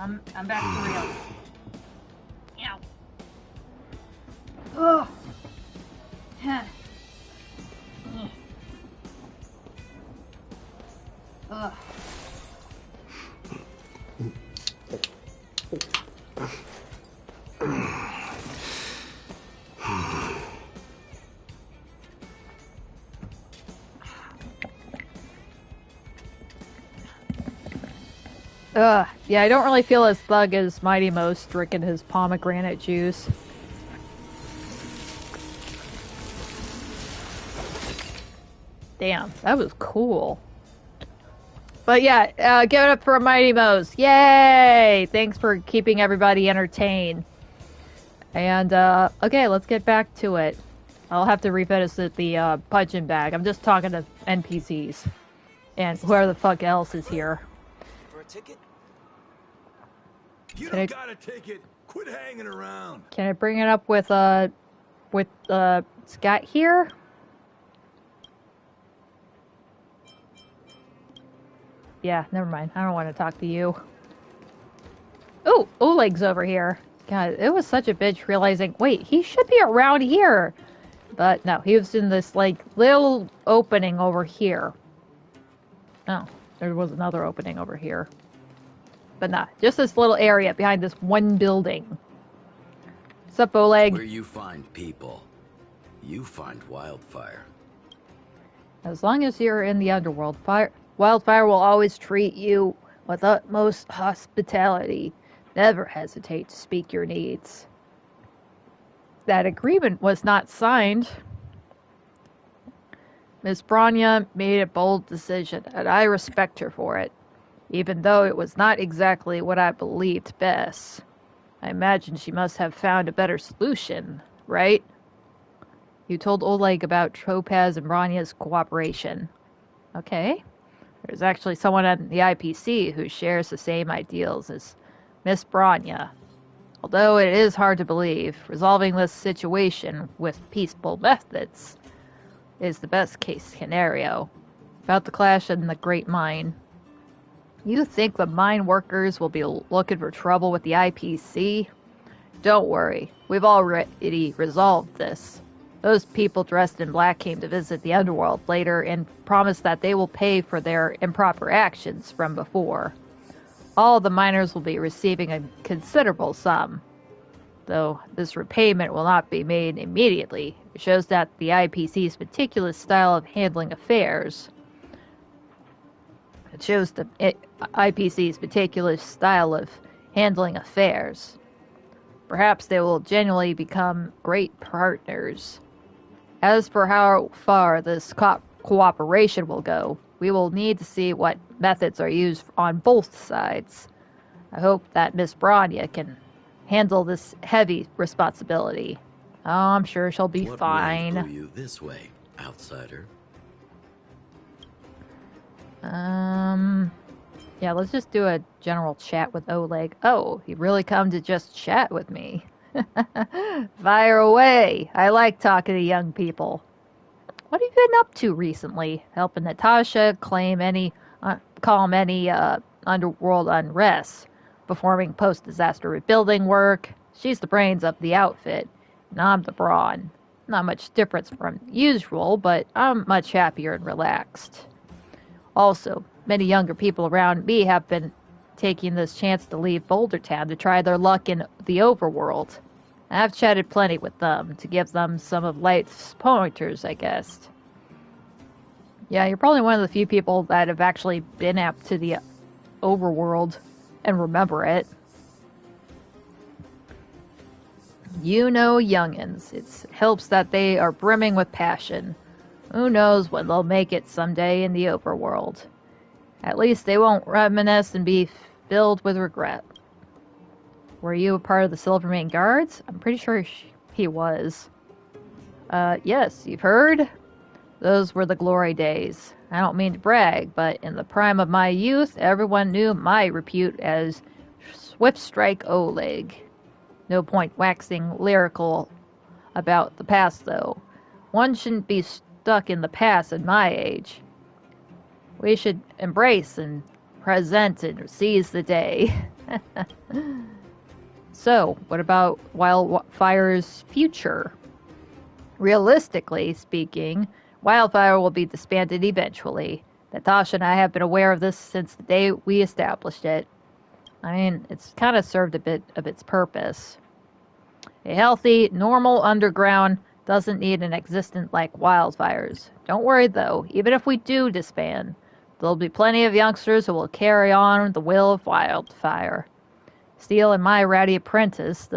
I'm back for real. Ow. Ugh. Huh. Ugh. Yeah, I don't really feel as thug as Mighty Most drinking his pomegranate juice. Damn, that was cool. But yeah, give it up for Mighty Most. Yay! Thanks for keeping everybody entertained. And, okay, let's get back to it. I'll have to revisit the, punching bag. I'm just talking to NPCs. And whoever the fuck else is here. For a ticket? You don't got a ticket. Quit hanging around. Can I bring it up with Scott here? Yeah, never mind. I don't want to talk to you. Ooh, Oleg's over here. God, it was such a bitch realizing, wait, he should be around here. But no, he was in this, like, little opening over here. Oh, there was another opening over here. But nah, just this little area behind this one building. What's up, Oleg? Where you find people, you find wildfire. As long as you're in the underworld, wildfire will always treat you with utmost hospitality. Never hesitate to speak your needs. That agreement was not signed. Miss Bronya made a bold decision, and I respect her for it. Even though it was not exactly what I believed best. I imagine she must have found a better solution, right? You told Oleg about Topaz and Bronya's cooperation. Okay. There's actually someone at the IPC who shares the same ideals as Miss Bronya. Although it is hard to believe, resolving this situation with peaceful methods is the best case scenario. About the clash in the Great Mine. You think the mine workers will be looking for trouble with the IPC? Don't worry, we've already resolved this. Those people dressed in black came to visit the underworld later and promised that they will pay for their improper actions from before. All the miners will be receiving a considerable sum. Though this repayment will not be made immediately. It shows that the IPC's meticulous style of handling affairs. It shows the IPC's meticulous style of handling affairs. Perhaps they will genuinely become great partners. As for how far this cooperation will go, we will need to see what methods are used on both sides. I hope that Miss Bronya can handle this heavy responsibility. Oh, I'm sure she'll be fine. What you this way, outsider? Yeah, let's just do a general chat with Oleg. Oh, he really come to just chat with me. Fire away. I like talking to young people. What have you been up to recently? Helping Natasha calm any underworld unrest. Performing post-disaster rebuilding work. She's the brains of the outfit. And I'm the brawn. Not much difference from usual, but I'm much happier and relaxed. Also, many younger people around me have been taking this chance to leave Boulder Town to try their luck in the overworld. I've chatted plenty with them to give them some of life's pointers, I guess. Yeah, you're probably one of the few people that have actually been out to the overworld and remember it. You know youngins. It helps that they are brimming with passion. Who knows when they'll make it someday in the overworld. At least they won't reminisce and be filled with regret. Were you a part of the Slivermane guards? I'm pretty sure he was. Yes, you've heard? Those were the glory days. I don't mean to brag, but in the prime of my youth, everyone knew my repute as Swift Strike Oleg. No point waxing lyrical about the past, though. One shouldn't be stuck in the past at my age. We should embrace and present and seize the day. So, what about Wildfire's future? Realistically speaking, Wildfire will be disbanded eventually. Natasha and I have been aware of this since the day we established it. I mean, it's kind of served a bit of its purpose. A healthy, normal underground doesn't need an existence like Wildfire's. Don't worry though, even if we do disband, there'll be plenty of youngsters who will carry on the will of Wildfire. Steele and my ratty apprentice,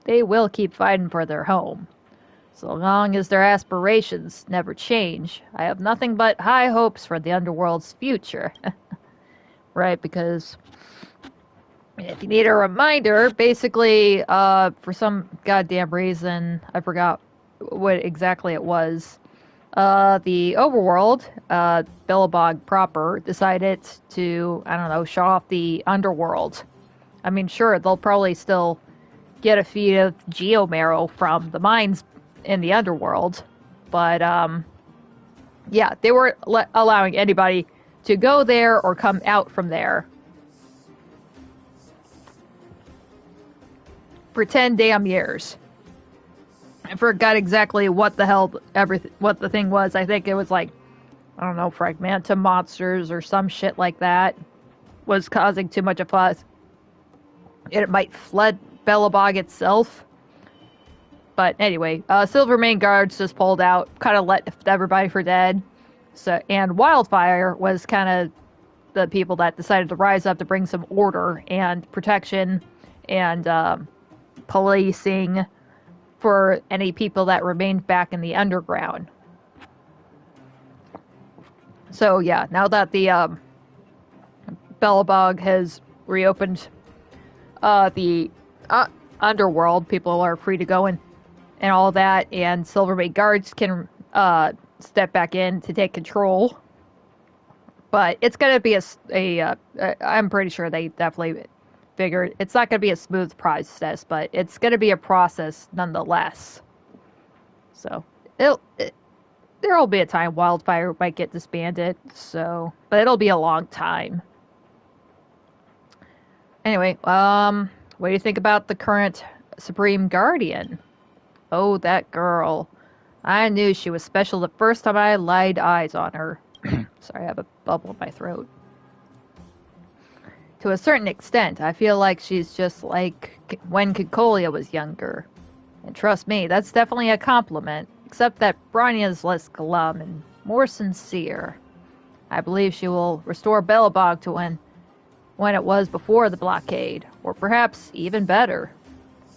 they will keep fighting for their home. So long as their aspirations never change, I have nothing but high hopes for the Underworld's future. Right, because if you need a reminder, basically, for some goddamn reason, I forgot what exactly it was, the overworld, Billabong proper, decided to, I don't know, shut off the Underworld. I mean, sure, they'll probably still get a feed of geomarrow from the mines in the Underworld, but yeah, they weren't allowing anybody to go there or come out from there for 10 damn years. I forgot exactly what the hell what the thing was. I think it was like, I don't know, fragmentum monsters or some shit like that was causing too much of a fuss. It might flood Billabong itself. But anyway, Slivermane guards just pulled out, kind of left everybody for dead. So, and Wildfire was kind of the people that decided to rise up to bring some order and protection and policing for any people that remained back in the underground. So yeah, now that the Billabong has reopened the underworld, people are free to go in and all that, and Slivermane guards can step back in to take control. But it's going to be I'm pretty sure they definitely figured it's not going to be a smooth process, but it's going to be a process nonetheless. So there'll be a time Wildfire might get disbanded, but it'll be a long time. Anyway, what do you think about the current Supreme Guardian? Oh, that girl. I knew she was special the first time I laid eyes on her. Sorry, I have a bubble in my throat. To a certain extent, I feel like she's just like when Concolia was younger. And trust me, that's definitely a compliment, except that Bronya's less glum and more sincere. I believe she will restore Billabong to when it was before the blockade, or perhaps even better.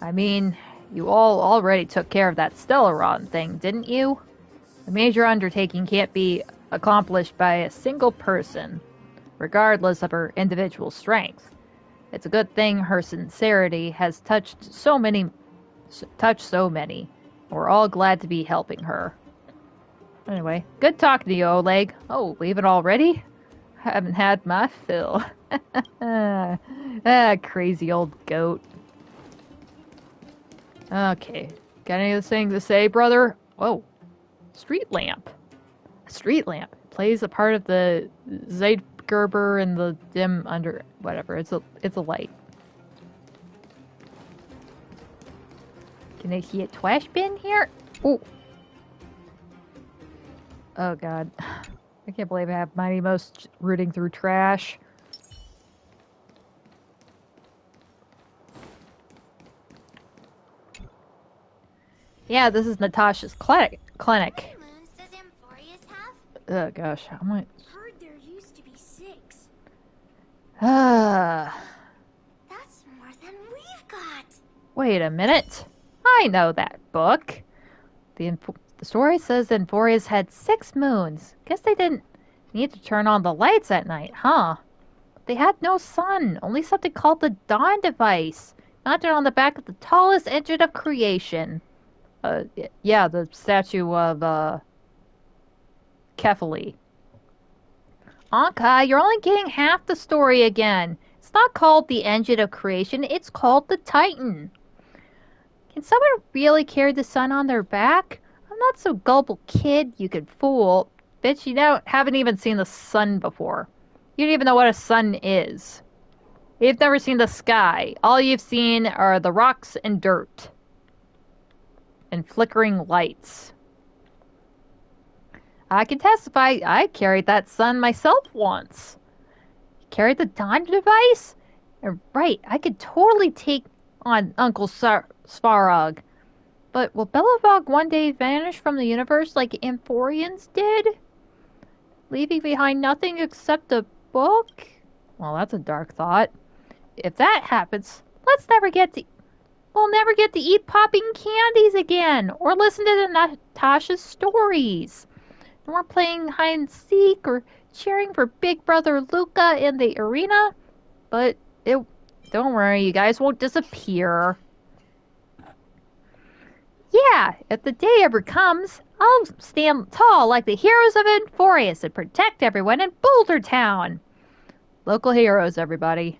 I mean, you all already took care of that Stellaron thing, didn't you? A major undertaking can't be accomplished by a single person, regardless of her individual strength. It's a good thing her sincerity has touched so many. We're all glad to be helping her. Anyway, good talking to you, Oleg. Oh, leaving already? Haven't had my fill. Crazy old goat. Okay. Got anything to say, brother? Whoa. Street lamp. A street lamp. It plays a part of the Zeitgeber and the dim under... whatever. It's a light. Can I see a trash bin here? Oh. Oh, God. I can't believe I have Mighty Most rooting through trash. Yeah, this is Natasha's clinic. How many moons does Amphorius have? Oh gosh, how much? Heard there used to be 6. That's more than we've got. Wait a minute. I know that book. The story says Amphorius had 6 moons. Guess they didn't need to turn on the lights at night, huh? They had no sun, only something called the Dawn device, mounted on the back of the tallest engine of creation. Yeah, the statue of, Kefali. Anka, you're only getting half the story again. It's not called the Engine of Creation, it's called the Titan. Can someone really carry the sun on their back? I'm not so gullible, kid, you could fool. Bitch, you haven't even seen the sun before. You don't even know what a sun is. You've never seen the sky. All you've seen are the rocks and dirt. And flickering lights. I can testify, I carried that sun myself once. Carried the Dawn device? Right, I could totally take on Uncle Svarog. But will Belobog one day vanish from the universe like Amphorians did? Leaving behind nothing except a book? Well, that's a dark thought. If that happens, we'll never get to eat popping candies again, or listen to the Natasha's stories. Nor playing hide and seek, or cheering for Big Brother Luka in the arena. But don't worry, you guys won't disappear. Yeah, if the day ever comes, I'll stand tall like the heroes of Amphorius and protect everyone in Boulder Town. Local heroes, everybody.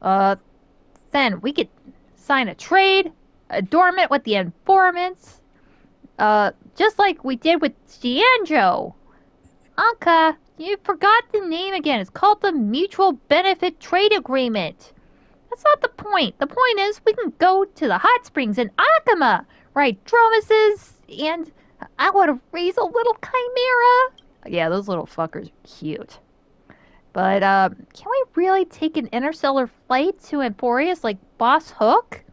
Then we could sign a trade, adornment with the informants, just like we did with Xianzhou. Anka, you forgot the name again. It's called the Mutual Benefit Trade Agreement. That's not the point. The point is we can go to the hot springs in Akama, ride dromuses, and I want to raise a little chimera. Yeah, those little fuckers are cute. But, can we really take an interstellar flight to Amphorius like Boss Hook?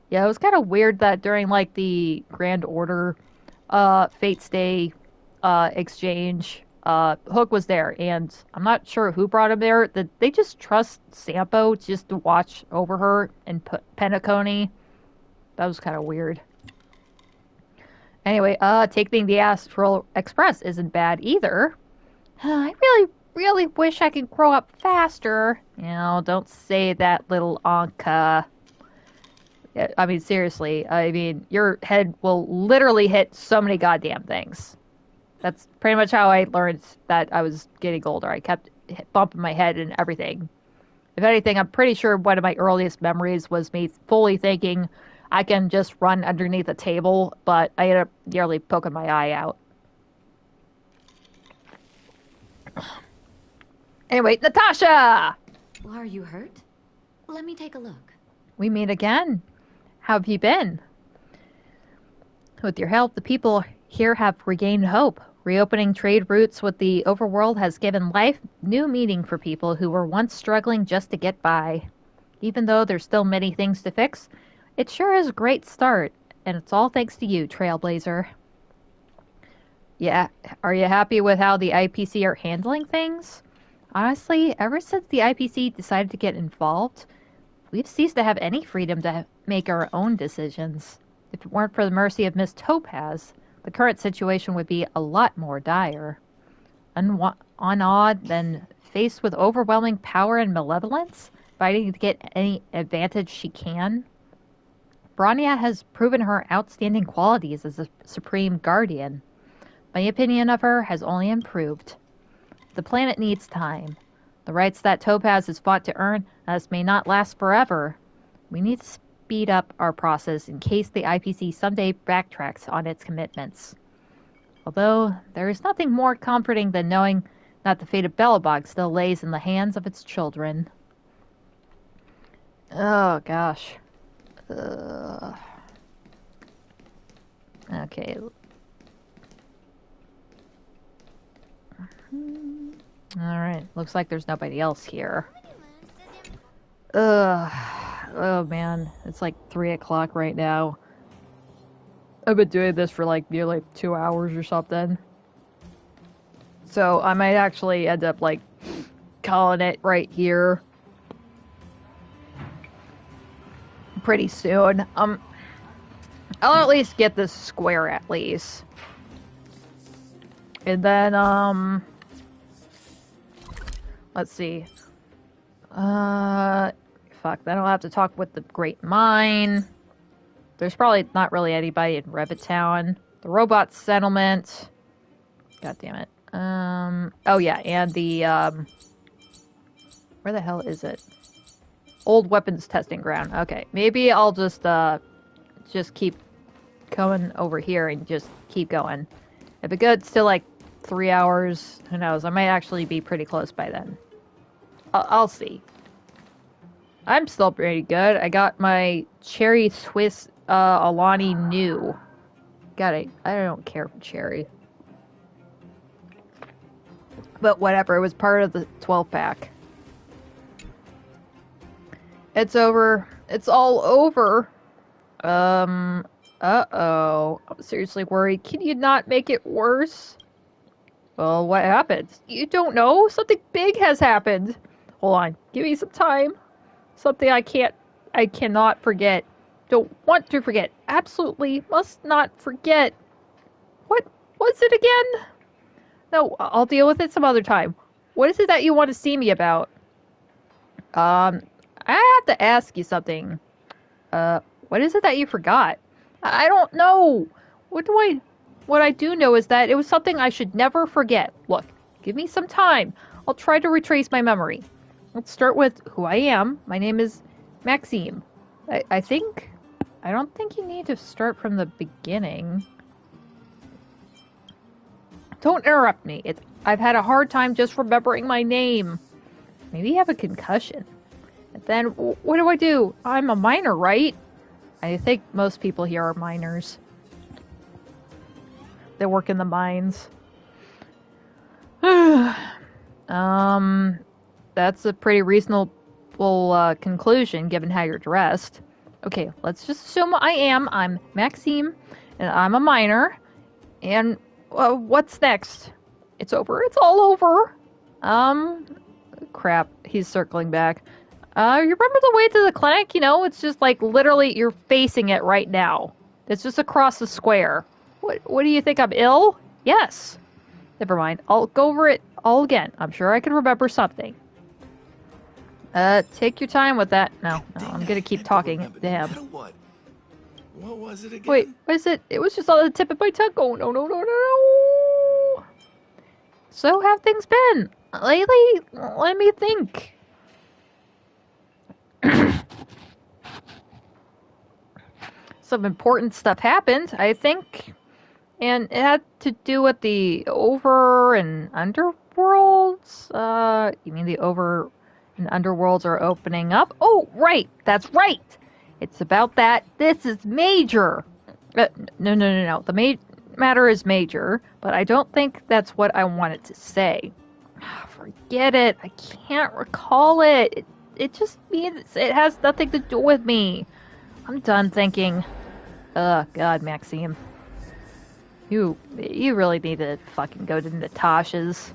Yeah, it was kind of weird that during, like, the Grand Order, Fate's Day, exchange, Hook was there, and I'm not sure who brought him there. They just trust Sampo just to watch over her and Penacony. That was kind of weird. Anyway, taking the Astral Express isn't bad either. I really wish I could grow up faster. You know, don't say that, little Anka. I mean, seriously. I mean, your head will literally hit so many goddamn things. That's pretty much how I learned that I was getting older. I kept bumping my head and everything. If anything, I'm pretty sure one of my earliest memories was me fully thinking I can just run underneath a table, but I ended up nearly poking my eye out. Anyway, Natasha! Are you hurt? Let me take a look. We meet again. How have you been? With your help, the people here have regained hope. Reopening trade routes with the overworld has given life new meaning for people who were once struggling just to get by. Even though there's still many things to fix, it sure is a great start, and it's all thanks to you, Trailblazer. Yeah, are you happy with how the IPC are handling things? Honestly, ever since the IPC decided to get involved, we've ceased to have any freedom to make our own decisions. If it weren't for the mercy of Miss Topaz, the current situation would be a lot more dire. Unawed, then faced with overwhelming power and malevolence, fighting to get any advantage she can, Bronya has proven her outstanding qualities as a supreme guardian. My opinion of her has only improved. The planet needs time. The rights that Topaz has fought to earn thus may not last forever. We need to speed up our process in case the IPC someday backtracks on its commitments. Although, there is nothing more comforting than knowing that the fate of Belobog still lays in the hands of its children. Oh, gosh. Okay. Alright, looks like there's nobody else here. Oh man, it's like 3 o'clock right now. I've been doing this for like nearly 2 hours or something. So I might actually end up like calling it right here pretty soon. I'll at least get this square at least. And then, let's see. Fuck, then I'll have to talk with the Great Mine. There's probably not really anybody in Revit Town. The robot settlement. God damn it. Oh yeah, and the, where the hell is it? Old weapons testing ground. Okay, maybe I'll just keep going over here and just keep going. If it gets to like 3 hours. Who knows? I might actually be pretty close by then. I'll see. I'm still pretty good. I got my Cherry Swiss Alani new. Got it. I don't care for cherry. But whatever, it was part of the 12-pack. It's over. It's all over. Uh-oh. I'm seriously worried. Can you not make it worse? Well, what happened? You don't know? Something big has happened. Hold on. Give me some time. Something I cannot forget. Don't want to forget. Absolutely must not forget. What was it again? No, I'll deal with it some other time. What is it that you want to see me about? I have to ask you something. What is it that you forgot? I don't know. What I do know is that it was something I should never forget. Look, give me some time. I'll try to retrace my memory. Let's start with who I am. My name is Maxime. I don't think you need to start from the beginning. Don't interrupt me. I've had a hard time just remembering my name. Maybe you have a concussion. And then, what do? I'm a miner, right? I think most people here are miners. They work in the mines. That's a pretty reasonable conclusion, given how you're dressed. Okay, let's just assume I'm Maxime, and I'm a miner. And what's next? It's over. It's all over. Crap. He's circling back. You remember the way to the clinic? You know, it's just like literally you're facing it right now. It's just across the square. What do you think? I'm ill? Yes. Never mind. I'll go over it all again. I'm sure I can remember something. Take your time with that. No, I'm gonna keep talking to him. What was it again? Wait, what is it? It was just on the tip of my tongue. Oh, no. So have things been lately? Let me think. Some important stuff happened, I think. And it had to do with the over and underworlds? You mean the over and underworlds are opening up? Oh, right! That's right! It's about that. This is major! No. The matter is major, but I don't think that's what I wanted to say. Forget it. I can't recall it. It just means it has nothing to do with me. I'm done thinking. God, Maxime. You really need to fucking go to Natasha's.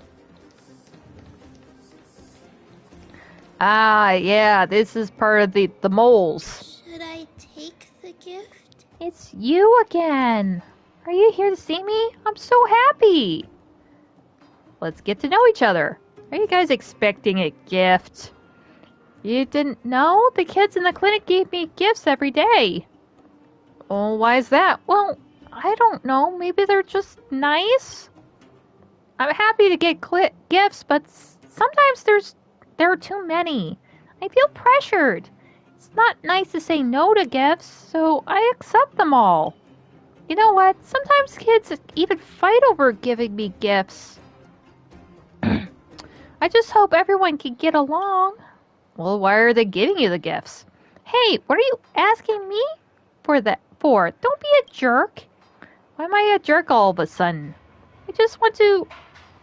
Ah, yeah, this is part of the moles. Should I take the gift? It's you again. Are you here to see me? I'm so happy. Let's get to know each other. Are you guys expecting a gift? You didn't know? The kids in the clinic gave me gifts every day. Oh, why is that? Well, I don't know. Maybe they're just nice? I'm happy to get gifts, but sometimes there are too many. I feel pressured. It's not nice to say no to gifts, so I accept them all. You know what? Sometimes kids even fight over giving me gifts. I just hope everyone can get along. Well, why are they giving you the gifts? Hey, what are you asking me for? Don't be a jerk. Why am I a jerk all of a sudden? I just want to...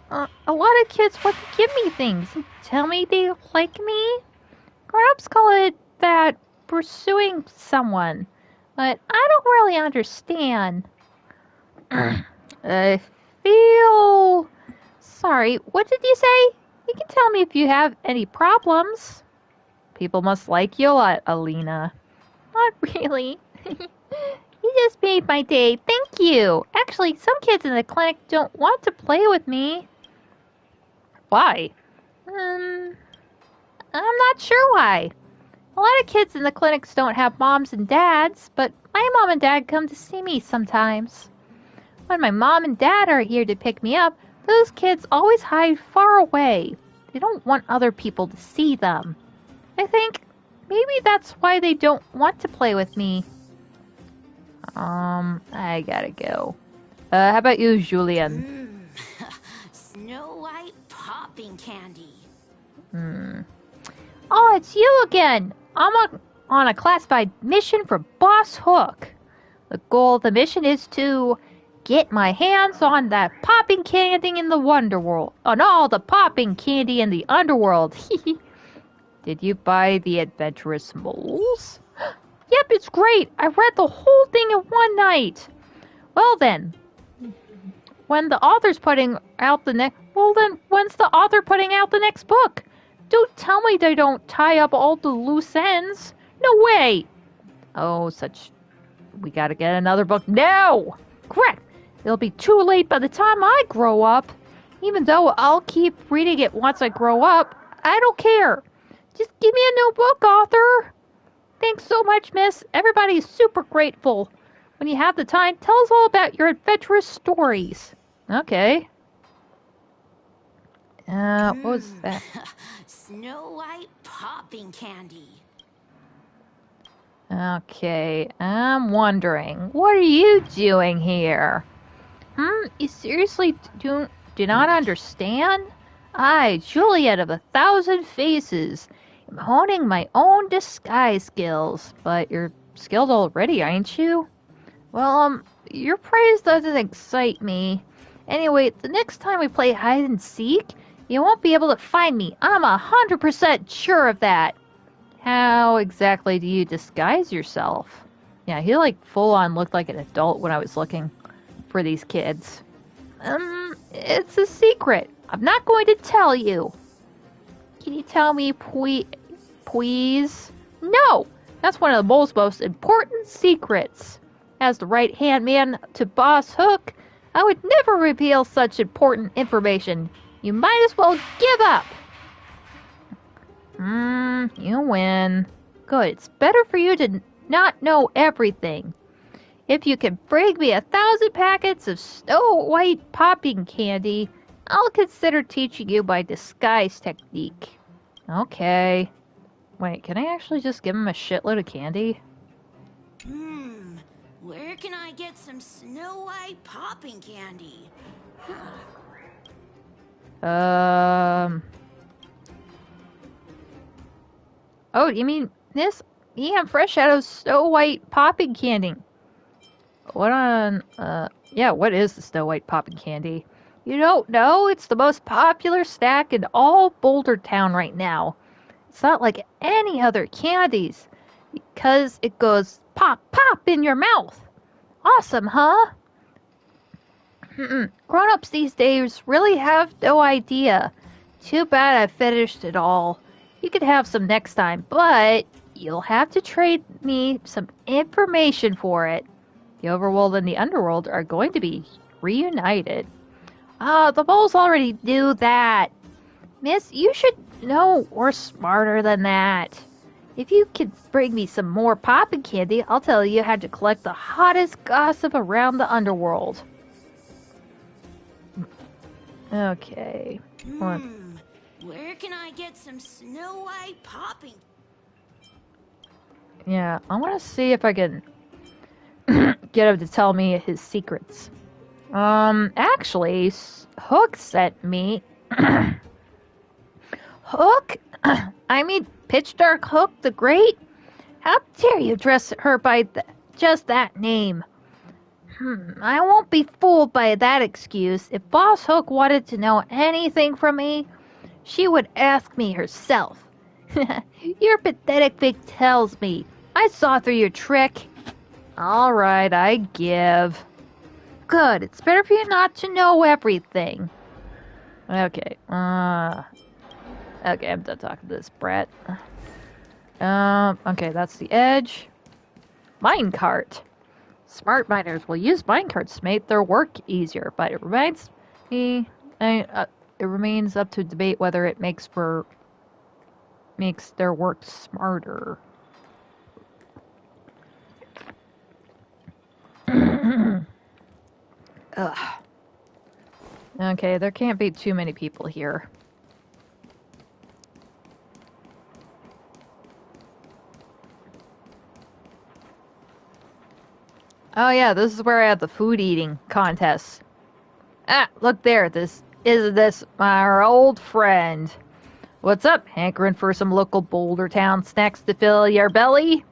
a lot of kids want to give me things and tell me they like me. Grown-ups call it that pursuing someone, but I don't really understand. I feel... Sorry, what did you say? You can tell me if you have any problems. People must like you a lot, Alina. Not really. You just made my day. Thank you. Actually, some kids in the clinic don't want to play with me. Why? I'm not sure why. A lot of kids in the clinics don't have moms and dads, but my mom and dad come to see me sometimes. When my mom and dad are here to pick me up, those kids always hide far away. They don't want other people to see them. I think maybe that's why they don't want to play with me. I gotta go. How about you, Julien? popping candy. Oh, it's you again! On a classified mission for Boss Hook. The goal of the mission is to get my hands on that popping candy in the Wonderworld. On all the popping candy in the Underworld. Did you buy the Adventurous Moles? Yep, it's great. I read the whole thing in one night. Well then, when's the author putting out the next book? Don't tell me they don't tie up all the loose ends. No way. Oh, we gotta get another book now. Correct. It'll be too late by the time I grow up. Even though I'll keep reading it once I grow up, I don't care. Just give me a new book, author. Thanks so much, miss. Everybody's super grateful. When you have the time, tell us all about your adventurous stories. Okay. What was that? Snow White popping candy. Okay, I'm wondering, what are you doing here? You seriously do not understand? I, Juliet of 1,000 Faces, am honing my own disguise skills. But you're skilled already, aren't you? Well, your praise doesn't excite me. Anyway, the next time we play hide and seek, you won't be able to find me. I'm 100% sure of that. How exactly do you disguise yourself? Yeah, he full on looked like an adult when I was looking for these kids. It's a secret. I'm not going to tell you. Can you tell me, please? No! That's one of the most important secrets. As the right-hand man to Boss Hook, I would never reveal such important information. You might as well give up. You win. Good. It's better for you to not know everything. If you can bring me 1,000 packets of Snow White popping candy, I'll consider teaching you my disguise technique. Okay. Wait, can I actually just give him a shitload of candy? Where can I get some Snow White popping candy? Oh, you mean this? Yeah, fresh out of Snow White popping candy. What is the Snow White popping candy? You don't know? It's the most popular snack in all Boulder Town right now. It's not like any other candies, because it goes pop, pop in your mouth. Awesome, huh? Grown-ups these days really have no idea. Too bad I finished it all. You could have some next time, but you'll have to trade me some information for it. The overworld and the underworld are going to be reunited. The moles already knew that. Miss, you should know we're smarter than that. If you could bring me some more popping candy, I'll tell you how to collect the hottest gossip around the underworld. Okay. Where can I get some Snow White popping? Yeah, I want to see if I can get him to tell me his secrets. Actually, Hook sent me... Hook? I mean, Pitch Dark Hook the Great? How dare you address her by just that name? I won't be fooled by that excuse. If Boss Hook wanted to know anything from me, she would ask me herself. Your pathetic pig tells me. I saw through your trick. Alright, I give. Good, it's better for you not to know everything. Okay, okay, I'm done talking to this brat. Okay, that's the edge. Minecart. Smart miners will use minecarts to make their work easier, but it remains up to debate whether it makes their work smarter. Ugh. Okay, there can't be too many people here. Oh yeah, this is where I had the food eating contest. Ah, look there, this isn't this our old friend? What's up? Hankering for some local Boulder Town snacks to fill your belly?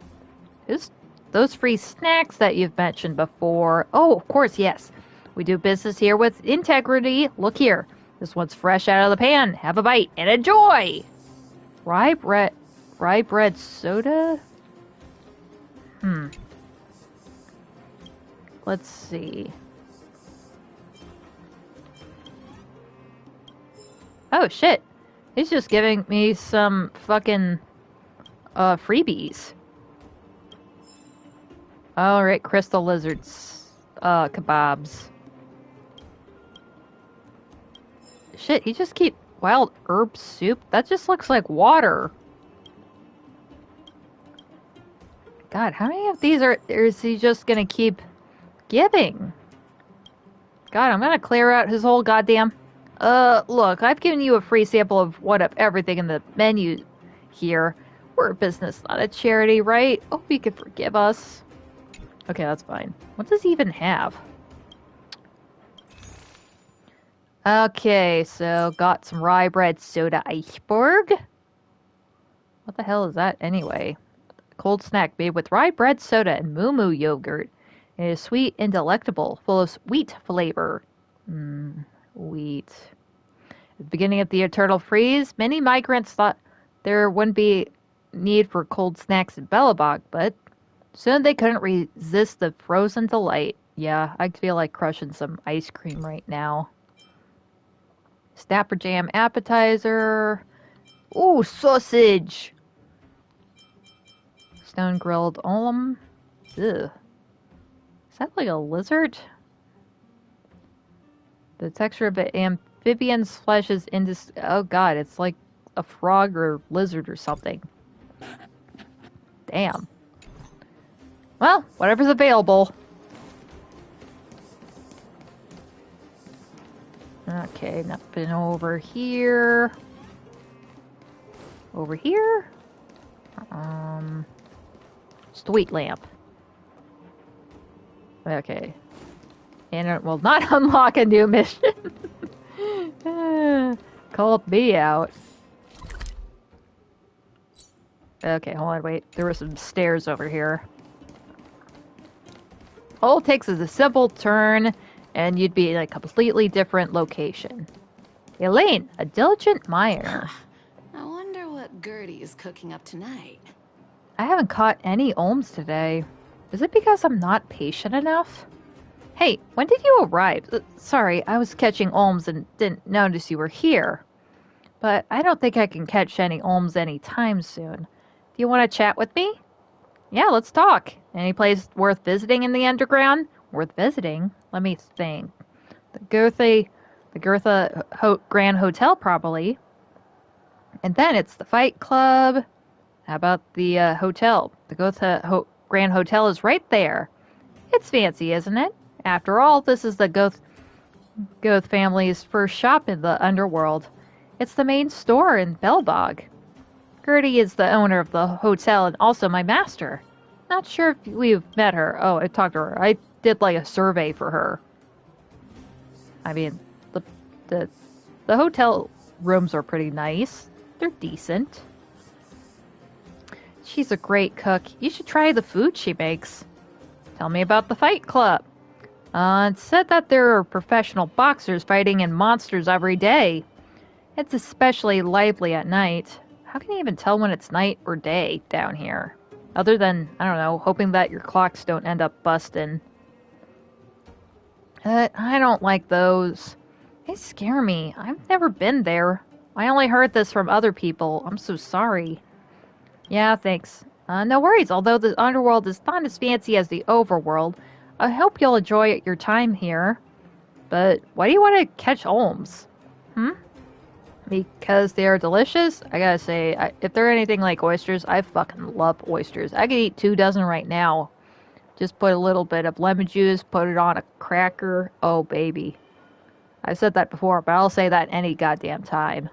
Who's those free snacks that you've mentioned before? Oh, of course, yes. We do business here with integrity. Look here. This one's fresh out of the pan. Have a bite and enjoy! Rye bread soda? Let's see. Oh, shit. He's just giving me some fucking freebies. Alright, crystal lizards. Kebabs. Shit, he just keep wild herb soup? That just looks like water. God, how many of these is he just gonna keep giving? God, I'm gonna clear out his whole goddamn... look, I've given you a free sample of everything in the menu here. We're a business, not a charity, right? Hope you could forgive us. Okay, that's fine. What does he even have? Okay, so got some rye bread soda iceberg. What the hell is that anyway? Cold snack made with rye bread soda and moo yogurt. It is sweet and delectable, full of wheat flavor. Wheat. At the beginning of the eternal freeze, many migrants thought there wouldn't be need for cold snacks in Belobog, but soon they couldn't resist the frozen delight. Yeah, I feel like crushing some ice cream right now. Snapper jam appetizer. Ooh, sausage! Stone grilled olm. Ugh. Is that like a lizard? The texture of the amphibian's flesh is oh god, it's like a frog or lizard or something. Damn. Well, whatever's available. Okay, nothing over here. Over here? Sweet lamp. Okay. And it will not unlock a new mission. Called me out. Okay, hold on, wait. There were some stairs over here. All it takes is a simple turn, and you'd be in a completely different location. Elaine, a diligent miner. I wonder what Gertie is cooking up tonight. I haven't caught any olms today. Is it because I'm not patient enough? Hey, when did you arrive? Sorry, I was catching olms and didn't notice you were here. But I don't think I can catch any olms anytime soon. Do you want to chat with me? Yeah, let's talk. Any place worth visiting in the underground? Worth visiting? Let me think. The Gotha Grand Hotel, probably. And then it's the Fight Club. How about the hotel? The Gotha Grand Hotel is right there. It's fancy, isn't it? After all, this is the Goth family's first shop in the underworld. It's the main store in Belbog. Gertie is the owner of the hotel and also my master. Not sure if we've met her. Oh, I talked to her. I did like a survey for her. I mean, the hotel rooms are pretty nice. They're decent. She's a great cook. You should try the food she makes. Tell me about the Fight Club. It said that there are professional boxers fighting in monsters every day. It's especially lively at night. How can you even tell when it's night or day down here? Other than, I don't know, hoping that your clocks don't end up busting. I don't like those. They scare me. I've never been there. I only heard this from other people. I'm so sorry. Yeah, thanks. No worries, although the underworld is not as fancy as the overworld, I hope you'll enjoy your time here. But why do you want to catch olms? Because they are delicious? I gotta say, if they're anything like oysters, I fucking love oysters. I could eat 2 dozen right now. Just put a little bit of lemon juice, put it on a cracker. Oh, baby. I've said that before, but I'll say that any goddamn time.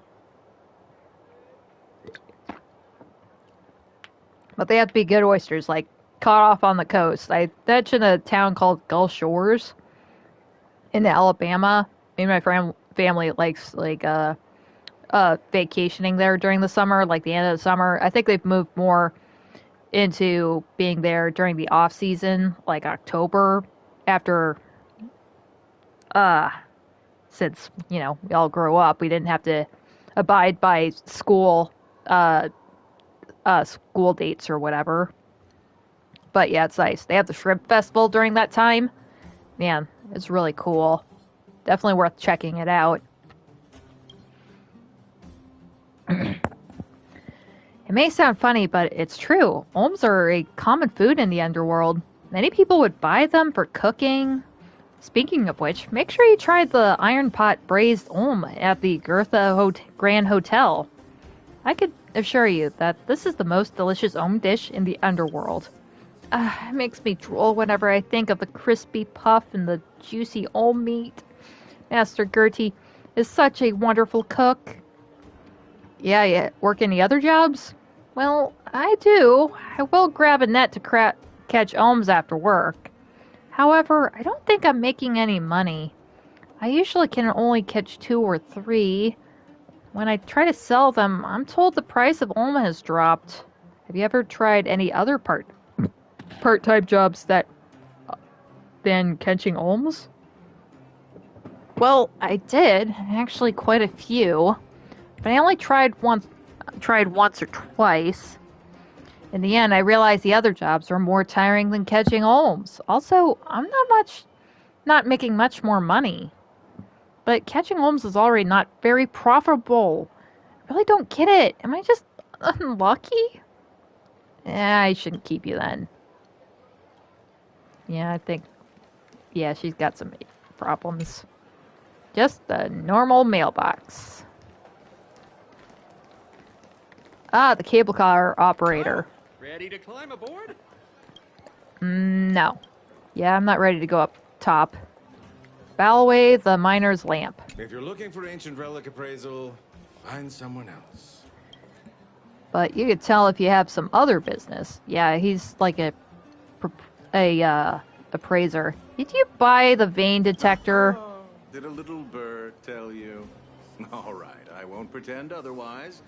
But they have to be good oysters, like caught off on the coast. I mentioned a town called Gulf Shores in Alabama. Me and my friend family likes vacationing there during the summer, like the end of the summer. I think they've moved more into being there during the off season, like October, after since, we all grew up, we didn't have to abide by school dates or whatever. But yeah, it's nice. They have the shrimp festival during that time. Man, it's really cool. Definitely worth checking it out. It may sound funny, but it's true. Olms are a common food in the underworld. Many people would buy them for cooking. Speaking of which, make sure you try the iron pot braised olm at the Grand Hotel. I could assure you that this is the most delicious olm dish in the underworld. It makes me drool whenever I think of the crispy puff and the juicy olm meat. Master Gertie is such a wonderful cook. Yeah, work any other jobs? Well, I do. I will grab a net to catch olms after work. However, I don't think I'm making any money. I usually can only catch 2 or 3. When I try to sell them, I'm told the price of olm has dropped. Have you ever tried any other part-time jobs than catching olms? Well, I did. Actually, quite a few. But I only tried once or twice. In the end, I realized the other jobs were more tiring than catching olms. Also, I'm not making much more money. But catching olms is already not very profitable. I really don't get it. Am I just unlucky? I shouldn't keep you then. Yeah, I think... Yeah, she's got some problems. Just the normal mailbox. The cable car operator. Ready to climb aboard? No. Yeah, I'm not ready to go up top. Bow away the miner's lamp. If you're looking for ancient relic appraisal, find someone else. But you could tell if you have some other business. Yeah, he's like a appraiser. Did you buy the vein detector? Oh, did a little bird tell you? All right, I won't pretend otherwise.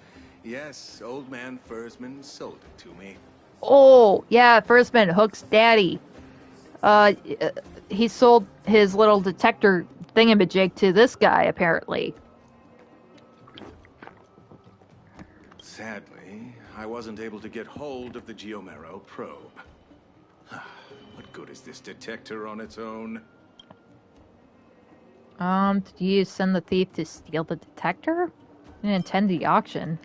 Yes, old man Fursman sold it to me. Oh, yeah, Fursman, Hook's daddy. He sold his little detector thingamajig to this guy, apparently. Sadly, I wasn't able to get hold of the Geomero probe. What good is this detector on its own? Did you send the thief to steal the detector? I didn't attend the auction.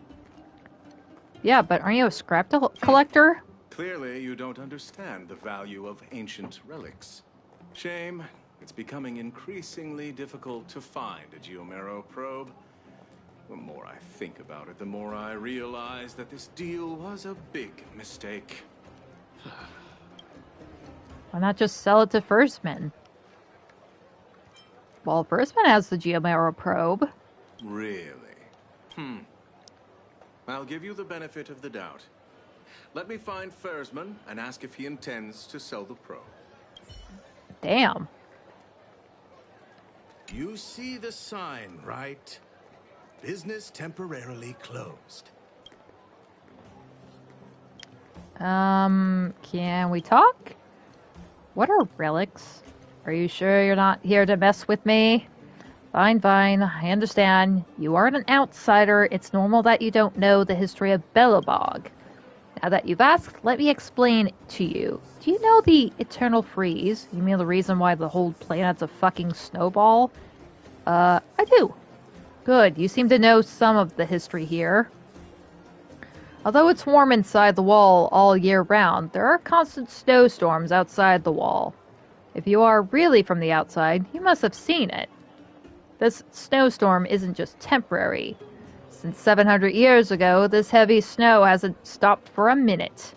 Yeah, but aren't you a scrap collector? Clearly, you don't understand the value of ancient relics. Shame. It's becoming increasingly difficult to find a Geomero probe. The more I think about it, the more I realize that this deal was a big mistake. Why not just sell it to Fursman? Well, Fursman has the Geomero probe. Really? I'll give you the benefit of the doubt. Let me find Fursman and ask if he intends to sell the probe. Damn. You see the sign, right? Business temporarily closed. Can we talk? What are relics? Are you sure you're not here to mess with me? Fine, I understand. You are an outsider. It's normal that you don't know the history of Belobog. Now that you've asked, let me explain to you. Do you know the eternal freeze? You mean the reason why the whole planet's a fucking snowball? I do. Good, you seem to know some of the history here. Although it's warm inside the wall all year round, there are constant snowstorms outside the wall. If you are really from the outside, you must have seen it. This snowstorm isn't just temporary. Since 700 years ago, this heavy snow hasn't stopped for a minute.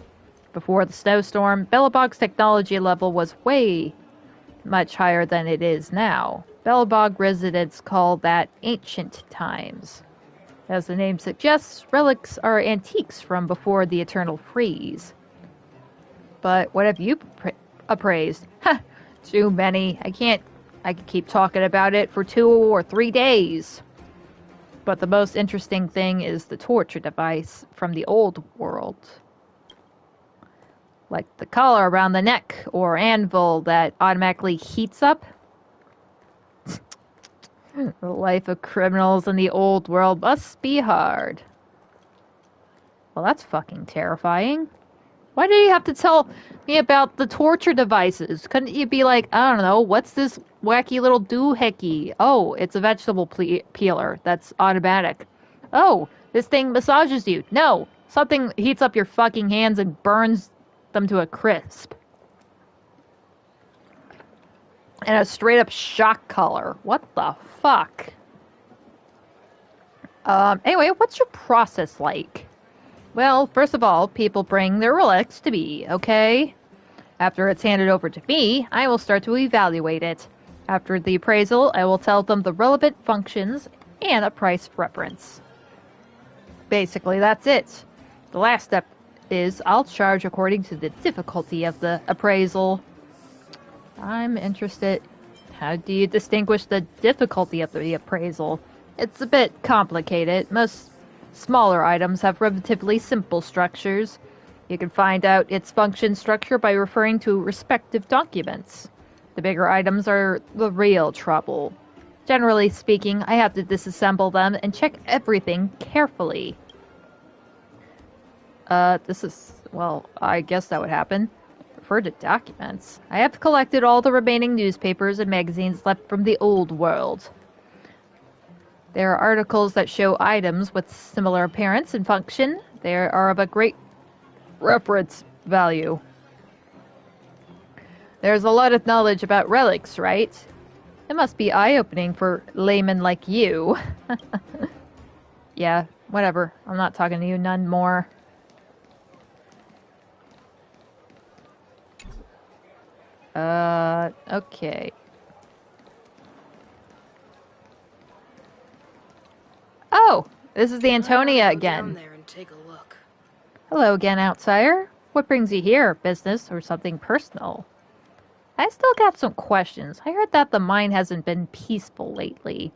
Before the snowstorm, Belobog's technology level was way much higher than it is now. Belobog residents call that ancient times. As the name suggests, relics are antiques from before the eternal freeze. But what have you appraised? Too many. I can't I could keep talking about it for 2 or 3 days. But the most interesting thing is the torture device from the old world. Like the collar around the neck or anvil that automatically heats up. The life of criminals in the old world must be hard. Well, that's fucking terrifying. Why did you have to tell me about the torture devices? Couldn't you be like, I don't know, what's this wacky little doohickey? Oh, it's a vegetable peeler that's automatic. Oh, this thing massages you. No, something heats up your fucking hands and burns them to a crisp. And a straight up shock collar. What the fuck? Anyway, what's your process like? Well, first of all, people bring their relics to me, okay? After it's handed over to me, I will start to evaluate it. After the appraisal, I will tell them the relevant functions and a price reference. Basically, that's it. The last step is I'll charge according to the difficulty of the appraisal. I'm interested. How do you distinguish the difficulty of the appraisal? It's a bit complicated. Most smaller items have relatively simple structures. You can find out its function structure by referring to respective documents. The bigger items are the real trouble. Generally speaking, I have to disassemble them and check everything carefully. Well, I guess that would happen. Refer to documents. I have collected all the remaining newspapers and magazines left from the old world. There are articles that show items with similar appearance and function. They are of a great reference value. There's a lot of knowledge about relics, right? It must be eye-opening for laymen like you. Yeah, whatever. I'm not talking to you none more. Okay. Oh, this is the Antonia again. Down there and take a look. Hello again, outsider. What brings you here? Business or something personal? I still got some questions. I heard that the mine hasn't been peaceful lately.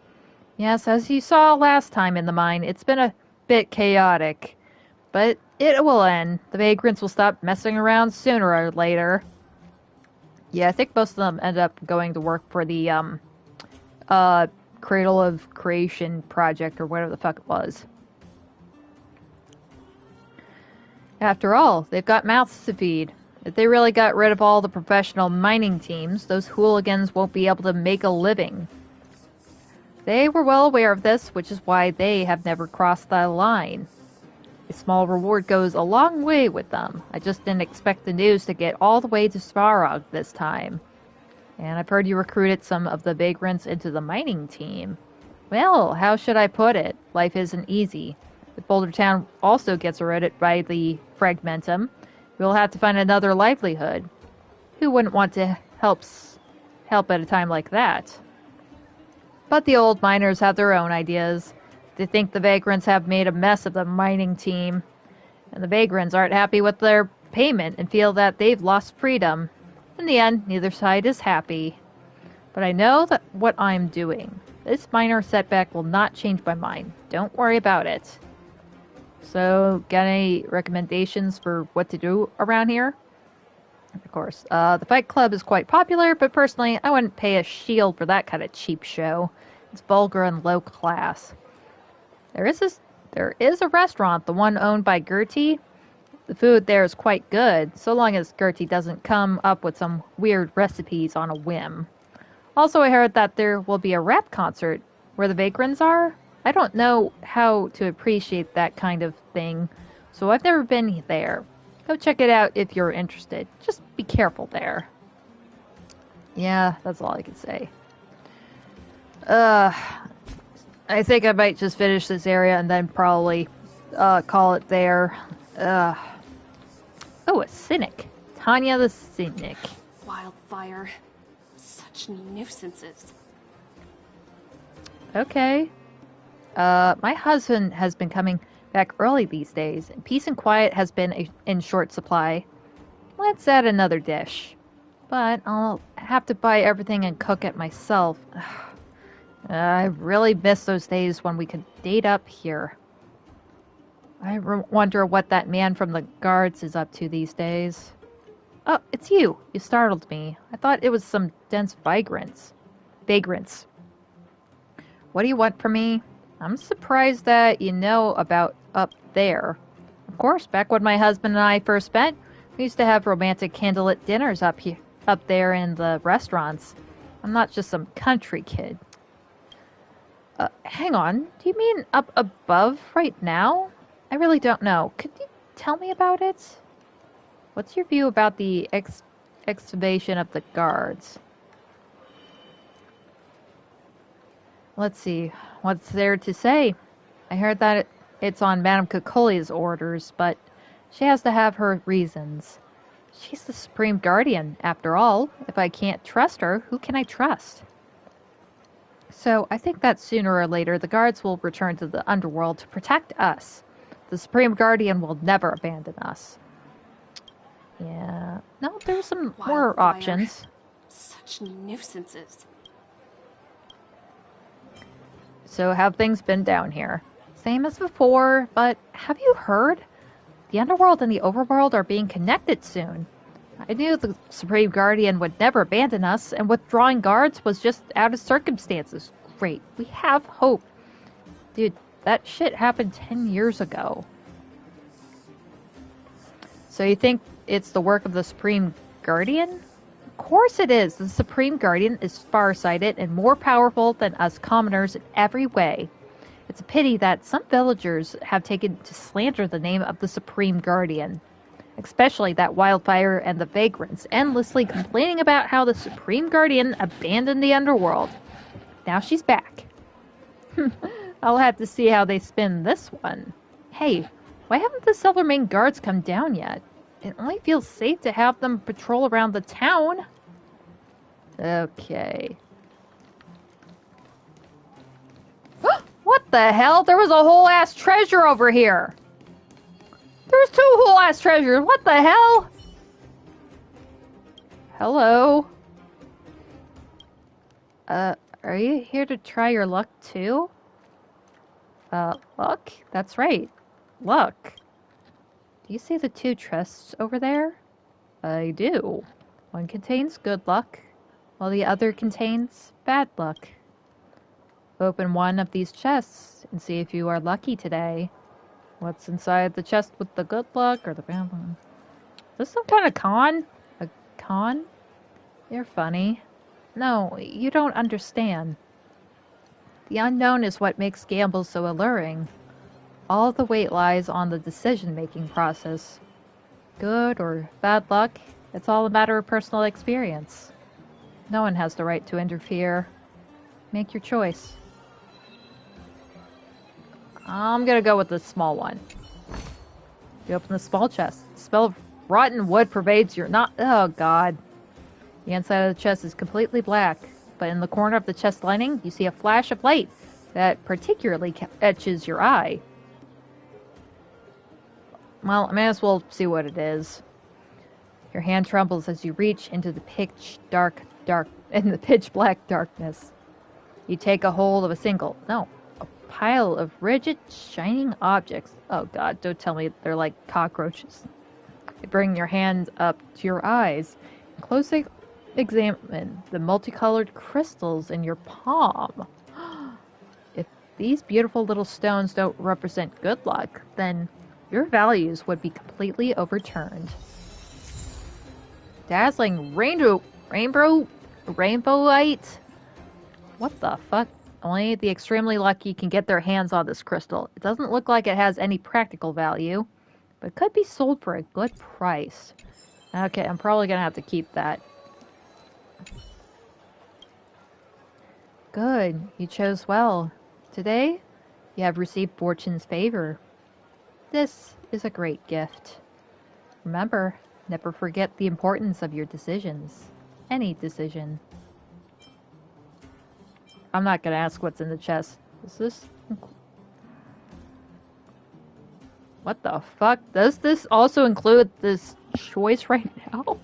Yes, as you saw last time in the mine, it's been a bit chaotic. But it will end. The vagrants will stop messing around sooner or later. Yeah, I think most of them end up going to work for the, Cradle of Creation project, or whatever the fuck it was. After all, they've got mouths to feed. If they really got rid of all the professional mining teams, those hooligans won't be able to make a living. They were well aware of this, which is why they have never crossed the line. A small reward goes a long way with them. I just didn't expect the news to get all the way to Svarog this time. And I've heard you recruited some of the vagrants into the mining team. Well, how should I put it? Life isn't easy. If Boulder Town also gets eroded by the fragmentum, we'll have to find another livelihood. Who wouldn't want to help at a time like that? But the old miners have their own ideas. They think the vagrants have made a mess of the mining team. And the vagrants aren't happy with their payment and feel that they've lost freedom. In the end, neither side is happy. But I know that what I'm doing. This minor setback will not change my mind. Don't worry about it. So, got any recommendations for what to do around here? Of course, the Fight Club is quite popular, but personally, I wouldn't pay a shield for that kind of cheap show. It's vulgar and low class. There is a restaurant, the one owned by Gertie. The food there is quite good, so long as Gertie doesn't come up with some weird recipes on a whim. Also, I heard that there will be a rap concert where the vagrants are. I don't know how to appreciate that kind of thing, so I've never been there. Go check it out if you're interested. Just be careful there. Yeah, that's all I can say. I think I might just finish this area and then probably call it there. Oh, a cynic. Tanya the Cynic. Wildfire. Such nuisances. Okay. My husband has been coming back early these days, and peace and quiet has been in short supply. Let's add another dish. but I'll have to buy everything and cook it myself. I really miss those days when we could date up here. I wonder what that man from the guards is up to these days. Oh, it's you. You startled me. I thought it was some dense vagrants. What do you want from me? I'm surprised that you know about up there. Of course, back when my husband and I first met, we used to have romantic candlelit dinners up there in the restaurants. I'm not just some country kid. Hang on. Do you mean up above right now? I really don't know. Could you tell me about it? What's your view about the excavation of the guards? Let's see. What's there to say? I heard that it's on Madame Cocolia's orders, but she has to have her reasons. She's the Supreme Guardian, after all. If I can't trust her, who can I trust? So, I think that sooner or later the guards will return to the underworld to protect us. The Supreme Guardian will never abandon us. Yeah. No, there's some more options. Such nuisances. So, how have things been down here? Same as before, but have you heard? The underworld and the overworld are being connected soon. I knew the Supreme Guardian would never abandon us, and withdrawing guards was just out of circumstances. Great. We have hope. Dude, that shit happened 10 years ago. So you think it's the work of the Supreme Guardian? Of course it is. The Supreme Guardian is far-sighted and more powerful than us commoners in every way. It's a pity that some villagers have taken to slander the name of the Supreme Guardian. Especially that Wildfire and the vagrants endlessly complaining about how the Supreme Guardian abandoned the underworld. Now she's back. I'll have to see how they spin this one. Hey, why haven't the Slivermane guards come down yet? It only feels safe to have them patrol around the town. Okay. What the hell? There was a whole ass treasure over here. There's 2 whole ass treasures. What the hell? Hello? Are you here to try your luck too? Luck? That's right. Luck. Do you see the 2 chests over there? I do. One contains good luck, while the other contains bad luck. Open one of these chests and see if you are lucky today. What's inside the chest with the good luck or the bad luck? Is this some kind of con? A con? You're funny. No, you don't understand. The unknown is what makes gambles so alluring. All the weight lies on the decision-making process. Good or bad luck, it's all a matter of personal experience. No one has the right to interfere. Make your choice. I'm gonna go with the small one. You open the small chest. The smell of rotten wood pervades your oh god. The inside of the chest is completely black, but in the corner of the chest lining, you see a flash of light that particularly catches your eye. Well, I may as well see what it is. Your hand trembles as you reach into the pitch black darkness. You take a hold of a pile of rigid, shining objects. Oh god, don't tell me they're like cockroaches. You bring your hand up to your eyes and closely examine the multicolored crystals in your palm. If these beautiful little stones don't represent good luck, then your values would be completely overturned. Dazzling rainbowite? What the fuck? Only the extremely lucky can get their hands on this crystal. It doesn't look like it has any practical value, but it could be sold for a good price. Okay, I'm probably gonna have to keep that. Good, you chose well. Today, you have received fortune's favor. This is a great gift. Remember, never forget the importance of your decisions. Any decision. I'm not gonna ask what's in the chest. Is this... What the fuck? Does this also include this choice right now?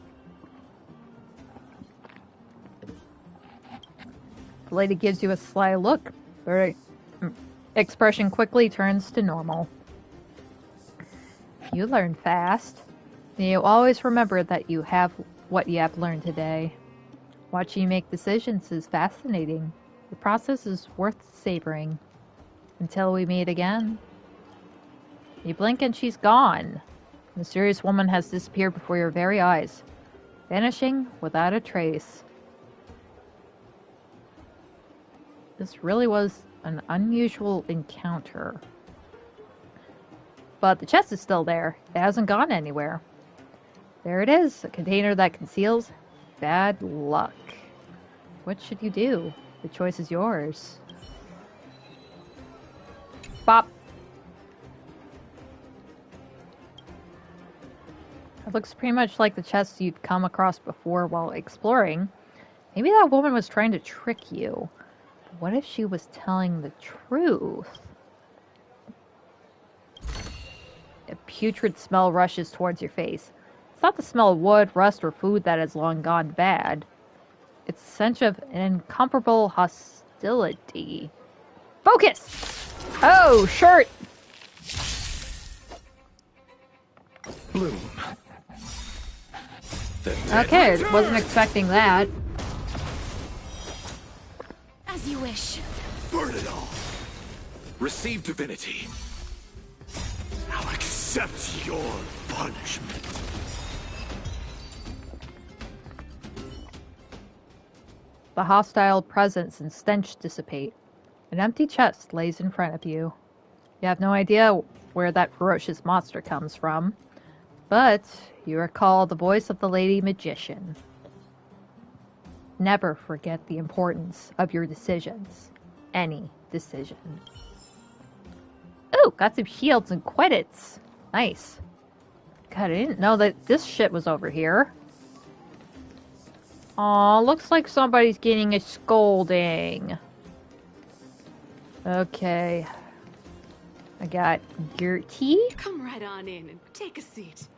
The lady gives you a sly look. Her expression quickly turns to normal. You learn fast. You always remember that you have what you have learned today. Watching you make decisions is fascinating. The process is worth savoring. Until we meet again. You blink and she's gone. The mysterious woman has disappeared before your very eyes, vanishing without a trace. This really was an unusual encounter. But the chest is still there. It hasn't gone anywhere. There it is, a container that conceals bad luck. What should you do? The choice is yours. Bop. It looks pretty much like the chest you'd come across before while exploring. Maybe that woman was trying to trick you. But what if she was telling the truth? A putrid smell rushes towards your face. It's not the smell of wood, rust, or food that has long gone bad. It's the sense of an incomparable hostility. Focus! Oh, shirt! Bloom. Okay, wasn't expecting that. As you wish. Burn it all. Receive divinity. Now accept your punishment. The hostile presence and stench dissipate. An empty chest lays in front of you. You have no idea where that ferocious monster comes from, but you recall the voice of the Lady Magician. Never forget the importance of your decisions. Any decision. Ooh, got some shields and credits. Nice. God, I didn't know that this shit was over here. Aw, looks like somebody's getting a scolding. Okay. I got Gertie. Come right on in and take a seat.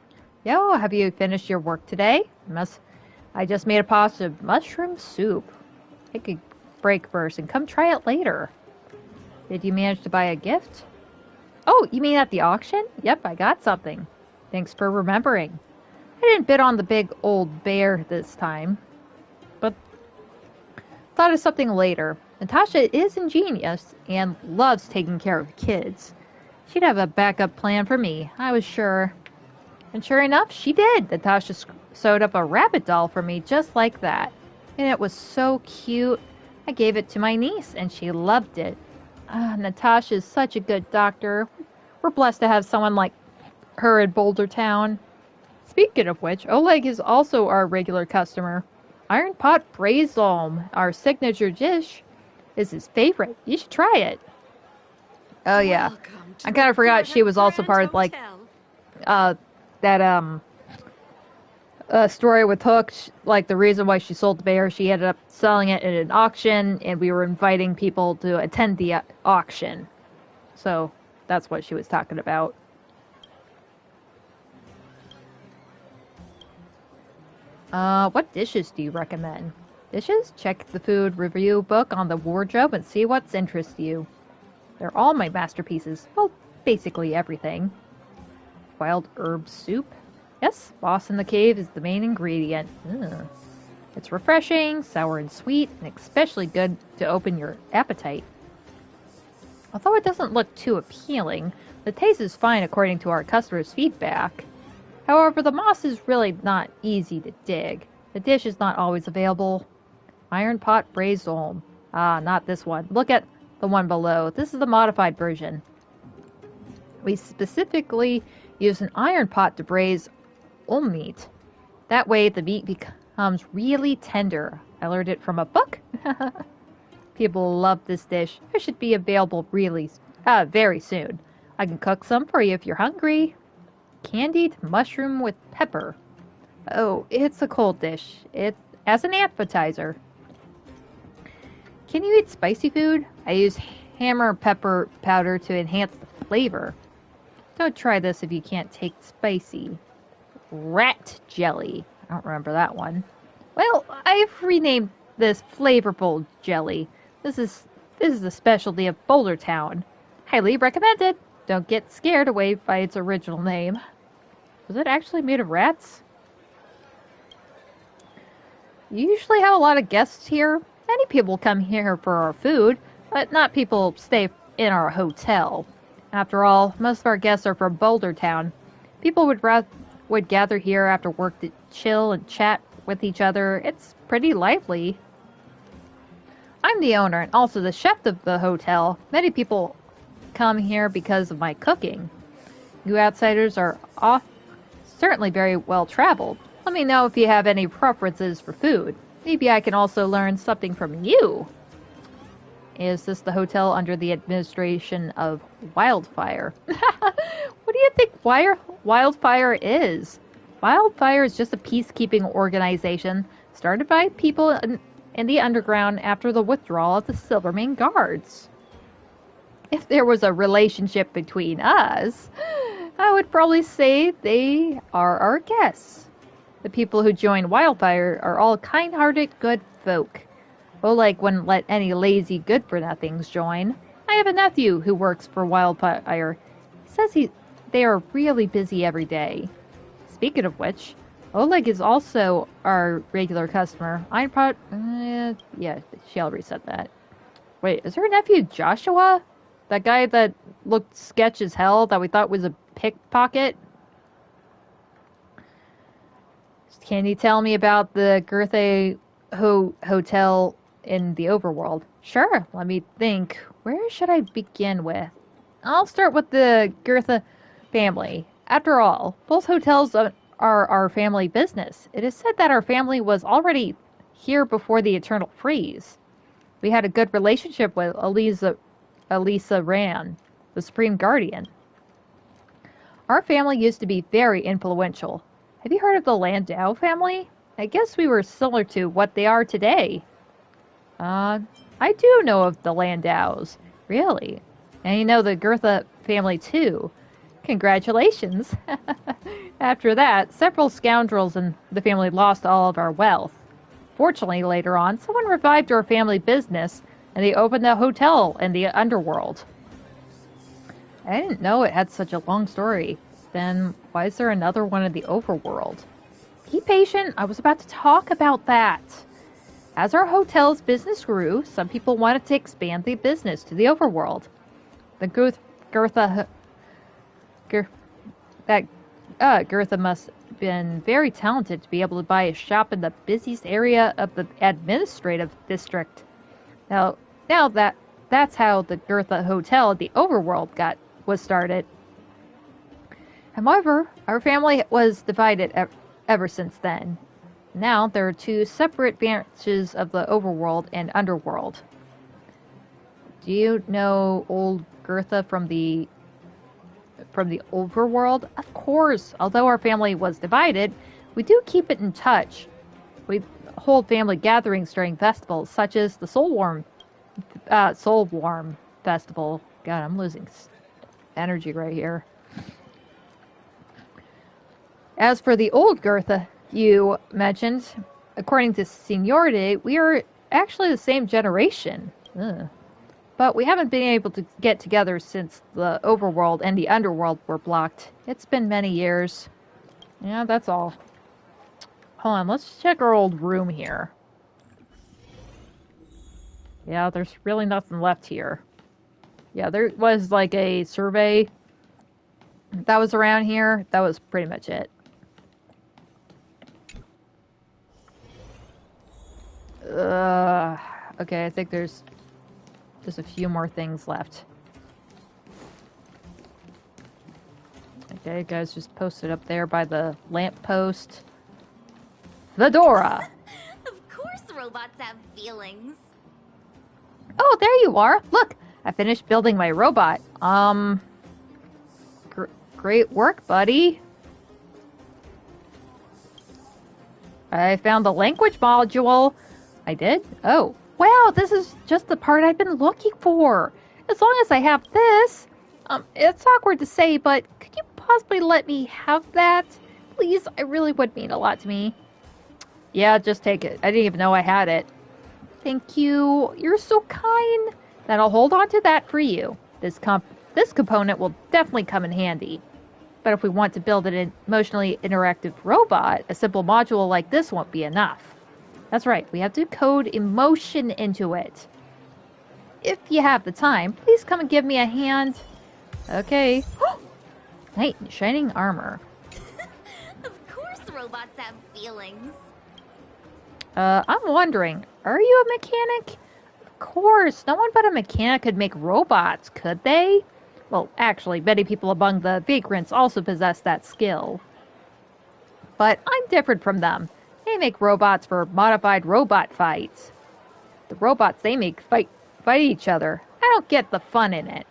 Yo, have you finished your work today? I just made a pot of mushroom soup. Take a break first and come try it later. Did you manage to buy a gift? Oh, you mean at the auction? Yep, I got something. Thanks for remembering. I didn't bid on the big old bear this time, but thought of something later. Natasha is ingenious and loves taking care of kids. She'd have a backup plan for me, I was sure. And sure enough, she did. Natasha sewed up a rabbit doll for me just like that. And it was so cute. I gave it to my niece and she loved it. Natasha is such a good doctor. We're blessed to have someone like her in Boulder Town. Speaking of which, Oleg is also our regular customer. Iron pot braised lamb, our signature dish, is his favorite. You should try it. Oh yeah, I kind of forgot she was also part of like that story with Hook. Like the reason why she sold the bear, she ended up selling it at an auction, and we were inviting people to attend the auction. So that's what she was talking about. What dishes do you recommend? Dishes? Check the food review book on the wardrobe and see what's interests you. They're all my masterpieces. Well, basically everything. Wild herb soup? Yes, Boss in the Cave is the main ingredient. Ugh. It's refreshing, sour and sweet, and especially good to open your appetite. Although it doesn't look too appealing, the taste is fine according to our customers' feedback. However, the moss is really not easy to dig. The dish is not always available. Iron pot braised lamb. Ah, not this one. Look at the one below. This is the modified version. We specifically use an iron pot to braise lamb meat. That way the meat becomes really tender. I learned it from a book. People love this dish. It should be available very soon. I can cook some for you if you're hungry. Candied mushroom with pepper. Oh, it's a cold dish. It's as an appetizer. Can you eat spicy food? I use hammer pepper powder to enhance the flavor. Don't try this if you can't take spicy. Rat jelly. I don't remember that one. Well, I've renamed this flavorful jelly. This is the specialty of Boulder Town. Highly recommended. Don't get scared away by its original name. Was it actually made of rats? You usually have a lot of guests here. Many people come here for our food, but not people stay in our hotel. After all, most of our guests are from Boulder Town. People would gather here after work to chill and chat with each other. It's pretty lively. I'm the owner and also the chef of the hotel. Many people come here because of my cooking. You outsiders are certainly very well traveled. Let me know if you have any preferences for food. Maybe I can also learn something from you. Is this the hotel under the administration of Wildfire? What do you think Wildfire is? Wildfire is just a peacekeeping organization started by people in the underground after the withdrawal of the Slivermane guards. If there was a relationship between us, I would probably say they are our guests. The people who join Wildfire are all kind-hearted, good folk. Oleg wouldn't let any lazy good-for-nothings join. I have a nephew who works for Wildfire. He says they are really busy every day. Speaking of which, Oleg is also our regular customer. Yeah, she already said that. Wait, is her nephew Joshua? That guy that looked sketch as hell that we thought was a pickpocket? Can you tell me about the Goethe Hotel in the overworld? Sure, let me think. Where should I begin with? I'll start with the Goethe family. After all, both hotels are our family business. It is said that our family was already here before the Eternal Freeze. We had a good relationship with Elisa Ran, the Supreme Guardian. Our family used to be very influential. Have you heard of the Landau family? I guess we were similar to what they are today. I do know of the Landaus. Really? And you know the Goethe family too. Congratulations. After that, several scoundrels in the family lost all of our wealth. Fortunately, later on, someone revived our family business, and they opened a hotel in the underworld. I didn't know it had such a long story. Then why is there another one in the overworld? Be patient, I was about to talk about that. As our hotel's business grew, some people wanted to expand the business to the overworld. The Goethe must have been very talented to be able to buy a shop in the busiest area of the administrative district. Now that's how the Goethe Hotel at the overworld was started. However, our family was divided ever since then. Now there are two separate branches of the overworld and underworld. Do you know old Goethe from the overworld? Of course. Although our family was divided, we do keep it in touch. We hold family gatherings during festivals such as the Soulwarm Festival. God, I'm losing energy right here. As for the old Goethe you mentioned, according to seniority, we are actually the same generation. Ugh. But we haven't been able to get together since the overworld and the underworld were blocked. It's been many years. Yeah, that's all. Hold on, let's check our old room here. Yeah, there's really nothing left here. Yeah, there was like a survey that was around here. That was pretty much it. Okay, I think there's just a few more things left. Okay, guys, just posted up there by the lamppost. Fedora! Of course robots have feelings. Oh, there you are! Look, I finished building my robot. Great work, buddy. I found the language module. I did? Oh. Wow, this is just the part I've been looking for. As long as I have this. It's awkward to say, but could you possibly let me have that? Please, it really would mean a lot to me. Yeah, just take it. I didn't even know I had it. Thank you. You're so kind. Then I'll hold on to that for you. This component will definitely come in handy. But if we want to build an emotionally interactive robot, a simple module like this won't be enough. That's right, we have to code emotion into it. If you have the time, please come and give me a hand. Okay. Knight in shining armor. Of course robots have feelings. I'm wondering, are you a mechanic? Of course, no one but a mechanic could make robots, could they? Well, actually, many people among the vagrants also possess that skill. But I'm different from them. They make robots for modified robot fights. The robots they make fight each other. I don't get the fun in it.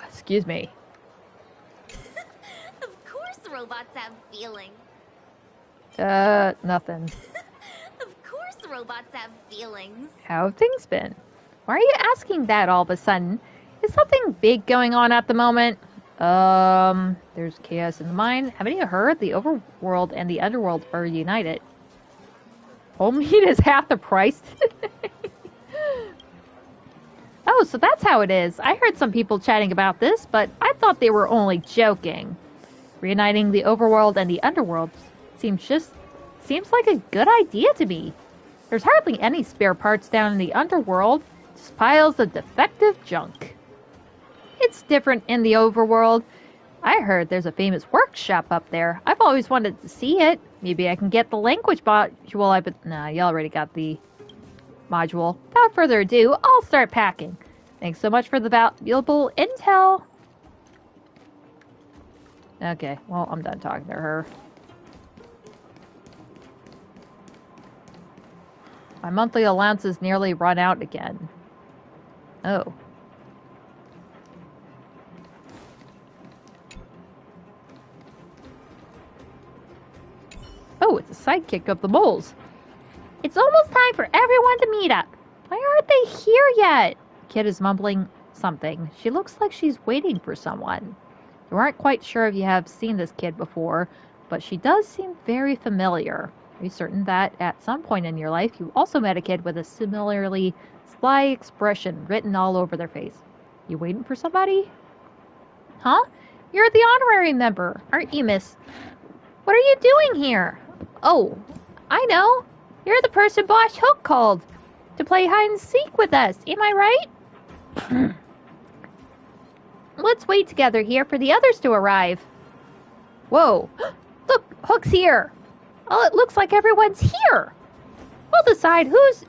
Excuse me. Of course robots have feelings. Nothing. Of course robots have feelings. How have things been? Why are you asking that all of a sudden? Is something big going on at the moment? There's chaos in the mine. Haven't you heard? The overworld and the underworld are united. Whole meat is half the price? Oh, so that's how it is. I heard some people chatting about this, but I thought they were only joking. Reuniting the overworld and the underworld seems like a good idea to me. There's hardly any spare parts down in the underworld, just piles of defective junk. It's different in the overworld. I heard there's a famous workshop up there. I've always wanted to see it. Maybe I can get the language module. Nah, you already got the module. Without further ado, I'll start packing. Thanks so much for the valuable intel. Okay, well, I'm done talking to her. My monthly allowance is nearly run out again. Oh. Oh, it's a sidekick of the moles. It's almost time for everyone to meet up. Why aren't they here yet? The kid is mumbling something. She looks like she's waiting for someone. You aren't quite sure if you have seen this kid before, but she does seem very familiar. Are you certain that at some point in your life you also met a kid with a similarly sly expression written all over their face? You waiting for somebody? Huh? You're the honorary member, aren't you, miss? What are you doing here? Oh, I know. You're the person Boss Hook called to play hide and seek with us. Am I right? Let's wait together here for the others to arrive. Whoa. Look, Hook's here. Oh, it looks like everyone's here. We'll decide who's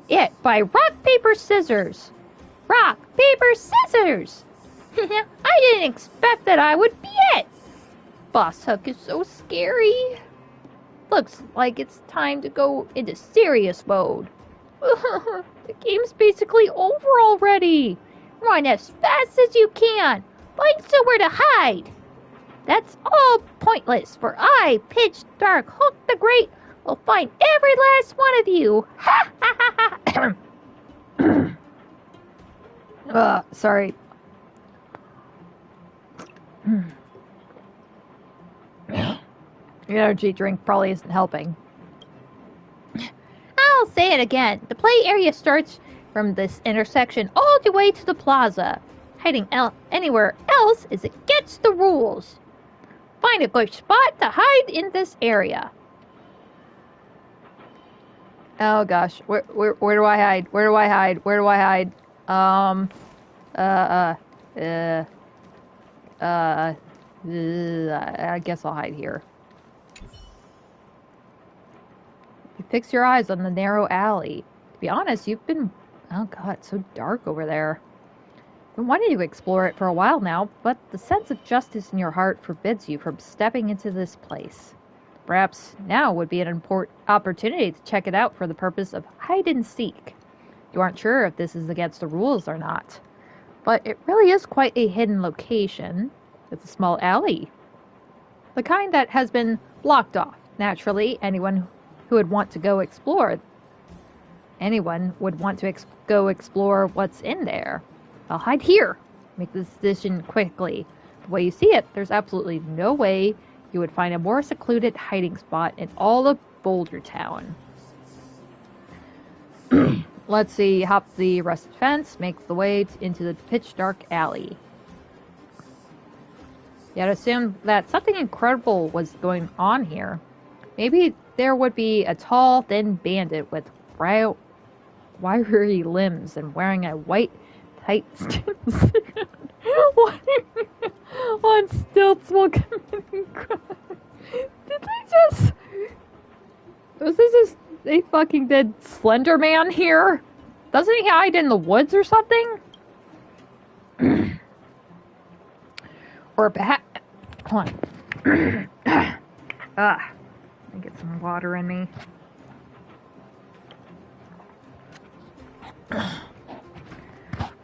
it by rock, paper, scissors. Rock, paper, scissors. I didn't expect that I would be it. Boss Hook is so scary. Looks like it's time to go into serious mode. The game's basically over already. Run as fast as you can. Find somewhere to hide. That's all pointless, for I, Pitch Dark Hook the Great, will find every last one of you. Ha ha ha ha. Sorry. The energy drink probably isn't helping. I'll say it again. The play area starts from this intersection all the way to the plaza. Hiding anywhere else is against the rules. Find a good spot to hide in this area. Oh gosh, where do I hide? Where do I hide? Where do I hide? I guess I'll hide here. You fix your eyes on the narrow alley. To be honest, you've been... Oh god, it's so dark over there. I've been wanting to explore it for a while now, but the sense of justice in your heart forbids you from stepping into this place. Perhaps now would be an important opportunity to check it out for the purpose of hide and seek. You aren't sure if this is against the rules or not, but it really is quite a hidden location. It's a small alley. The kind that has been blocked off. Naturally, anyone who would want to go explore. Anyone would want to go explore what's in there. I'll hide here. Make the decision quickly. The way you see it, there's absolutely no way you would find a more secluded hiding spot in all of Boulder Town. Let's see. Hop the rusted fence, makes the way into the pitch dark alley. You had assumed that something incredible was going on here. Maybe there would be a tall, thin bandit with wiry limbs and wearing a white, tight skin suit on stilts while committing crime. Did they just... Was this just a fucking dead Slender Man here? Doesn't he hide in the woods or something? Or perhaps... Hold on. Let me get some water in me.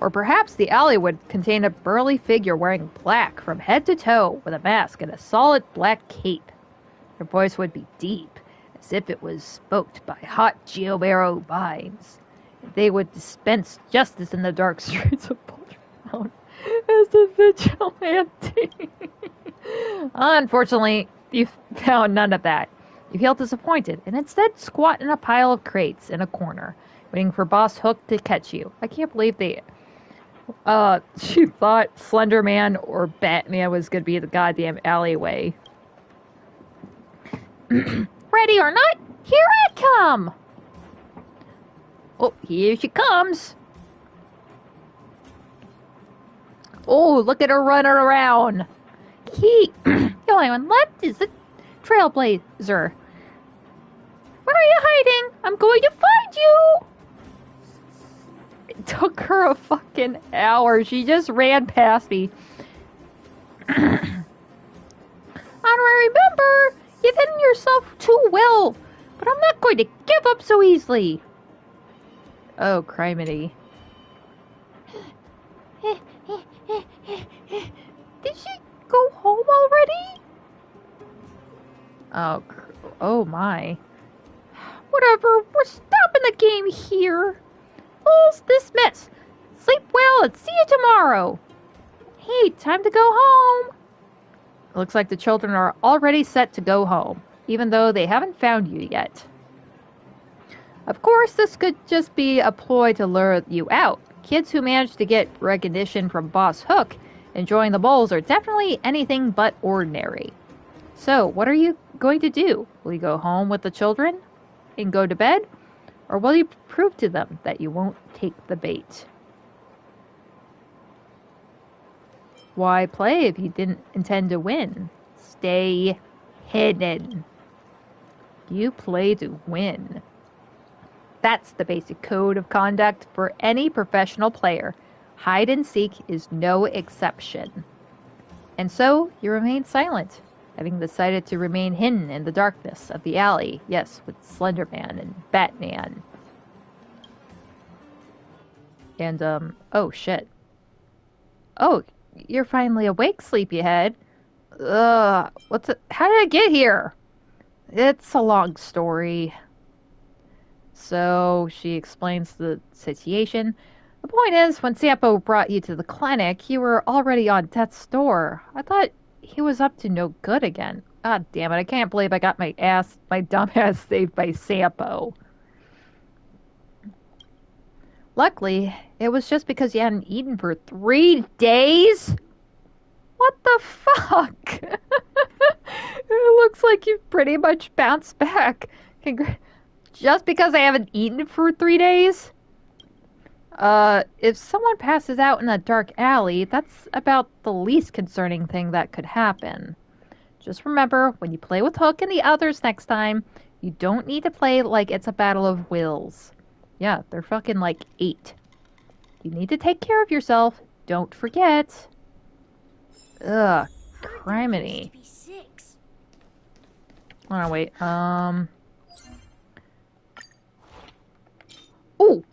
Or perhaps the alley would contain a burly figure wearing black from head to toe with a mask and a solid black cape. Her voice would be deep, as if it was smoked by hot geomero vines. They would dispense justice in the dark streets of Boulder Town as a vigilante. Unfortunately, you found none of that. You feel disappointed, and instead squat in a pile of crates in a corner, waiting for Boss Hook to catch you. I can't believe she thought Slender Man or Batman was gonna be the goddamn alleyway. Ready or not, here I come! Oh, here she comes. Oh, look at her running around. The only one left is the Trailblazer. Where are you hiding? I'm going to find you! It took her a fucking hour. She just ran past me. I remember. You've hidden yourself too well. But I'm not going to give up so easily. Oh, criminy. Did she go home already? Oh my. Whatever, we're stopping the game here. Rules dismissed. Sleep well and see you tomorrow. Hey, time to go home. Looks like the children are already set to go home, even though they haven't found you yet. Of course, this could just be a ploy to lure you out. Kids who manage to get recognition from Boss Hook enjoying the bowls are definitely anything but ordinary. So, what are you going to do? Will you go home with the children and go to bed? Or will you prove to them that you won't take the bait? Why play if you didn't intend to win? Stay hidden. You play to win. That's the basic code of conduct for any professional player. Hide and seek is no exception. And so, you remain silent, having decided to remain hidden in the darkness of the alley, yes, with Slenderman and Batman. And, oh shit. Oh, you're finally awake, sleepyhead. How did I get here? It's a long story. So, she explains the situation. The point is, when Sampo brought you to the clinic, you were already on death's door. I thought he was up to no good again. God damn it, I can't believe I got my dumb ass saved by Sampo. Luckily, it was just because you hadn't eaten for 3 days? What the fuck? It looks like you've pretty much bounced back. Just because I haven't eaten for 3 days? If someone passes out in a dark alley, that's about the least concerning thing that could happen. Just remember, when you play with Hook and the others next time, you don't need to play like it's a battle of wills. Yeah, they're fucking like 8. You need to take care of yourself. Don't forget. Ugh, criminy. Oh, wait, Ooh!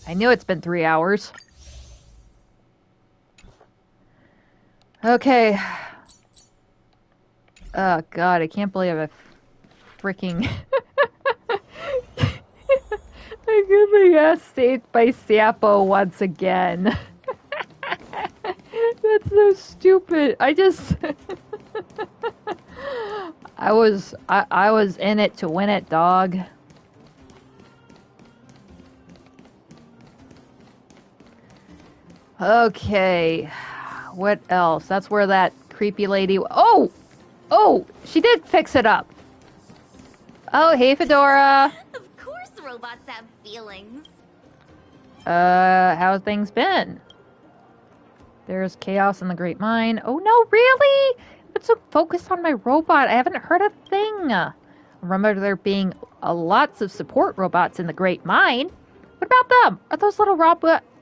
I knew it's been 3 hours. Okay. Oh god, I can't believe I freaking... I get my ass saved by Sampo once again. That's so stupid. I just... I was in it to win it, dog. Okay. What else? That's where that creepy lady... Oh! Oh! She did fix it up. Oh, hey, Fedora. Of course robots have feelings. How's things been? There's chaos in the Great Mine. Oh no, really? I'm so focused on my robot. I haven't heard a thing. I remember there being lots of support robots in the Great Mine. What about them? Are those little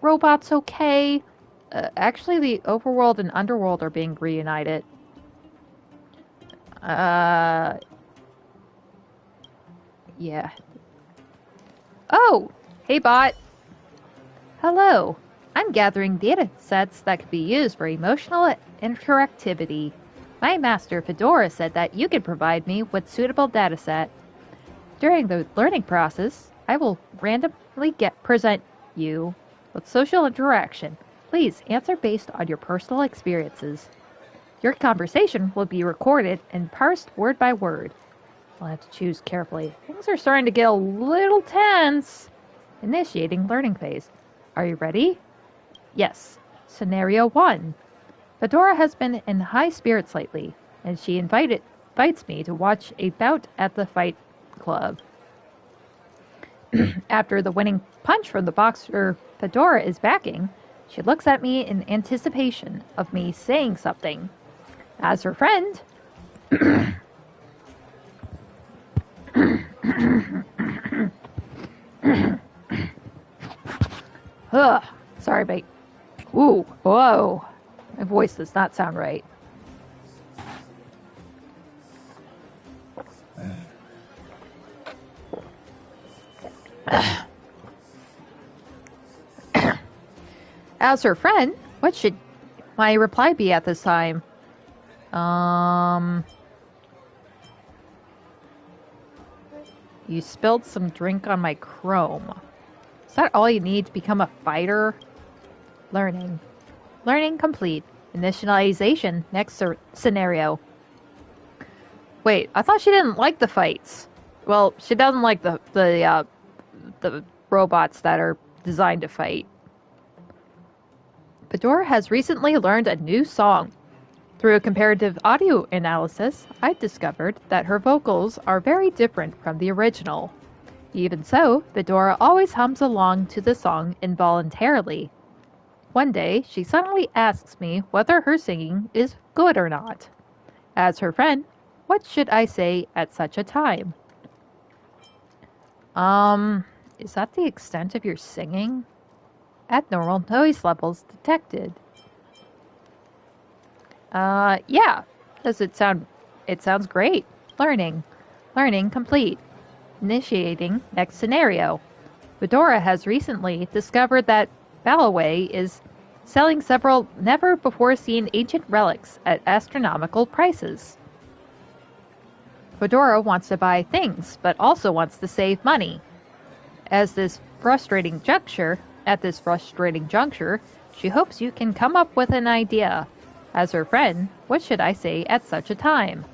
robots okay? Actually, the overworld and underworld are being reunited. Yeah. Oh! Hey, bot! Hello. I'm gathering data sets that could be used for emotional interactivity. My master, Fedora, said that you could provide me with suitable data set. During the learning process, I will randomly present you with social interaction. Please answer based on your personal experiences. Your conversation will be recorded and parsed word by word. I'll have to choose carefully. Things are starting to get a little tense. Initiating learning phase. Are you ready? Yes. Scenario 1. Fedora has been in high spirits lately, and she invites me to watch a bout at the fight club. After the winning punch from the boxer Fedora is backing, she looks at me in anticipation of me saying something. As her friend... Ugh. Sorry, mate. Ooh, whoa. My voice does not sound right. As her friend, what should my reply be at this time? You spilled some drink on my chrome. Is that all you need to become a fighter? Learning. Learning complete. Initialization. Next scenario. Wait, I thought she didn't like the fights. Well, she doesn't like the robots that are designed to fight. Fedora has recently learned a new song. Through a comparative audio analysis, I discovered that her vocals are very different from the original. Even so, Fedora always hums along to the song involuntarily. One day, she suddenly asks me whether her singing is good or not. As her friend, what should I say at such a time? Is that the extent of your singing? Abnormal noise levels detected. Yeah. Does it sound... It sounds great. Learning. Learning complete. Initiating next scenario. Fedora has recently discovered that Ballaway is selling several never-before-seen ancient relics at astronomical prices. Fedora wants to buy things, but also wants to save money. At this frustrating juncture, she hopes you can come up with an idea. As her friend, what should I say at such a time?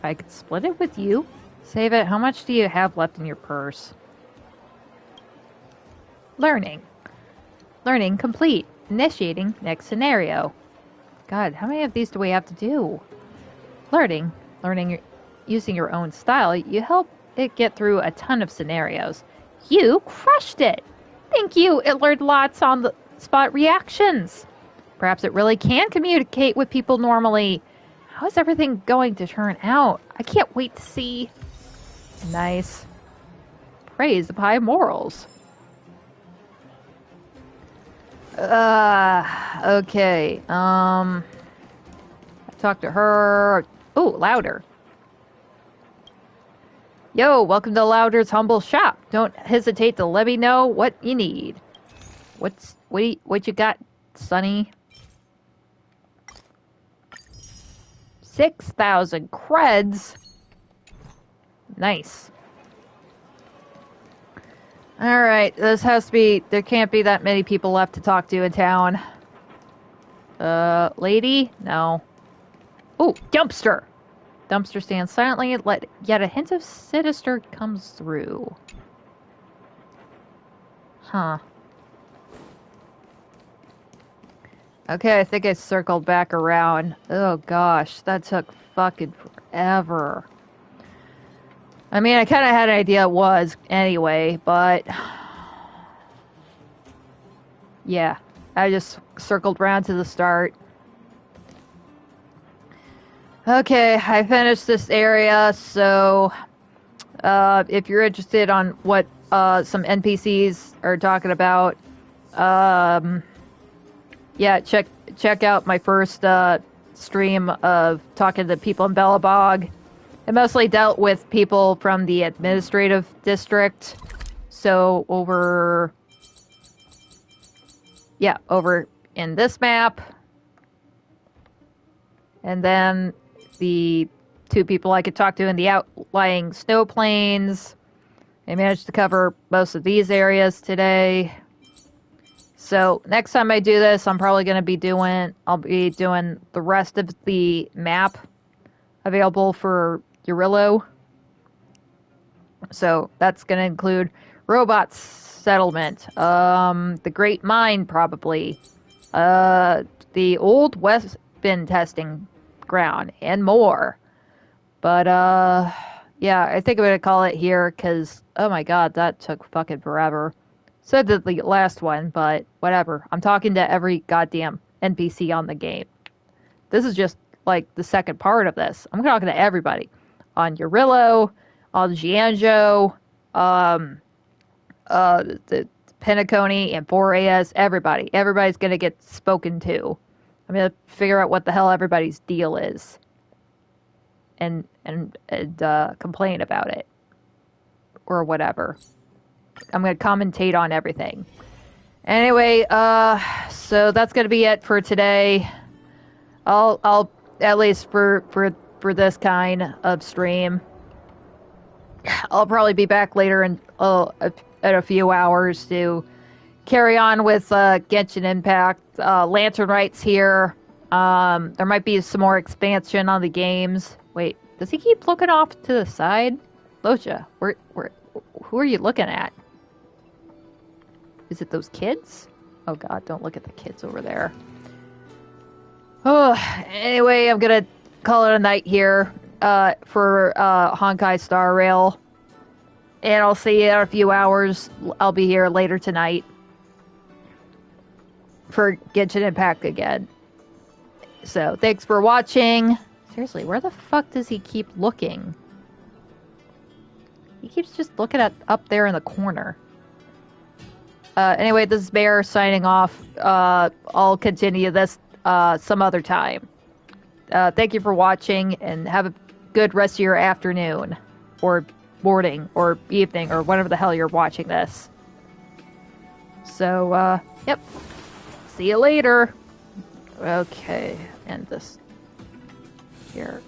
I could split it with you. Save it. How much do you have left in your purse? Learning. Learning complete. Initiating next scenario. God, how many of these do we have to do? Learning. Learning using your own style, you help it get through a ton of scenarios. You crushed it! Thank you! It learned lots on the spot reactions. Perhaps it really can communicate with people normally. How is everything going to turn out? I can't wait to see. Nice. Praise the high morals. Okay. I talked to her. Oh, Louder. Yo, welcome to Louder's humble shop. Don't hesitate to let me know what you need. What you got, Sonny? 6,000 creds. Nice. Alright, this has to be... There can't be that many people left to talk to in town. Lady? No. Oh, Dumpster! Dumpster stands silently, yet a hint of sinister comes through. Huh. Okay, I think I circled back around. Oh gosh, that took fucking forever. I mean, I kind of had an idea it was anyway, but yeah, I just circled around to the start. Okay, I finished this area, so if you're interested on what some NPCs are talking about, yeah, check out my first stream of talking to people in Bellabog. It mostly dealt with people from the administrative district. So over in this map. And then the two people I could talk to in the outlying snow plains. I managed to cover most of these areas today. So next time I do this, I'll be doing the rest of the map available for Jarilo. So that's going to include Robots Settlement, the Great Mine probably, the Old Weapon Testing Ground, and more. But yeah, I think I'm going to call it here because, oh my god, that took fucking forever. Said that the last one, but whatever. I'm talking to every goddamn NPC on the game. This is just like the second part of this. I'm talking to everybody on Jarilo, on Jianzhou, the Penacony and 4AS. Everybody. Everybody's gonna get spoken to. I'm gonna figure out what the hell everybody's deal is, and complain about it or whatever. I'm going to commentate on everything. Anyway, so that's going to be it for today. I'll at least for this kind of stream. I'll probably be back later in a few hours to carry on with Genshin Impact. Lantern Rights here. There might be some more expansion on the games. Wait, does he keep looking off to the side? Loja, who are you looking at? Is it those kids? Oh god, don't look at the kids over there. Oh, anyway, I'm gonna call it a night here for Honkai Star Rail. And I'll see you in a few hours. I'll be here later tonight for Genshin Impact again. So, thanks for watching. Seriously, where the fuck does he keep looking? He keeps just looking at up there in the corner. Anyway, this is Bear signing off. I'll continue this some other time. Thank you for watching, and have a good rest of your afternoon, or morning, or evening, or whatever the hell you're watching this. So, yep. See you later. Okay, and this here.